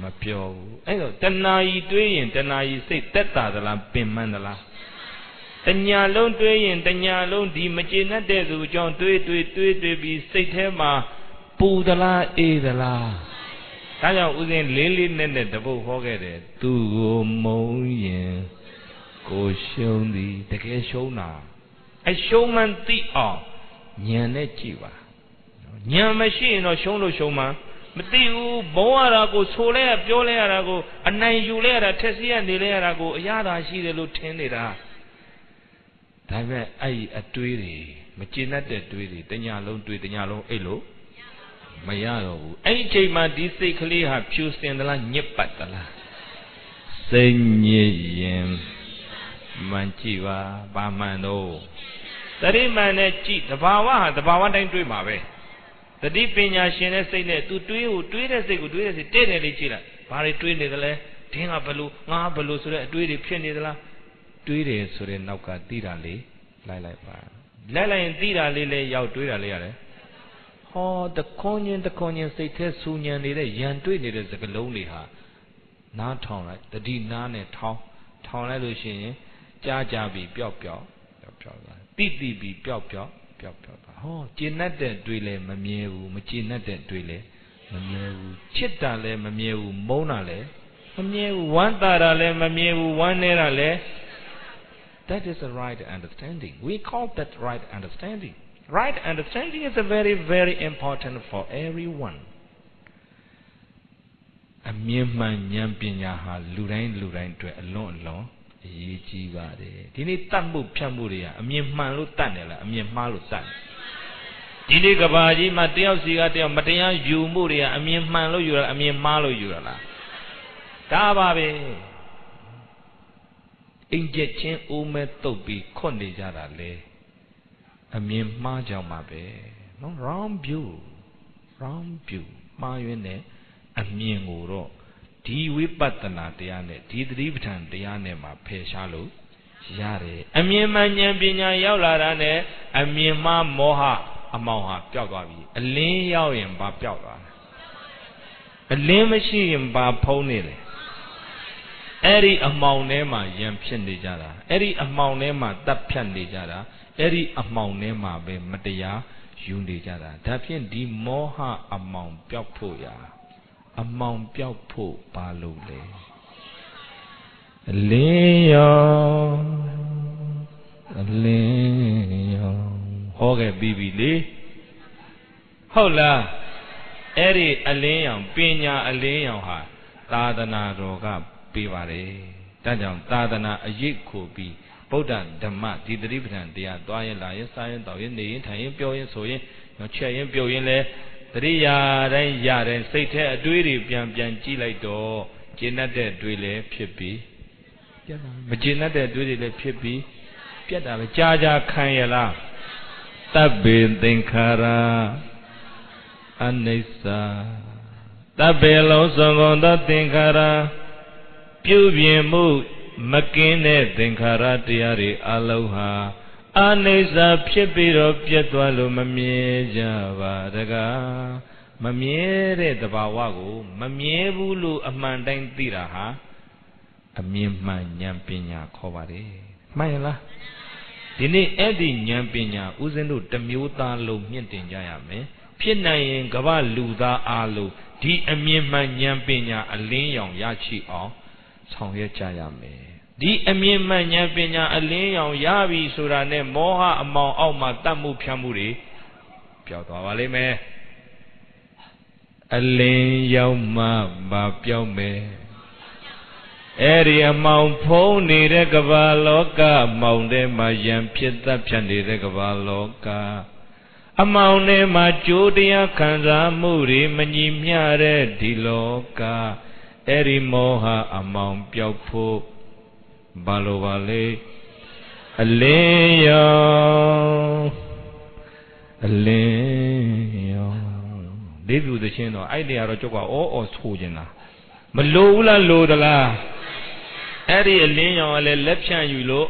မပြောဘူးအဲ့တော့တဏှာကြီးတွေးရင်တဏှာကြီးစိတ်တက်တာသလားပင်ပန်းသလားတညလုံးတွေးရင်တညလုံးဒီမကျေနပ်တဲ့သူအကြောင်းတွေးပြီးစိတ်ထဲမှာပူသလားအေးသလားဒါကြောင့်ဦးဇင်းလေးလေးနက်နက်တပုတ်ဟောခဲ့တယ်သူ့ကိုမုန်းရင်ကိုရှုံးသည်တကယ်ရှုံးတာအရှုံးမှန်သိအောင်ဉာဏ်နဲ့ကြည့်ပါဉာဏ်မရှိရင်တော့ရှုံးလို့ရှုံးမှမသိဘူးဘုံရတာကိုဆိုလဲပြောလဲရတာကိုအနိုင်ယူလဲရတာထက်စီးရနေလဲရတာကိုအရသာရှိတယ်လို့ထင်နေတာဒါပေမဲ့အဲ့ဒီအတွေးတွေမကျေနပ်တဲ့တွေးတွေတညာလုံးတွေးတညာလုံးအိတ်လို့မရတော့ဘူးအဲ့ဒီအချိန်မှာဒီစိတ်ကလေးဟာဖြူစင်သလားညစ်ပတ်သလားစိတ်ညစ်ရင်မှန်ကြည့်ပါဘာမှန်တော့တတိမှန်နဲ့ကြည့်တဘာဝဟာတဘာဝတိုင်းတွေးမှာပဲတတိပညာရှင်တဲ့စိတ်နဲ့သူတွေးတဲ့စိတ်ကိုတွေးတဲ့စိတ်တဲ့တယ်လေးကြည့်လိုက်ဘာတွေတွေးနေသလဲဒင်းကဘလို့ငါဘလို့ဆိုတဲ့အတွေးတွေဖြစ်နေသလားတွေးတယ်ဆိုတဲ့နောက်ကသိတာလေးလိုက်ပါလိုက်ရင်သိတာလေးလည်းရောက်တွေးတာလေးရတယ်ဟောတခွန်ချင်းစိတ်ထဲစူညံနေတဲ့ရန်တွေးနေတဲ့စကလုံးတွေဟာနားထောင်လိုက်တတိနားနဲ့ထောင်လိုက်လို့ရှိရင်ကြားပြီးပျောက်သွားတိပြီးပျောက်သွားဟောကျေနပ်တဲ့တွေးလည်းမမြဲဘူးမကျေနပ်တဲ့တွေးလည်းမမြဲဘူးချစ်တာလည်းမမြဲဘူးမုန်းတာလည်းမမြဲဘူးဝမ်းသာတာလည်းမမြဲဘူးဝမ်းနည်းတာလည်း That is the right understanding. We call that right understanding. Right understanding is very, very important for everyone. အမြင်မှန်ဉာဏ်ပညာဟာလူတိုင်းအတွက်အလွန်အရေးကြီးပါတယ်ဒီနေ့တတ်မှုဖြတ်မှုတွေကအမြင်မှန်လို့တတ်တယ်လားအမြင်မှားလို့တတ်တယ်ဒီနေ့ကဘာကြီးမှာတယောက်စီကတယောက်မတရားယူမှုတွေကအမြင်မှန်လို့ယူတာအမြင်မှားလို့ယူတာလားဒါပါပဲအင်ဂျက်ချင်းအိုးမဲတုတ်ပြီးခွတ်နေကြတာလေအမြင်မှားကြောင်ပါပဲနော် wrong view မှားယွင်းတဲ့အမြင်ကိုတော့ဒီဝိပဿနာတရားနဲ့ဒီသတိပဋ္ဌာန်တရားနဲ့မှဖယ်ရှားလို့ရတယ်အမြင်မှဉာဏ်ပညာရောက်လာတာနဲ့အမြင်မှမောဟအမောင်ဟာပျောက်သွားပြီအလင်းရောက်ရင်ဘာပျောက်သွားလဲအလင်းမရှိရင်ဘာဖုံးနေလဲအဲ့ဒီအမောင်ထဲမှာယံဖြစ်နေကြတာအဲ့ဒီအမောင်ထဲမှာတပ်ဖြတ်နေကြတာအဲ့ဒီအမောင်ထဲမှာပဲမတရားယူနေကြတာဒါဖြင့်ဒီမောဟအမောင်ပျောက်ဖို့ရာအမောင်ပျောက်ဖို့ပါလို့လေအလင်းရောဟောခဲ့ပြီးပြီလေဟုတ်လားအဲ့ဒီအလင်းရောင်ပညာအလင်းရောင်ဟာသာသနာတော်ကပေးပါတယ်ဒါကြောင့်သာသနာအရေးခိုပြီးဗုဒ္ဓဓမ္မဒီသတိပဋ္ဌာန်တရားသွားရင်လာရင်စားရင်တောက်ရင်နေရင်ထိုင်ရင်ပြောရင်ဆိုရင်ချက်ရင်ပြုတ်ရင်လည်းတရိယာတိုင်းရတဲ့စိတ်ထဲအတွေးတွေပြန်ကြည့်လိုက်တော့ကျေနပ်တဲ့တွေးလည်းဖြစ်ပြီးပြတ်တာမကျေနပ်တဲ့တွေးတွေလည်းဖြစ်ပြီးပြတ်တာပဲကြာခံရလားတပ္ပေသင်္ခါရအနိစ္စတပ္ပေလုံးစုံကုန်သောသင်္ခါရပြုပြင်မှုမကင်းတဲ့သင်္ခါရတရားတွေအလုံးဟာအနိစ္စဖြစ်ပြီးတော့ပြတ်သွားလို့မမြဲကြပါတကားမမြဲတဲ့သဘာဝကိုမမြဲဘူးလို့အမှန်တိုင်းသိတာဟာအမြင်မှန်ဉာဏ်ပညာခေါ်ပါတယ်မှန်လားဒီနေ့အဲ့ဒီဉာဏ်ပညာဥစဉ်တို့တစ်မျိုးသားလုံးမြင့်တင်ကြရမယ်ဖြစ်နိုင်ရင်ကမ္ဘာလူသားအားလုံးဒီအမြင်မှန်ဉာဏ်ပညာအလင်းရောင်ရရှိအောင်ဆောင်ရွက်ကြရမယ်ဒီအမြင်မှန်ဉာဏ်ပညာအလင်းရောင်ရပြီဆိုတာနဲ့မောဟအမောင်အောက်မှာတတ်မှုဖြတ်မှုတွေပျောက်သွားပါလိမ့်မယ်အလင်းရောက်မှဘာပျောက်မယ်အဲ့ဒီအမောင်ဖုံးနေတဲ့ကမ္ဘာလောကမောင်ထဲမှာယံဖြစ်တတ်ဖြတ်နေတဲ့ကမ္ဘာလောကအမောင်ထဲမှာကြိုးတရားခံစားမှုတွေမညီမျှတဲ့ဒီလောက eri moha among piao balovale aleyo debu the chin or idea or joke or sojana malula lodala eri aleyo lepshan you lo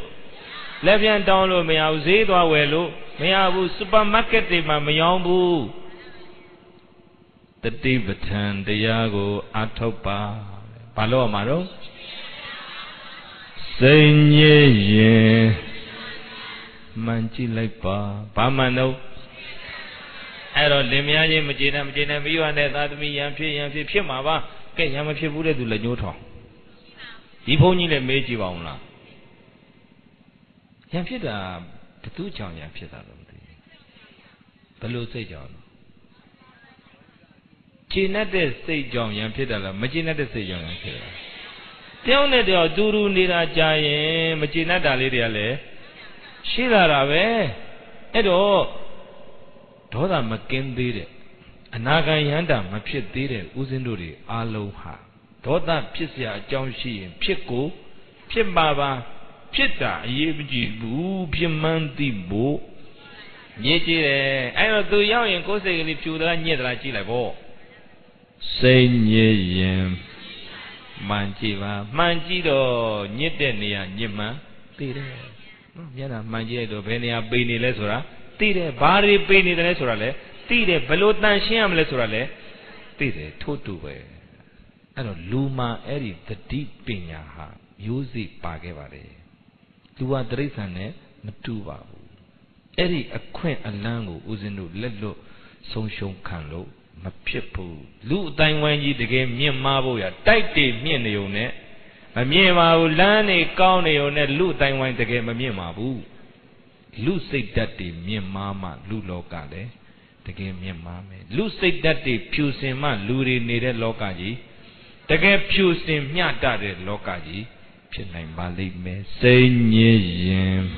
lepshan download me out zedwa welo me have supermarket ma mayambu the Tibetan the Yago Atopa Palo Amaro Senye Manchi Laipa Pamano Ero Limiani Majina Majina View and that me Yampi Pimava get Yamapi Buddha to Lanuto Iponi le Meji Vauna Yampida the two John Yampida Below say John China de say John Yampida, Magina de say John Yampida. Tell me the Duru Nira Jaye, Magina Daliriale, Shira Rave, Edo Toda Makin did it. Anaga Yanda, Mapit did it, Uzinduri, Aloha. Toda Pisia, John Shi, Pico, Pimbaba, Pita, Yibji, Boo, Pimanti, Boo. Yeti, I don't do young and go say if you don't yet like Gilabo. Say ye Manjiva, Manjido, Nidenia, Nima, Tire, Yana, Manjido, Venia, Bini Lesura, Tire, Bari Bini the Lesurale, Tire, Belotan Shiam Lesurale, Tire, Totuwe. I don't Luma Eri, the deep Pinaha, Yuzi Pagevare. Tua Dresane, Natuva. Eri, a quaint alango, Uzinu, Ledlo, Sonshon Kanlo. Mapipu, Lu Taiwan the game, Mia Maboya, Taiti, Miane, a Miema, Lani, Kaune, Lu Taiwan the game, a Mia Mabu. Lu say that the Mia Mama, Lu Locale, the game Mia Mame. Lu say that the Pusima, Luri needed Locaji, the game Pusim, Yata, Locaji, Pinay Bali me, say Yem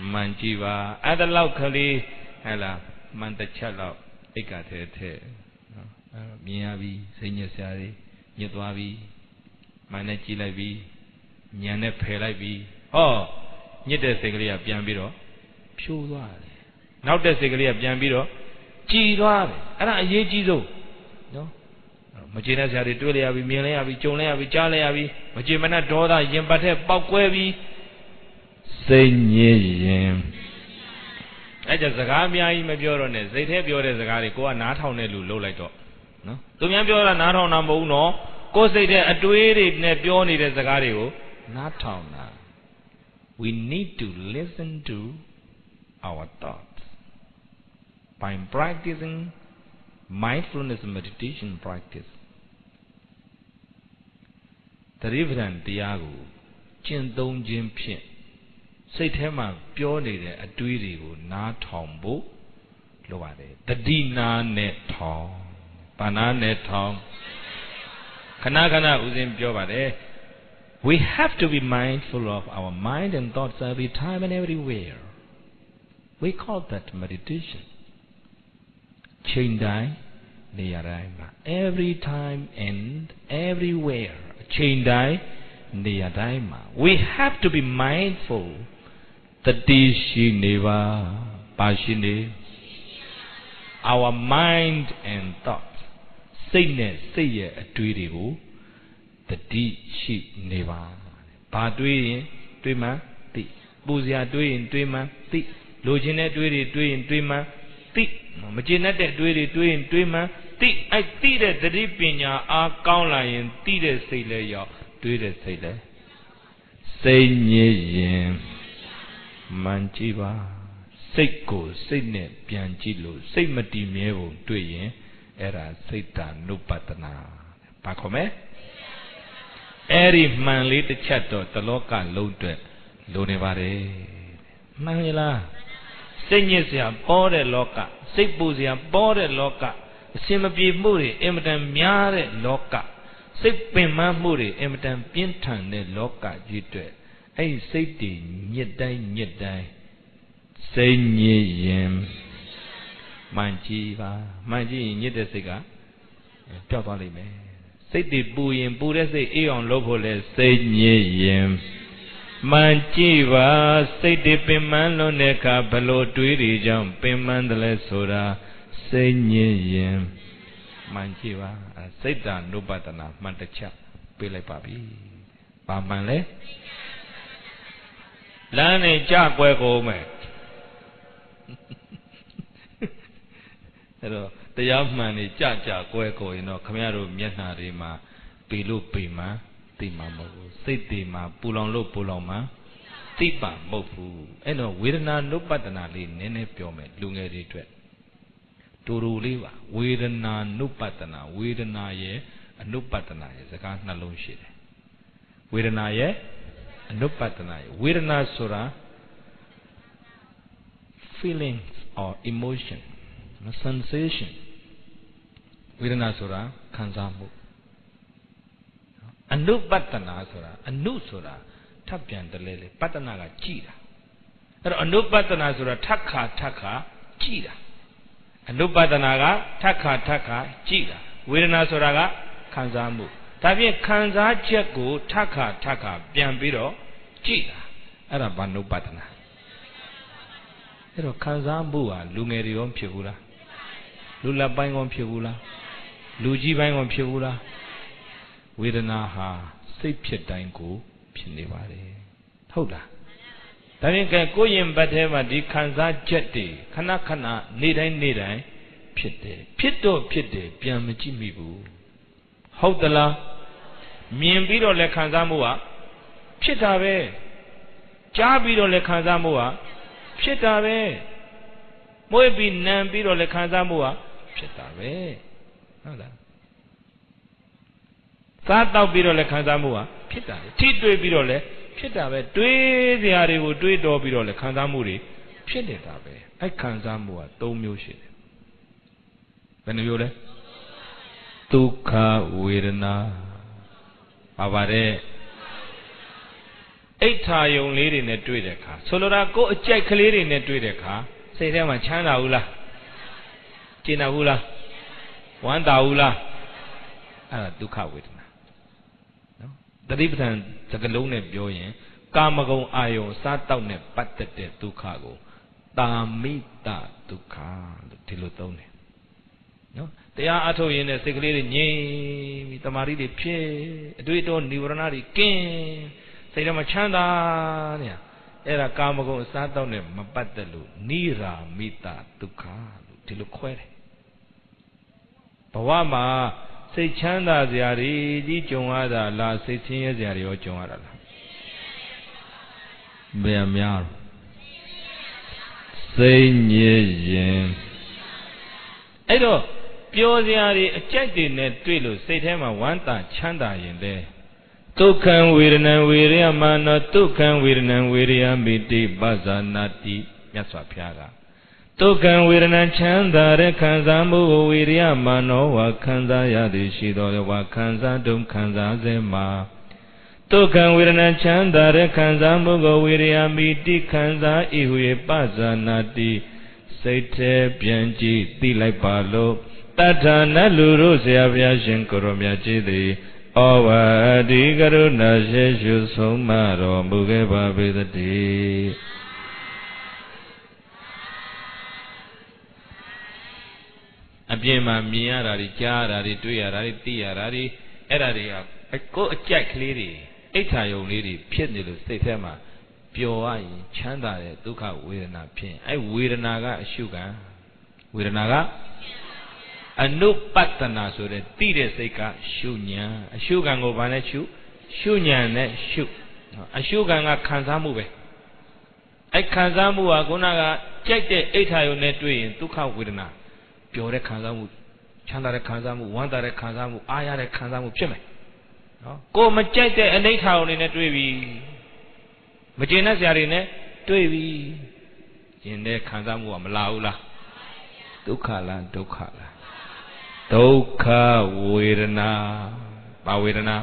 Manjiva, Ada locally, Ella, Mantachala. Eka te Miavi, Senior Sari, Yatwavi, Manachi Lavi, Nyane Pelavi. Oh, Nita Seglia Piambiro, Pure. Now the Seglia Piambiro, Chiva, and I ye Gizo. No, Machina Sari Tulia, Milia, Jonea, Charlie, Machimana Dora, Yembate, Bakwevi, Senior. I just a Gamia in my bureauness. They have your Zagarico and not on a lulo like that. No, to me, you're not on number uno, cause they are to it, Nepioni as Zagario, not on. We need to listen to our thoughts by practicing mindfulness meditation practice. The Reverend Diago, Chin Jim Pin. Say Tema purely a duty would not humble. Loade. The Dina net tong. Banana net tong. Kanagana Uzim Jobade. We have to be mindful of our mind and thoughts every time and everywhere. We call that meditation. Chendai Niyaraima. Every time and everywhere. Chendai Niyaraima. We have to be mindful. Tatishi Neva Pashine. Our mind and thoughts. Say a tweety. Tatishi Neva. Padui, Twima, Ti. Buzia doing Twima, Ti. Logine doing Twima, Ti. Machinate doing Twima, Ti. I did the Ripinia are count lion, Tide Sailor, your Tide Sailor. Say ye. Manchiva, Seiko, Sydney, Pianchilo, Semati Mevo, Duyen, Era Satan, Nupatana. Pacome? Eri manly the chato, the local loaded, Lonevare. Manila. Senyesia, Bode Loca, Sepusia, Bode Loca, Simapi Muri, Emitan Miare Loca, Sepima Muri, Emitan Pintan de Loca, Jitwe. Ay safety nyedai say yem manjiva manji nyedesiga ပျောက်သွားလိမ့်မယ် စိတ်တွေပူရင်ပူတဲ့စိတ်အေးအောင်လုပ်ဖို့လဲစိတ်ညစ်ရင်မှန်ကြည့်ပါစိတ်တွေပင်ပန်းလွန်တဲ့အခါဘလို့တွေးတွေကြောင့်ပင်ပန်းတယ်လဲဆိုတာစိတ်ညစ်ရင်မှန်ကြည့်ပါစိတ်တ ानु ပတနာမှန်တစ်ချက်ပေးလိုက်ပါပြီဘာမှန်လဲလမ်းနဲ့ကြကွဲကုန်မယ်အဲ့တော့တရားမှန်နေကြကွဲကုန်ရင်တော့ခမရတို့မျက်နှာတွေမှာပေလို့ပေမှန်သိမှာမဟုတ်ဘူးစိတ်တွေမှာပူလောင်လို့ပူလောင်မှသိပါမဟုတ်ဘူးအဲ့တော့ဝေဒနာ ानु ပတနာလေးနည်းနည်းပြောမယ်လူငယ်တွေအတွက်တူတူလေးပါဝေဒနာ ानु ပတနာဝေဒနာရဲ့ ानु ပတနာရဲ့စကားနှလုံးရှိတယ်ဝေဒနာရဲ့ ानु ပတနာရဲ့ဝေဒနာဆိုတာ feelings or emotion sensation ဝေဒနာဆိုတာခံစားမှု ानु ပတနာဆိုတာ ानु ဆိုတာထပ်ပြန်တလဲလေပတနာကကြည်တာအဲ့တော့ ानु ပတနာဆိုတာထပ်ခါကြည်တာानु ပတနာကထပ်ခါကြည်တာဝေဒနာဆိုတာကခံစားမှုဒါဖြင့်ခံစားချက်ကိုထပ်ခါပြန်ပြီးတော့ကြည်တာအဲ့ဒါဘာ ानु ပတနာအဲ့တော့ခံစားမှုဟာလူငယ်တွေရောဖြစ်ဘူးလားလူလက်ပိုင်းရောဖြစ်ဘူးလားလူကြီးပိုင်းရောဖြစ်ဘူးလားဝေဒနာဟာစိတ်ဖြစ်တိုင်းကိုဖြစ်နေပါတယ်ဟုတ်လားဒါဖြင့်ကဲကိုယ်ရင်ဘတ်ထဲမှာဒီခံစားချက်တွေခဏနေ့တိုင်းဖြစ်တယ်ဖြစ်တယ်ပြန်မကြည့်မိဘူးဟုတ်သလားမြင်ပြီးတော့လည်းခံစားမှုကဖြစ်တာပဲကြားပြီးတော့လည်းခံစားမှုကဖြစ်တာပဲမွေးပြီးနံပြီးတော့လည်းခံစားမှုကဖြစ်တာပဲဟုတ်လားစားတောက်ပြီးတော့လည်းခံစားမှုကဖြစ်တာပဲထိတွေ့ပြီးတော့လည်းဖြစ်တာပဲတွေးစရာတွေကိုတွေးတော်ပြီးတော့လည်းခံစားမှုတွေဖြစ်နေတာပဲအဲ့ခံစားမှုက၃မျိုးရှိတယ်ဘယ်နှမျိုးလဲဒုက္ခဝေဒနာပါပါတယ်အိဋ္ဌာယုံလေးတွေနဲ့တွေ့တဲ့အခါဆိုလိုတာကိုယ်အကြိုက်ကလေးတွေနဲ့တွေ့တဲ့အခါစိတ်ထဲမှာချမ်းသာဘူးလားကျေနပ်ဘူးလားဝမ်းသာဘူးလားအဲ့ဒါဒုက္ခဝေဒနာနော်တတိပဌာန်စကလုံးနဲ့ပြောရင်ကာမဂုဏ်အာယုံစားတောက်နဲ့ပတ်သက်တဲ့ဒုက္ခကိုတာမိတဒုက္ခလို့ဒီလိုသုံးတယ်နော်တရားအထုတ်ရင်လည်းစိတ်ကလေးတွေငြိမ်ပြီးတမာရီတွေဖြစ်အတွေ့အကြုံនិဝရဏတွေကင်းစိတ်ထဲမှာချမ်းသာเนี่ยအဲ့ဒါကာမဂုဏ်အစားတောက်နဲ့မပတ်သက်လို့နိရာမိတဒုက္ခလို့ဒီလိုခွဲတယ်ဘဝမှာစိတ်ချမ်းသာစရာတွေကြီးကြုံရတာလားစိတ်ဆင်းရဲစရာတွေရောကြုံရတာလားဘယ်များစိတ်ညစ်ရင်အဲ့တော့ပျော်စရာတွေအကြိုက်တွေနဲ့တွေ့လို့စိတ်ထဲမှာဝမ်းသာချမ်းသာရင်လေဒုက္ခံဝေဒနံဝေရယမနောဒုက္ခံဝေဒနံဝေရယမိတိပဇာနာတိမြတ်စွာဘုရားကဒုက္ခံဝေဒနံချမ်းသာတဲ့ခံစားမှုကိုဝေရယမနောဝခံစားရသည်ရှိတော်ဝခံစားတုံခံစားစေမှာဒုက္ခံဝေဒနံချမ်းသာတဲ့ခံစားမှုကိုဝေရယမိတိခံစားဤဟု၍ပဇာနာတိစိတ်ထဲပြန်ကြည့်သိလိုက်ပါလို့တထာနလူတို့ဆရာဘုရားရှင်ကိုရောမြတ်ကြီးသည်ဩဝါဒီကရုဏာရှိရှုဆုံးမတော်မူခဲ့ပါပေသတည်းအပြင်မှာမြင်ရတာတွေကြားရတာတွေတွေ့ရတာတွေသိရတာတွေအဲ့ဒါတွေကကိုယ်အကြိုက်ကလေးတွေအိဋ္ဌာယုံလေးတွေဖြစ်နေလို့စိတ်ထဲမှာပျော်ရရင်ချမ်းသာတဲ့ဒုက္ခဝေဒနာဖြစ်အဲ့ဝေဒနာကအရှုခံဝေဒနာကအနုပတနာဆိုတဲ့တိတဲ့စိတ်ကရှုညာအရှုခံကိုဘာနဲ့ရှုညာနဲ့ရှုအရှုခံကခံစားမှုပဲအဲ့ခံစားမှုကခုနကကြိုက်တဲ့အိဋ္ဌာယုံနဲ့တွေ့ရင်ဒုက္ခဝေဒနာပျော်တဲ့ခံစားမှုချမ်းသာတဲ့ခံစားမှုဝမ်းသာတဲ့ခံစားမှုအားရတဲ့ခံစားမှုဖြစ်မယ်နော်ကိုမကြိုက်တဲ့အနိဋ္ဌာယုံတွေနဲ့တွေ့ပြီမကျေနပ်စရာတွေနဲ့တွေ့ပြီရင်တဲ့ခံစားမှုကမလာဘူးလားဒုက္ခလားဒုက္ခလားဒုက္ခဝေဒနာဘာဝေဒနာ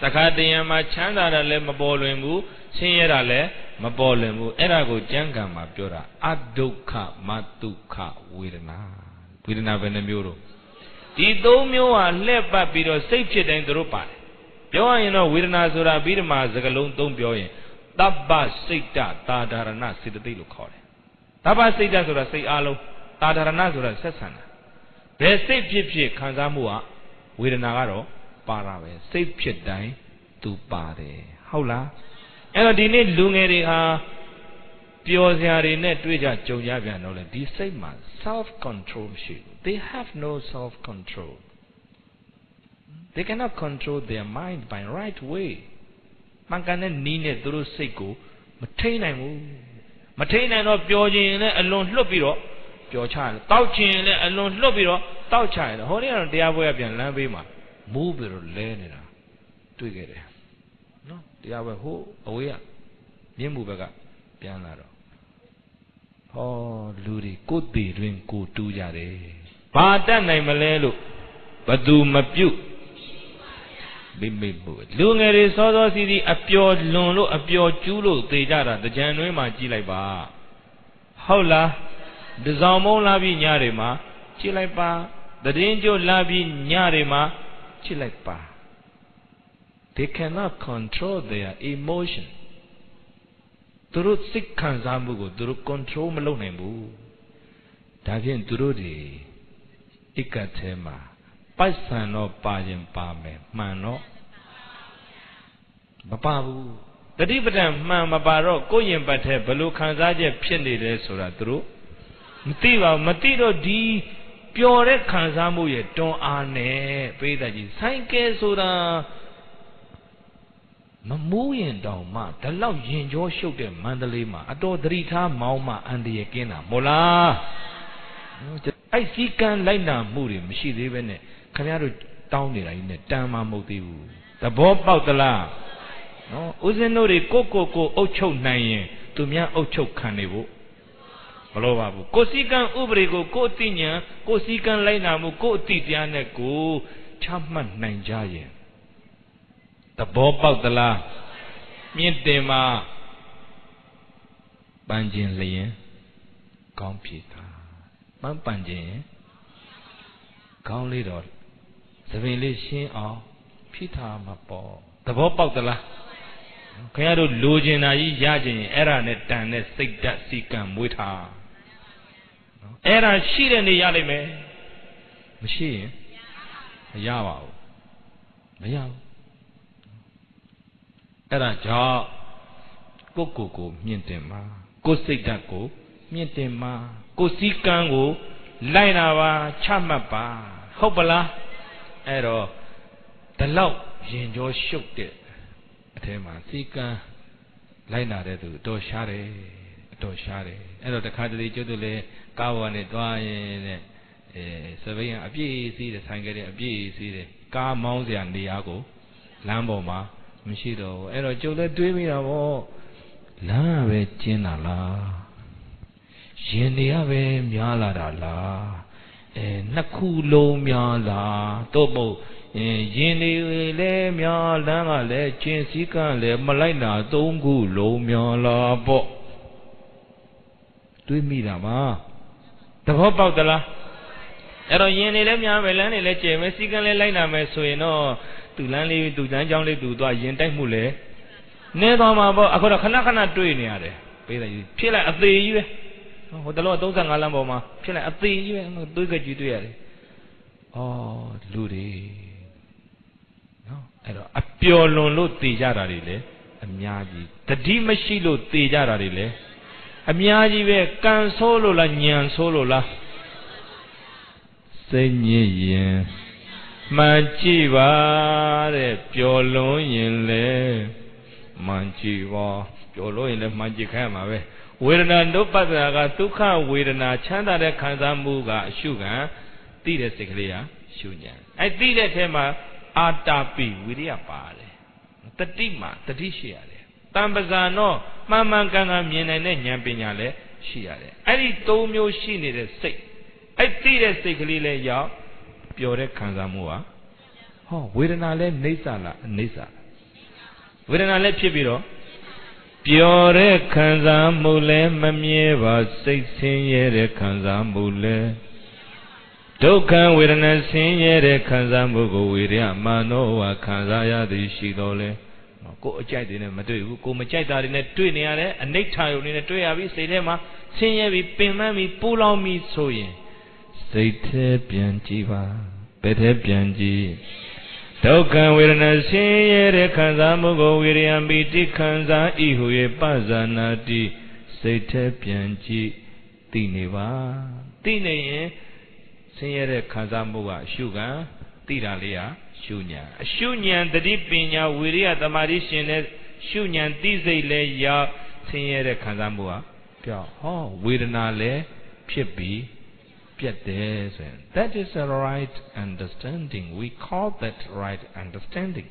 သက္ခတယံမှာချမ်းသာတာလည်းမပေါ်လွင်ဘူးဆင်းရဲတာလည်းမပေါ်လွင်ဘူးအဲ့ဒါကိုကျမ်းဂန်မှာပြောတာအဒုက္ခမဒုက္ခဝေဒနာဝေဒနာဘယ်နှမျိုးတော့ ဒီသုံးမျိုးဟာလှည့်ပတ်ပြီးတော့စိတ်ဖြစ်တိုင်းသူတို့ပါတယ်ပြောရရင်တော့ဝေဒနာဆိုတာပြီးတော့မှစကလုံးသုံးပြောရင်တပ္ပစိတ်တသာဓာရဏစေတသိက်လို့ခေါ်တယ်တပ္ပစိတ်တဆိုတာစိတ်အားလုံးသာဓာရဏဆိုတာဆက်ဆံတာဘယ်စိတ်ဖြစ်ဖြစ်ခံစားမှုကဝေဒနာကတော့ပါတာပဲစိတ်ဖြစ်တိုင်းသူပါတယ်ဟုတ်လားအဲ့တော့ဒီနေ့လူငယ်တွေဟာပျော်စရာတွေနဲ့တွေ့ကြကြုံရပြန်တော့လေဒီစိတ်မှာ self control မရှိဘူး they have no self control they cannot control their mind by right way မှန်ကန်တဲ့နည်းနဲ့သူတို့စိတ်ကိုမထိန်းနိုင်ဘူးမထိန်းနိုင်တော့ပျော်ခြင်းနဲ့အလွန်လွတ်ပြီးတော့ပျော်ချတယ်တောက်ခြင်းနဲ့အလွန်လွတ်ပြီးတော့တောက်ချတယ်ဟိုနေ့ကတော့တရားပွဲကပြန်လမ်းဘေးမှာမူးပြီးတော့လဲနေတာတွေ့ခဲ့တယ်နော်တရားပွဲဟိုအဝေးကမြင့်မှုဘက်ကပြန်လာတော့ဟောလူတွေကိုယ်တည်တွင်ကိုတူးကြတယ်ဘာတတ်နိုင်မလဲလို့ဘသူမပြုတ်မိမိမှုလူငယ်တွေစောစောစီးစီးအပျော်လွန်လို့အပျော်ကျူးလို့သေကြတာတကြံတွင်းမှာကြည့်လိုက်ပါဟုတ်လားတစောင်းမုံလာပြီးညတွေမှာကြည့်လိုက်ပါတည်င်းကျိုးလာပြီးညတွေမှာကြည့်လိုက်ပါ they cannot control their emotion သူတို့စိတ်ခံစားမှုကိုသူတို့ control မလုပ်နိုင်ဘူးဒါဖြင့်သူတို့တွေဣကတ်ထဲမှာပိုက်ဆံတော့ပါရင်ပါမယ်မှန်တော့မပါဘူးတတိပဒံမှန်မပါတော့ကိုယ်ရင်ပတ်ထဲဘလို့ခံစားချက်ဖြစ်နေတယ်ဆိုတာသူတို့မသိပါဘူးမသိတော့ဒီပျော်တဲ့ခံစားမှုရဲ့တွန်းအားနဲ့ပိဋကကြီးဆိုင်ကဲဆိုတာမမူးရင်တောင်မှဒီလောက်ရင်ကြောရှုပ်တဲ့မန္တလေးမှာအတော်သတိထားမောင်းမှအန္တရာယ်ကင်းတာမို့လားအဲ့စီကံလိုက်နာမှုတွေမရှိသေးပဲနဲ့ခင်ဗျားတို့တောင်းနေတာကြီးနဲ့တန်မှမဟုတ်သေးဘူးသဘောပေါက်သလားနော်ဦးဇင်းတို့တွေကိုအုပ်ချုပ်နိုင်ရင်သူများအုပ်ချုပ်ခံနေဖို့မလိုပါဘူးကိုစီကံဥပဒေကိုကိုအသိဉာဏ်ကိုစီကံလိုက်နာမှုကိုအသိတရားနဲ့ကိုချမှတ်နိုင်ကြရင်သဘောပေါက်သလားမြင့်တင်မှာပန်းခြင်းလျင်ကောင်းပြီတာပန်းခြင်းကောင်းလေးတော့သပင်လေးရှင်းအောင်ဖြည့်ထားမှာပေါ့သဘောပေါက်သလားခင်ဗျားတို့လိုချင်တာကြီးရချင်ရင်အဲ့ဒါနဲ့တန်တဲ့စိတ်ဓာတ်စီကံမွေးထားအဲ့ဒါရှိတဲ့နေရလိမ့်မယ်မရှိရင်မရပါဘူးမရဘူးအဲ့ဒါကြောင့်ကိုမြင့်တင်မှာကိုစိတ်ဓာတ်ကိုမြင့်တင်မှာကိုစီကံကိုလိုက်နာပါချမှတ်ပါဟုတ်ပလားအဲ့တော့ဒီလောက်ရင်ကြောရှုပ်တဲ့အထဲမှာစီကံလိုက်နာတဲ့သူအတော်ရှားတယ်အဲ့တော့တခါတလေကျွတ်တို့လေကားပေါ်ကနေသွားရင်တဲ့စပိန်ကအပြည့်စီးတယ်ဆိုင်ကလေးအပြည့်စီးတယ်ကားမောင်းစရာနေရာကိုလမ်းပေါ်မှာမရှိတော့ဘူးအဲ့တော့ကျုပ်လည်းတွေးမိတာပေါ့လမ်းကပဲကျင်းတာလားရင်တွေကပဲများလာတာလားနှစ်ခုလုံးများလားတော့မဟုတ်ရင်တွေလည်းများလမ်းကလည်းကျင်းစည်းကမ်းလည်းမလိုက်တာသုံးခုလုံးများလားပေါ့တွေးမိတာပါသဘောပေါက်သလားအဲ့တော့ရင်တွေလည်းများမယ်လမ်းတွေလည်းကျယ်မယ်စည်းကမ်းလည်းလိုက်နာမယ်ဆိုရင်တော့သူလမ်းကြောင်းလေးသူသွားရင်တိုက်မှုလေနေသွားမှာပေါ့အခုတော့ခဏတွေ့နေရတယ်ပေးလိုက်ဖြစ်လိုက်အသေးကြီးပဲဟိုတလော35လမ်းပေါ်မှာဖြစ်လိုက်အသေးကြီးပဲတွေးကြည့်တွေ့ရတယ်ဩလူတွေနော်အဲ့တော့အပျော်လွန်လို့တည်ကြတာတွေလေအများကြီးတတိမရှိလို့တည်ကြတာတွေလေအများကြီးပဲကံဆိုးလို့လားညံဆိုးလို့လားစိတ်ညစ်ရင်မှန်ကြည့်ပါတဲ့ပျော်လွန်ရင်လေမှန်ကြည့်ပါပျော်လွန်ရင်လည်းမှန်ကြည့်ခိုင်းမှာပဲဝေဒနာနုပ္ပတ္တနာကဒုက္ခဝေဒနာချမ်းသာတဲ့ခံစားမှုကအရှုခံသိတဲ့စိတ်ကလေးဟာရှုညာအဲ့သိတဲ့ထဲမှာအာတာပိဝိရိယပါတယ်တတိမှာတတိရှိရတယ်တံပဇာနောမှန်မှန်ကန်ကန်မြင်နိုင်တဲ့ဉာဏ်ပညာလည်းရှိရတယ်အဲ့ဒီ၃မျိုးရှိနေတဲ့စိတ်အဲ့သိတဲ့စိတ်ကလေးလည်းရောက်ပျော်တဲ့ခံစားမှုဟာဟောဝေဒနာလည်းနှိစ္စလားအနှိစ္စဝေဒနာလည်းဖြစ်ပြီးတော့ပျော်တဲ့ခံစားမှုလည်းမမြဲပါစိတ်ဆင်းရဲတဲ့ခံစားမှုလည်း Dukha Vedana Sinyere Kanzamugo Vidya Manoa Kanzaya the Shidole. Go a child in a Madu, go Machata in a twiniare, a necktie in a twavi, say them, Sinyevi, Pimami, pull on me so ye. Say Tepianjiva, Better Pianji. Dukha Vedana Sinyere Kanzamugo Vidya Biti Kanza Ihuye Pazanati, say Tepianji, Tineva, Tine. Sinyere Kanzamuga, Sugar, Tiralia, Shunya. Shunyan, the deep pinya, Wiria, the Marishin, Shunyan, Dizele, Ya, Sinyere Kanzamua, Pia, oh, Wirinale, Pipi, Piates. That is a right understanding. We call that right understanding.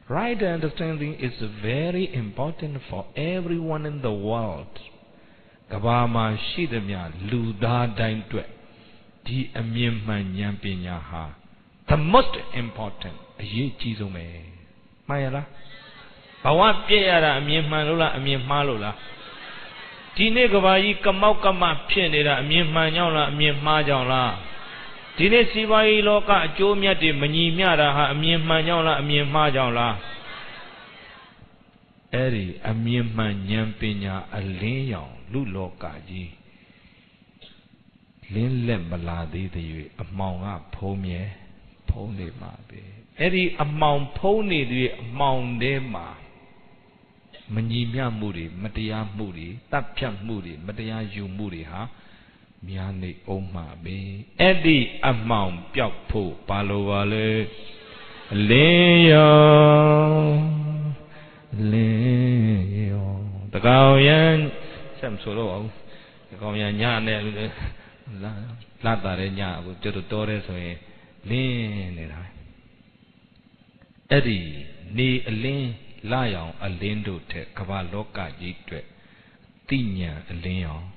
Right understanding is very important for everyone in the world. Gabama Shidamya, Luda Daintwe. The most important ye chizume. Mayala. Bawa Piera, Manula, Malola. Tine Gavayi Kamaukama Pienera, Manola, Majola. Tine Sivai Loka, Jomiati, Manimiara, Manola, Majola. Eri, Amman Pina, a leon, Luloka ji. Lin Lembaladi, the among up pony, pony mabe. Eddie among pony, the among dema. Manimia moody, Matia moody, Tapia moody, Matia you moody, ha? Miani oma be. Eddie among Piapo, Palovale. Leo, Leo. The Gauyan, some solo. The Gauyan Yan. Lata Renya, Joto Torres, Lean. Eddie, ni a lean, lion, a lindo te, Cavaloca jitwe, Tina, a leon,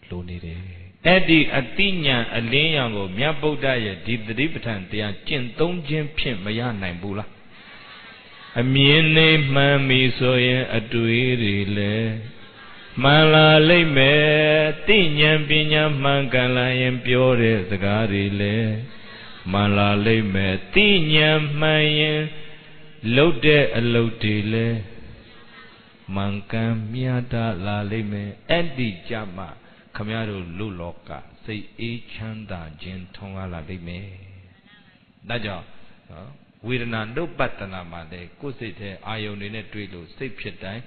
Lonide. Eddie, a Tina, a leon, go, Miabo Daya, did the debutant, they are Chinton Jim Pim, Mayan Nambula. A mene mammy soya, a duiri. Mala me, Tinyam Pinya Mankala and Pure the Garile. Mala me, Tinyam Mayan, Lote a Lotile. Mankam Miata la me, Eddie Jama, Camaro Luloka, say E Chanda Jin Tonga la me. Daja, we do not do Batanama, de Kusite, Ion in a twilo, say Pietai.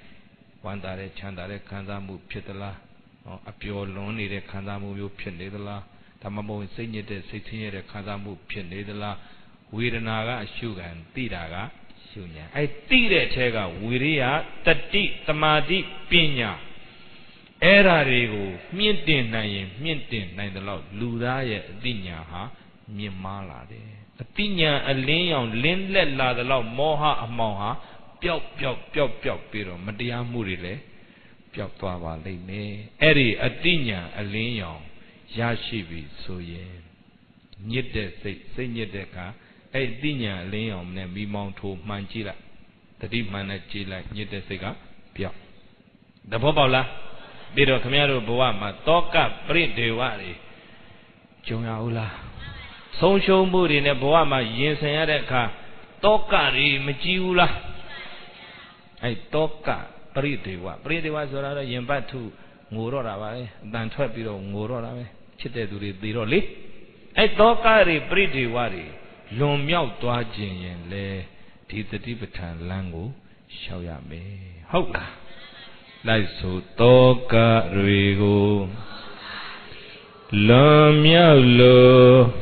Wandare Chandare Kanzamu Pitala, a pure lonely Kanzamu Pinedala, Tamamo Senior 16 year Kanzamu Pinedala, Wiranaga, Sugar and Tiraga, Sunya. I Tire Tega, Wiria, Tati, Tamadi, Pina. Era Rego, Mintin Nine the Lord, Ludaya, Dinya, ha, Mimala. A Pina, a leon, Lin la the Lord, Moha, a Moha. Pio, Piro, Madia Murile, Pio Tava Leme, Eri, Adinia, a leon, Yashivi, so ye. Nyede, say Nyedeka, a Dinia, leon, and be mounto Manjila, the deep managila, Nyede Sega, Pio. The Bobola, Bido Camaro Boama, Toka, Brit de Wari, Jongaula. Social mood in a Boama, Yensenka, Toka, Majiula. I toka Pridiwa. Pridiwa is rather Yembatu Murora, than Twapiro Murora, Chiteduri Diroli. I toka Pridiwari, Lumiao Dwajin, Le, Tita Tibetan Lango, Shawyame. Hoka. Like so toka Rigo Lumiao Lo,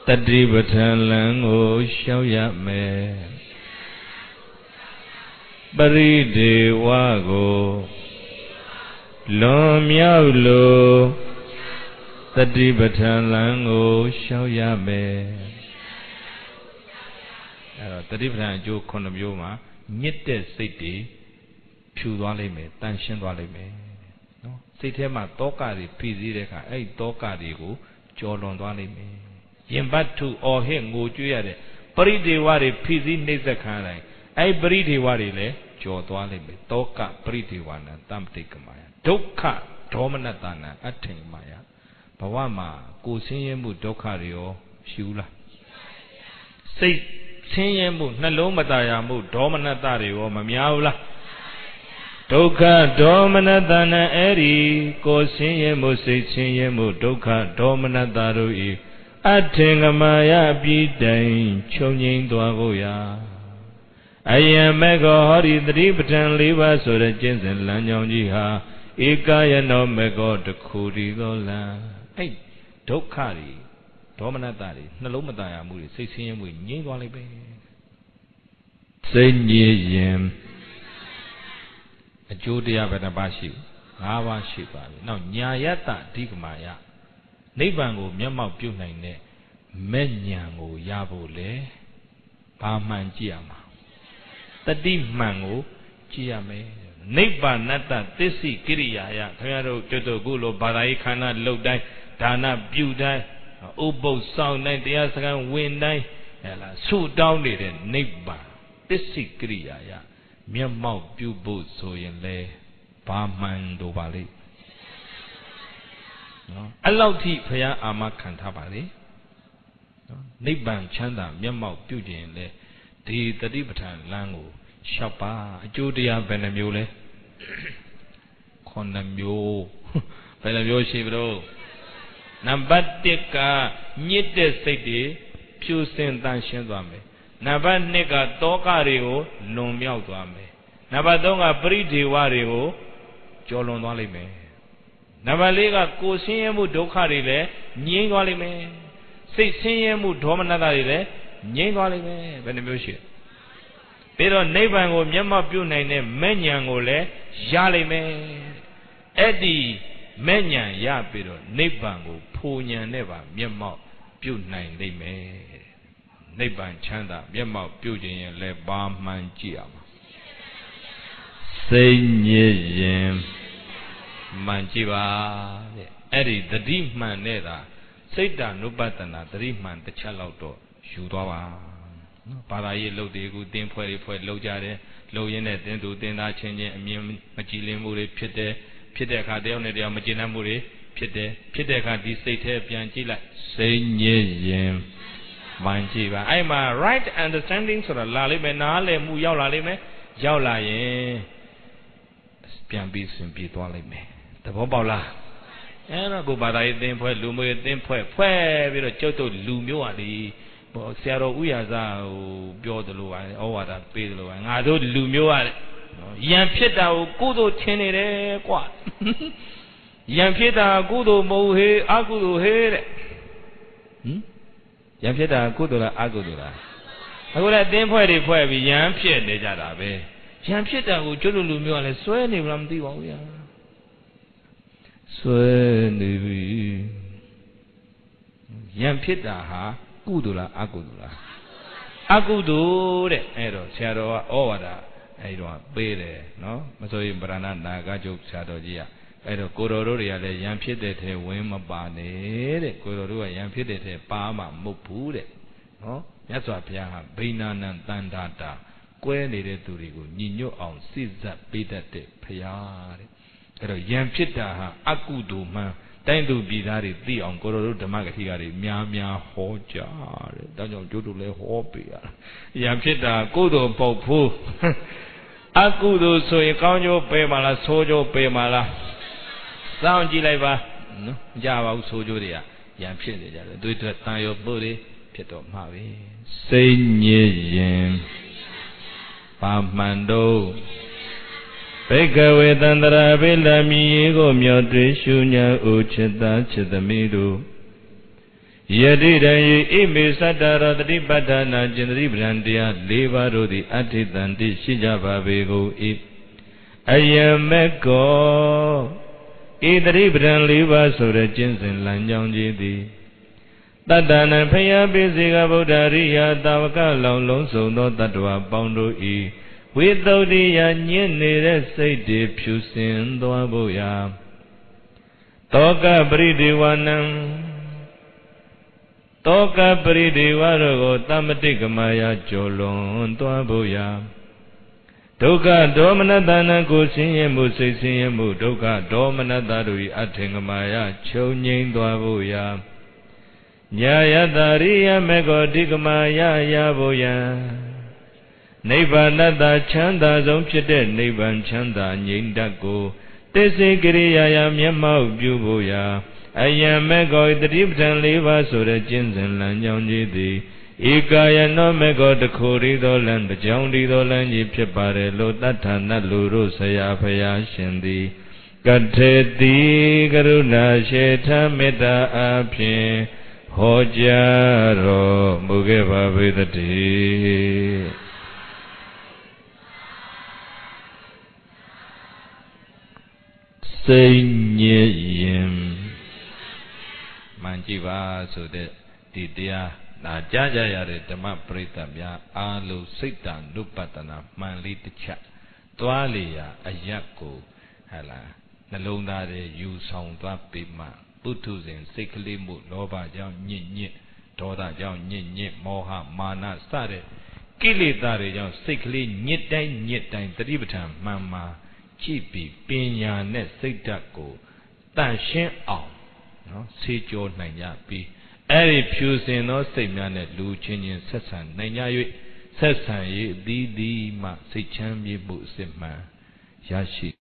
the Tibetan Lango, Shawyame. Bari Wago Lomyaulo Tadi Batalango Shawyame Tadi Batan Jo Konamyoma Nite City Pudalime, Tanshin Valime. No, Sitema Tokari, Pizireka, a Tokarigo, Jolon Valime. Yembatu or him go to Paridi Wari, Pizi Nezakana. I breathe warile, Jodwalime, Toka, pretty one, and Tamtikamaya. Toka, Dominatana, Atting Maya. ဘဝမှာကိုယ်ဆင်းရဲမှုဒုက္ခတွေရောရှိဘူးလားစိတ်ဆင်းရဲမှုနှလုံးမသားရမှုဒေါမနတတွေရောမများဘူးလားဒုက္ခဒေါမနတနဲ့အဲ့ဒီကိုယ်ဆင်းရဲမှုစိတ်ဆင်းရဲမှုဒုက္ခဒေါမနတတို့ဤအထင်ကမာယပြည်တိုင်ချုပ်ငြိမ်းသွားဖို့ရာအယံမေကောဟောဒီသတိပဋ္ဌာန်၄ပါးဆိုတဲ့ကျင့်စဉ်လမ်းကြောင်းကြီးဟာဧကယနောမေကောတခုတည်းသောလမ်းအဲ့ဒုက္ခတွေဒေါမနတတွေနှလုံးမသားရမှုတွေစိတ်ဆင်းရဲမှုငြိမ်းသွားလိမ့်မယ်စိတ်ငြိမ်ရင်အကျိုးတရားဘယ်နှပါးရှိ၅ပါးရှိပါပြီနောက်ညာယတ္တအဓိကမာယနိဗ္ဗာန်ကိုမျက်မှောက်ပြုနိုင်တဲ့မဲ့ဉာဏ်ကိုရဖို့လေဘာမှန်ကြည့်ရမှာတတိမှန်ကိုကြည့်ရမယ်နိဗ္ဗာန်တ္တသစ္စိကိရိယာယခင်ဗျားတို့ကျွတ်တို့ခုလိုဘာသာရေးခန္ဓာလှုပ်တိုင်းဒါနပြုတိုင်းဥပုပ်ဆောင်တိုင်းတရားစခန်းဝင်တိုင်းဟဲ့လားဆုတောင်းနေတဲ့နိဗ္ဗာန်သစ္စိကိရိယာယမျက်မှောက်ပြုဖို့ဆိုရင်လေဘာမှန်တို့ပါလိမ့်နော်အဲ့လောက်ထိဘုရားအာမခံထားပါလေနော်နိဗ္ဗာန်ချမ်းသာမျက်မှောက်ပြုခြင်းလေဒီတတိပဋ္ဌာန်လမ်းကိုလျှောက်ပါအကျိုးတရားဘယ်နှမျိုးလဲ9မျိုးဘယ်နှမျိုးရှိပြီတော့နံပါတ်1ကညစ်တဲ့စိတ်တွေဖြူစင်တန်ရှင်းသွားမယ်နံပါတ်2ကတောကတွေကိုလွန်မြောက်သွားမယ်နံပါတ်3ကပရိဒေဝတွေကိုကျော်လွန်သွားလိမ့်မယ်နံပါတ်4ကကိုယ်ဆင်းရဲမှုဒုက္ခတွေလည်းငြိမ်းသွားလိမ့်မယ်စိတ်ဆင်းရဲမှုဒေါမနတတွေလည်းငြိမ်းသွားလိမ့်မယ်ဘယ်နှမျိုးရှိလဲပြီးတော့နိဗ္ဗာန်ကိုမျက်မှောက်ပြုနိုင်တဲ့မဲ့ဉာဏ်ကိုလည်းရလိမ့်မယ်အဲ့ဒီမဲ့ဉာဏ်ရပြီးတော့နိဗ္ဗာန်ကိုဖိုဉာဏ်နဲ့ပါမျက်မှောက်ပြုနိုင်လိမ့်မယ်နိဗ္ဗာန်ချမ်းသာမျက်မှောက်ပြုခြင်းရင်လည်းဘာမှန်ကြည့်ရမှာစိတ်ညစ်ရင်မှန်ကြည့်ပါတဲ့အဲ့ဒီတတိမှန်နဲ့သာစိတ်တ ानु ပတနာတတိမှန်တစ်ချက်လောက်တော့ယူသွားပါနော်ဘာသာရေးလုပ်တွေကိုတင်းဖွဲ့တွေဖွဲ့လုပ်ကြတယ်လုပ်ရင်းနဲ့တင်းသူတင်းသားချင်းချင်းအမြင်မကြည်လင်မှုတွေဖြစ်တဲ့အခါတယောက်နဲ့တယောက်မကျေနပ်မှုတွေဖြစ်တဲ့အခါဒီစိတ်ထဲပြန်ကြည့်လိုက်စိတ်ညစ်ရင်မှန်ကြည့်ပါအဲ့မှာ right understanding ဆိုတာလာလိမ့်မယ်နားလည်မှုရောက်လာလိမ့်မယ်ရောက်လာရင်ပြန်ပြီးဆင်ပြေသွားလိမ့်မယ်သဘောပေါက်လားအဲ့တော့ကိုဘာသာရေးတင်းဖွဲ့လူမျိုးရေးတင်းဖွဲ့ပြီးတော့ကျုပ်တို့လူမျိုးอ่ะလေဆရာတော်ဥယာဇဟိုပြောသလိုပါဩဝါဒပေးသလိုပါငါတို့လူမျိုးอ่ะရံဖြစ်တာကိုကုသိုလ်ထင်နေတယ်ကွာရံဖြစ်တာကုသိုလ်မဟုတ်ဟေးအကုသိုလ်ဟေးတဲ့ရံဖြစ်တာကုသိုလ်လားအကုသိုလ်လားအခုလည်းတင်းဖွဲ့တွေဖွဲ့ပြီးရံဖြစ်နေကြတာပဲရံဖြစ်တာကိုကျွတ်လူမျိုးကလည်းစွဲနေမလားမသိပါဘူးဗျာစွဲနေပြီရံဖြစ်တာဟာကုသိုလ်လားအကုသိုလ်လားအကုသိုလ်တဲ့အဲ့တော့ဆရာတော်ကဩဝါဒအဲ့တော့ပေးတယ်နော်မဆိုရင်ဗရဏနာဂကျုပ်ဆရာတော်ကြီးကအဲ့တော့ကိုတော်တို့တွေကလည်းရံဖြစ်တဲ့ထဲဝင်မပါနဲ့တဲ့ကိုတော်တို့ကရံဖြစ်တဲ့ထဲပါမှမဟုတ်ဘူးတဲ့နော်မြတ်စွာဘုရားဟာဗိနာနံတန္တာတာကွဲနေတဲ့သူတွေကိုညီညွတ်အောင်စိစပ်ပေးတတ်တဲ့ဘုရားတဲ့အဲ့တော့ရံဖြစ်တာဟာအကုသိုလ်မှန်တိုင်းသူပြည်သားတွေသိအောင်ကိုတော်တို့ဓမ္မဂတိကတွေများဟောကြားတဲ့ဒါကြောင့်ကျိုးတို့လည်းဟောပေးရတာရံဖြစ်တာကုသိုလ်ပုတ်ဖို့အကုသိုလ်ဆိုရင်ကောင်းကျိုးပေးမှာလားဆိုးကျိုးပေးမှာလားစောင့်ကြည့်လိုက်ပါနော်မကြပါဘူးဆိုးကျိုးတွေကရံဖြစ်နေကြတယ်သူတို့တန်ရောပို့တွေဖြစ်တော့မှာပဲစိတ်ညစ်ရင်ပါမှန်တော့ဘေကဝေတန္တရာဘိလမီယေကိုမြော်တွေ့ရှုညာဥจิตာจิตမိတို့ယတိတံယေဣမေသတ္တရတတိပဋ္ဌာနာကျင်တတိပဒံတရား၄ပါးတို့သည်အဋ္ဌိတန္တိရှိကြပါပေကုန်၏အယမေကောဤတတိပဒံ၄ပါးဆိုတဲ့ကျင့်စဉ်လမ်းကြောင်းကြီးသည်တတ္တနံဖယပိစေကဗုဒ္ဓရိယတာဝကလောင်လုံးစုံသောတတ္တဝါပေါင်းတို့၏ဝိသုဒ္ဓိယညင့်နေတဲ့စိတ်တွေဖြူစင်သွားဖို့ရာတောကပရိဒေဝနံတောကပရိဒေဝတို့ကိုတမ္မတိကမာယကျော်လွန်သွားဖို့ရာ Dukkha domanatana ko sinyamu sei sinyamu dukkha domanataru athengamaya chonyin dwaboya Nyayatariya mego digamaya yaboya Nibbanata chanda zong phit nibban chanda ngyin tat ko tisse kiriyaya myamau pyuboya Ayam mego Titipatthana 4 ပါးဆိုတဲ့ကျင့်စဉ်လမ်းကြောင်းကြီးသည်ဧကာယနောမေဃတခိုရီသောလမ်းတစ်ကြောင်းဒီသောလမ်းကြီးဖြစ်ပါတယ်လို့တထနတ်လူတို့ဆရာဖရာရှင်သည်ကထေတိကရုဏာရှေထမေတ္တာအဖြင့်ဟောကြားတော်မူခဲ့ပါပေသတည်းစိတ်ညစ်ရင်မှန်ကြည့်ပါဆိုတဲ့ဒီတရားနာကြားကြရတဲ့ဓမ္မပရိသတ်များအားလုံးစိတ်တန်နုပတ္တနာမှန်လေးတစ်ချက်သွားလေရာအယက်ကိုဟဲ့လားနှလုံးသားထဲယူဆောင်သွားပြီးမှပုထုဇဉ်စိတ်ကလေးမှုလောဘကြောင့်ညစ်ညစ်ဒေါသကြောင့်ညစ်ညစ်မောဟမာနစတဲ့ကိလေသာတွေကြောင့်စိတ်ကလေးညစ်တိုင်းတတိပဋ္ဌာန်မှန်မှကြည့်ပြီးပညာနဲ့စိတ်ဓာတ်ကိုတန်ရှင်းအောင်နော်ဆေးကြောနိုင်ကြပြီးအဲ့ဒီဖြူစင်သောစိတ်များနဲ့လူချင်းချင်းဆက်ဆံနိုင်ကြ၍ဆက်ဆံရေးအသီးသီးမှစိတ်ချမ်းမြေ့မှုအစစ်မှန်ရရှိ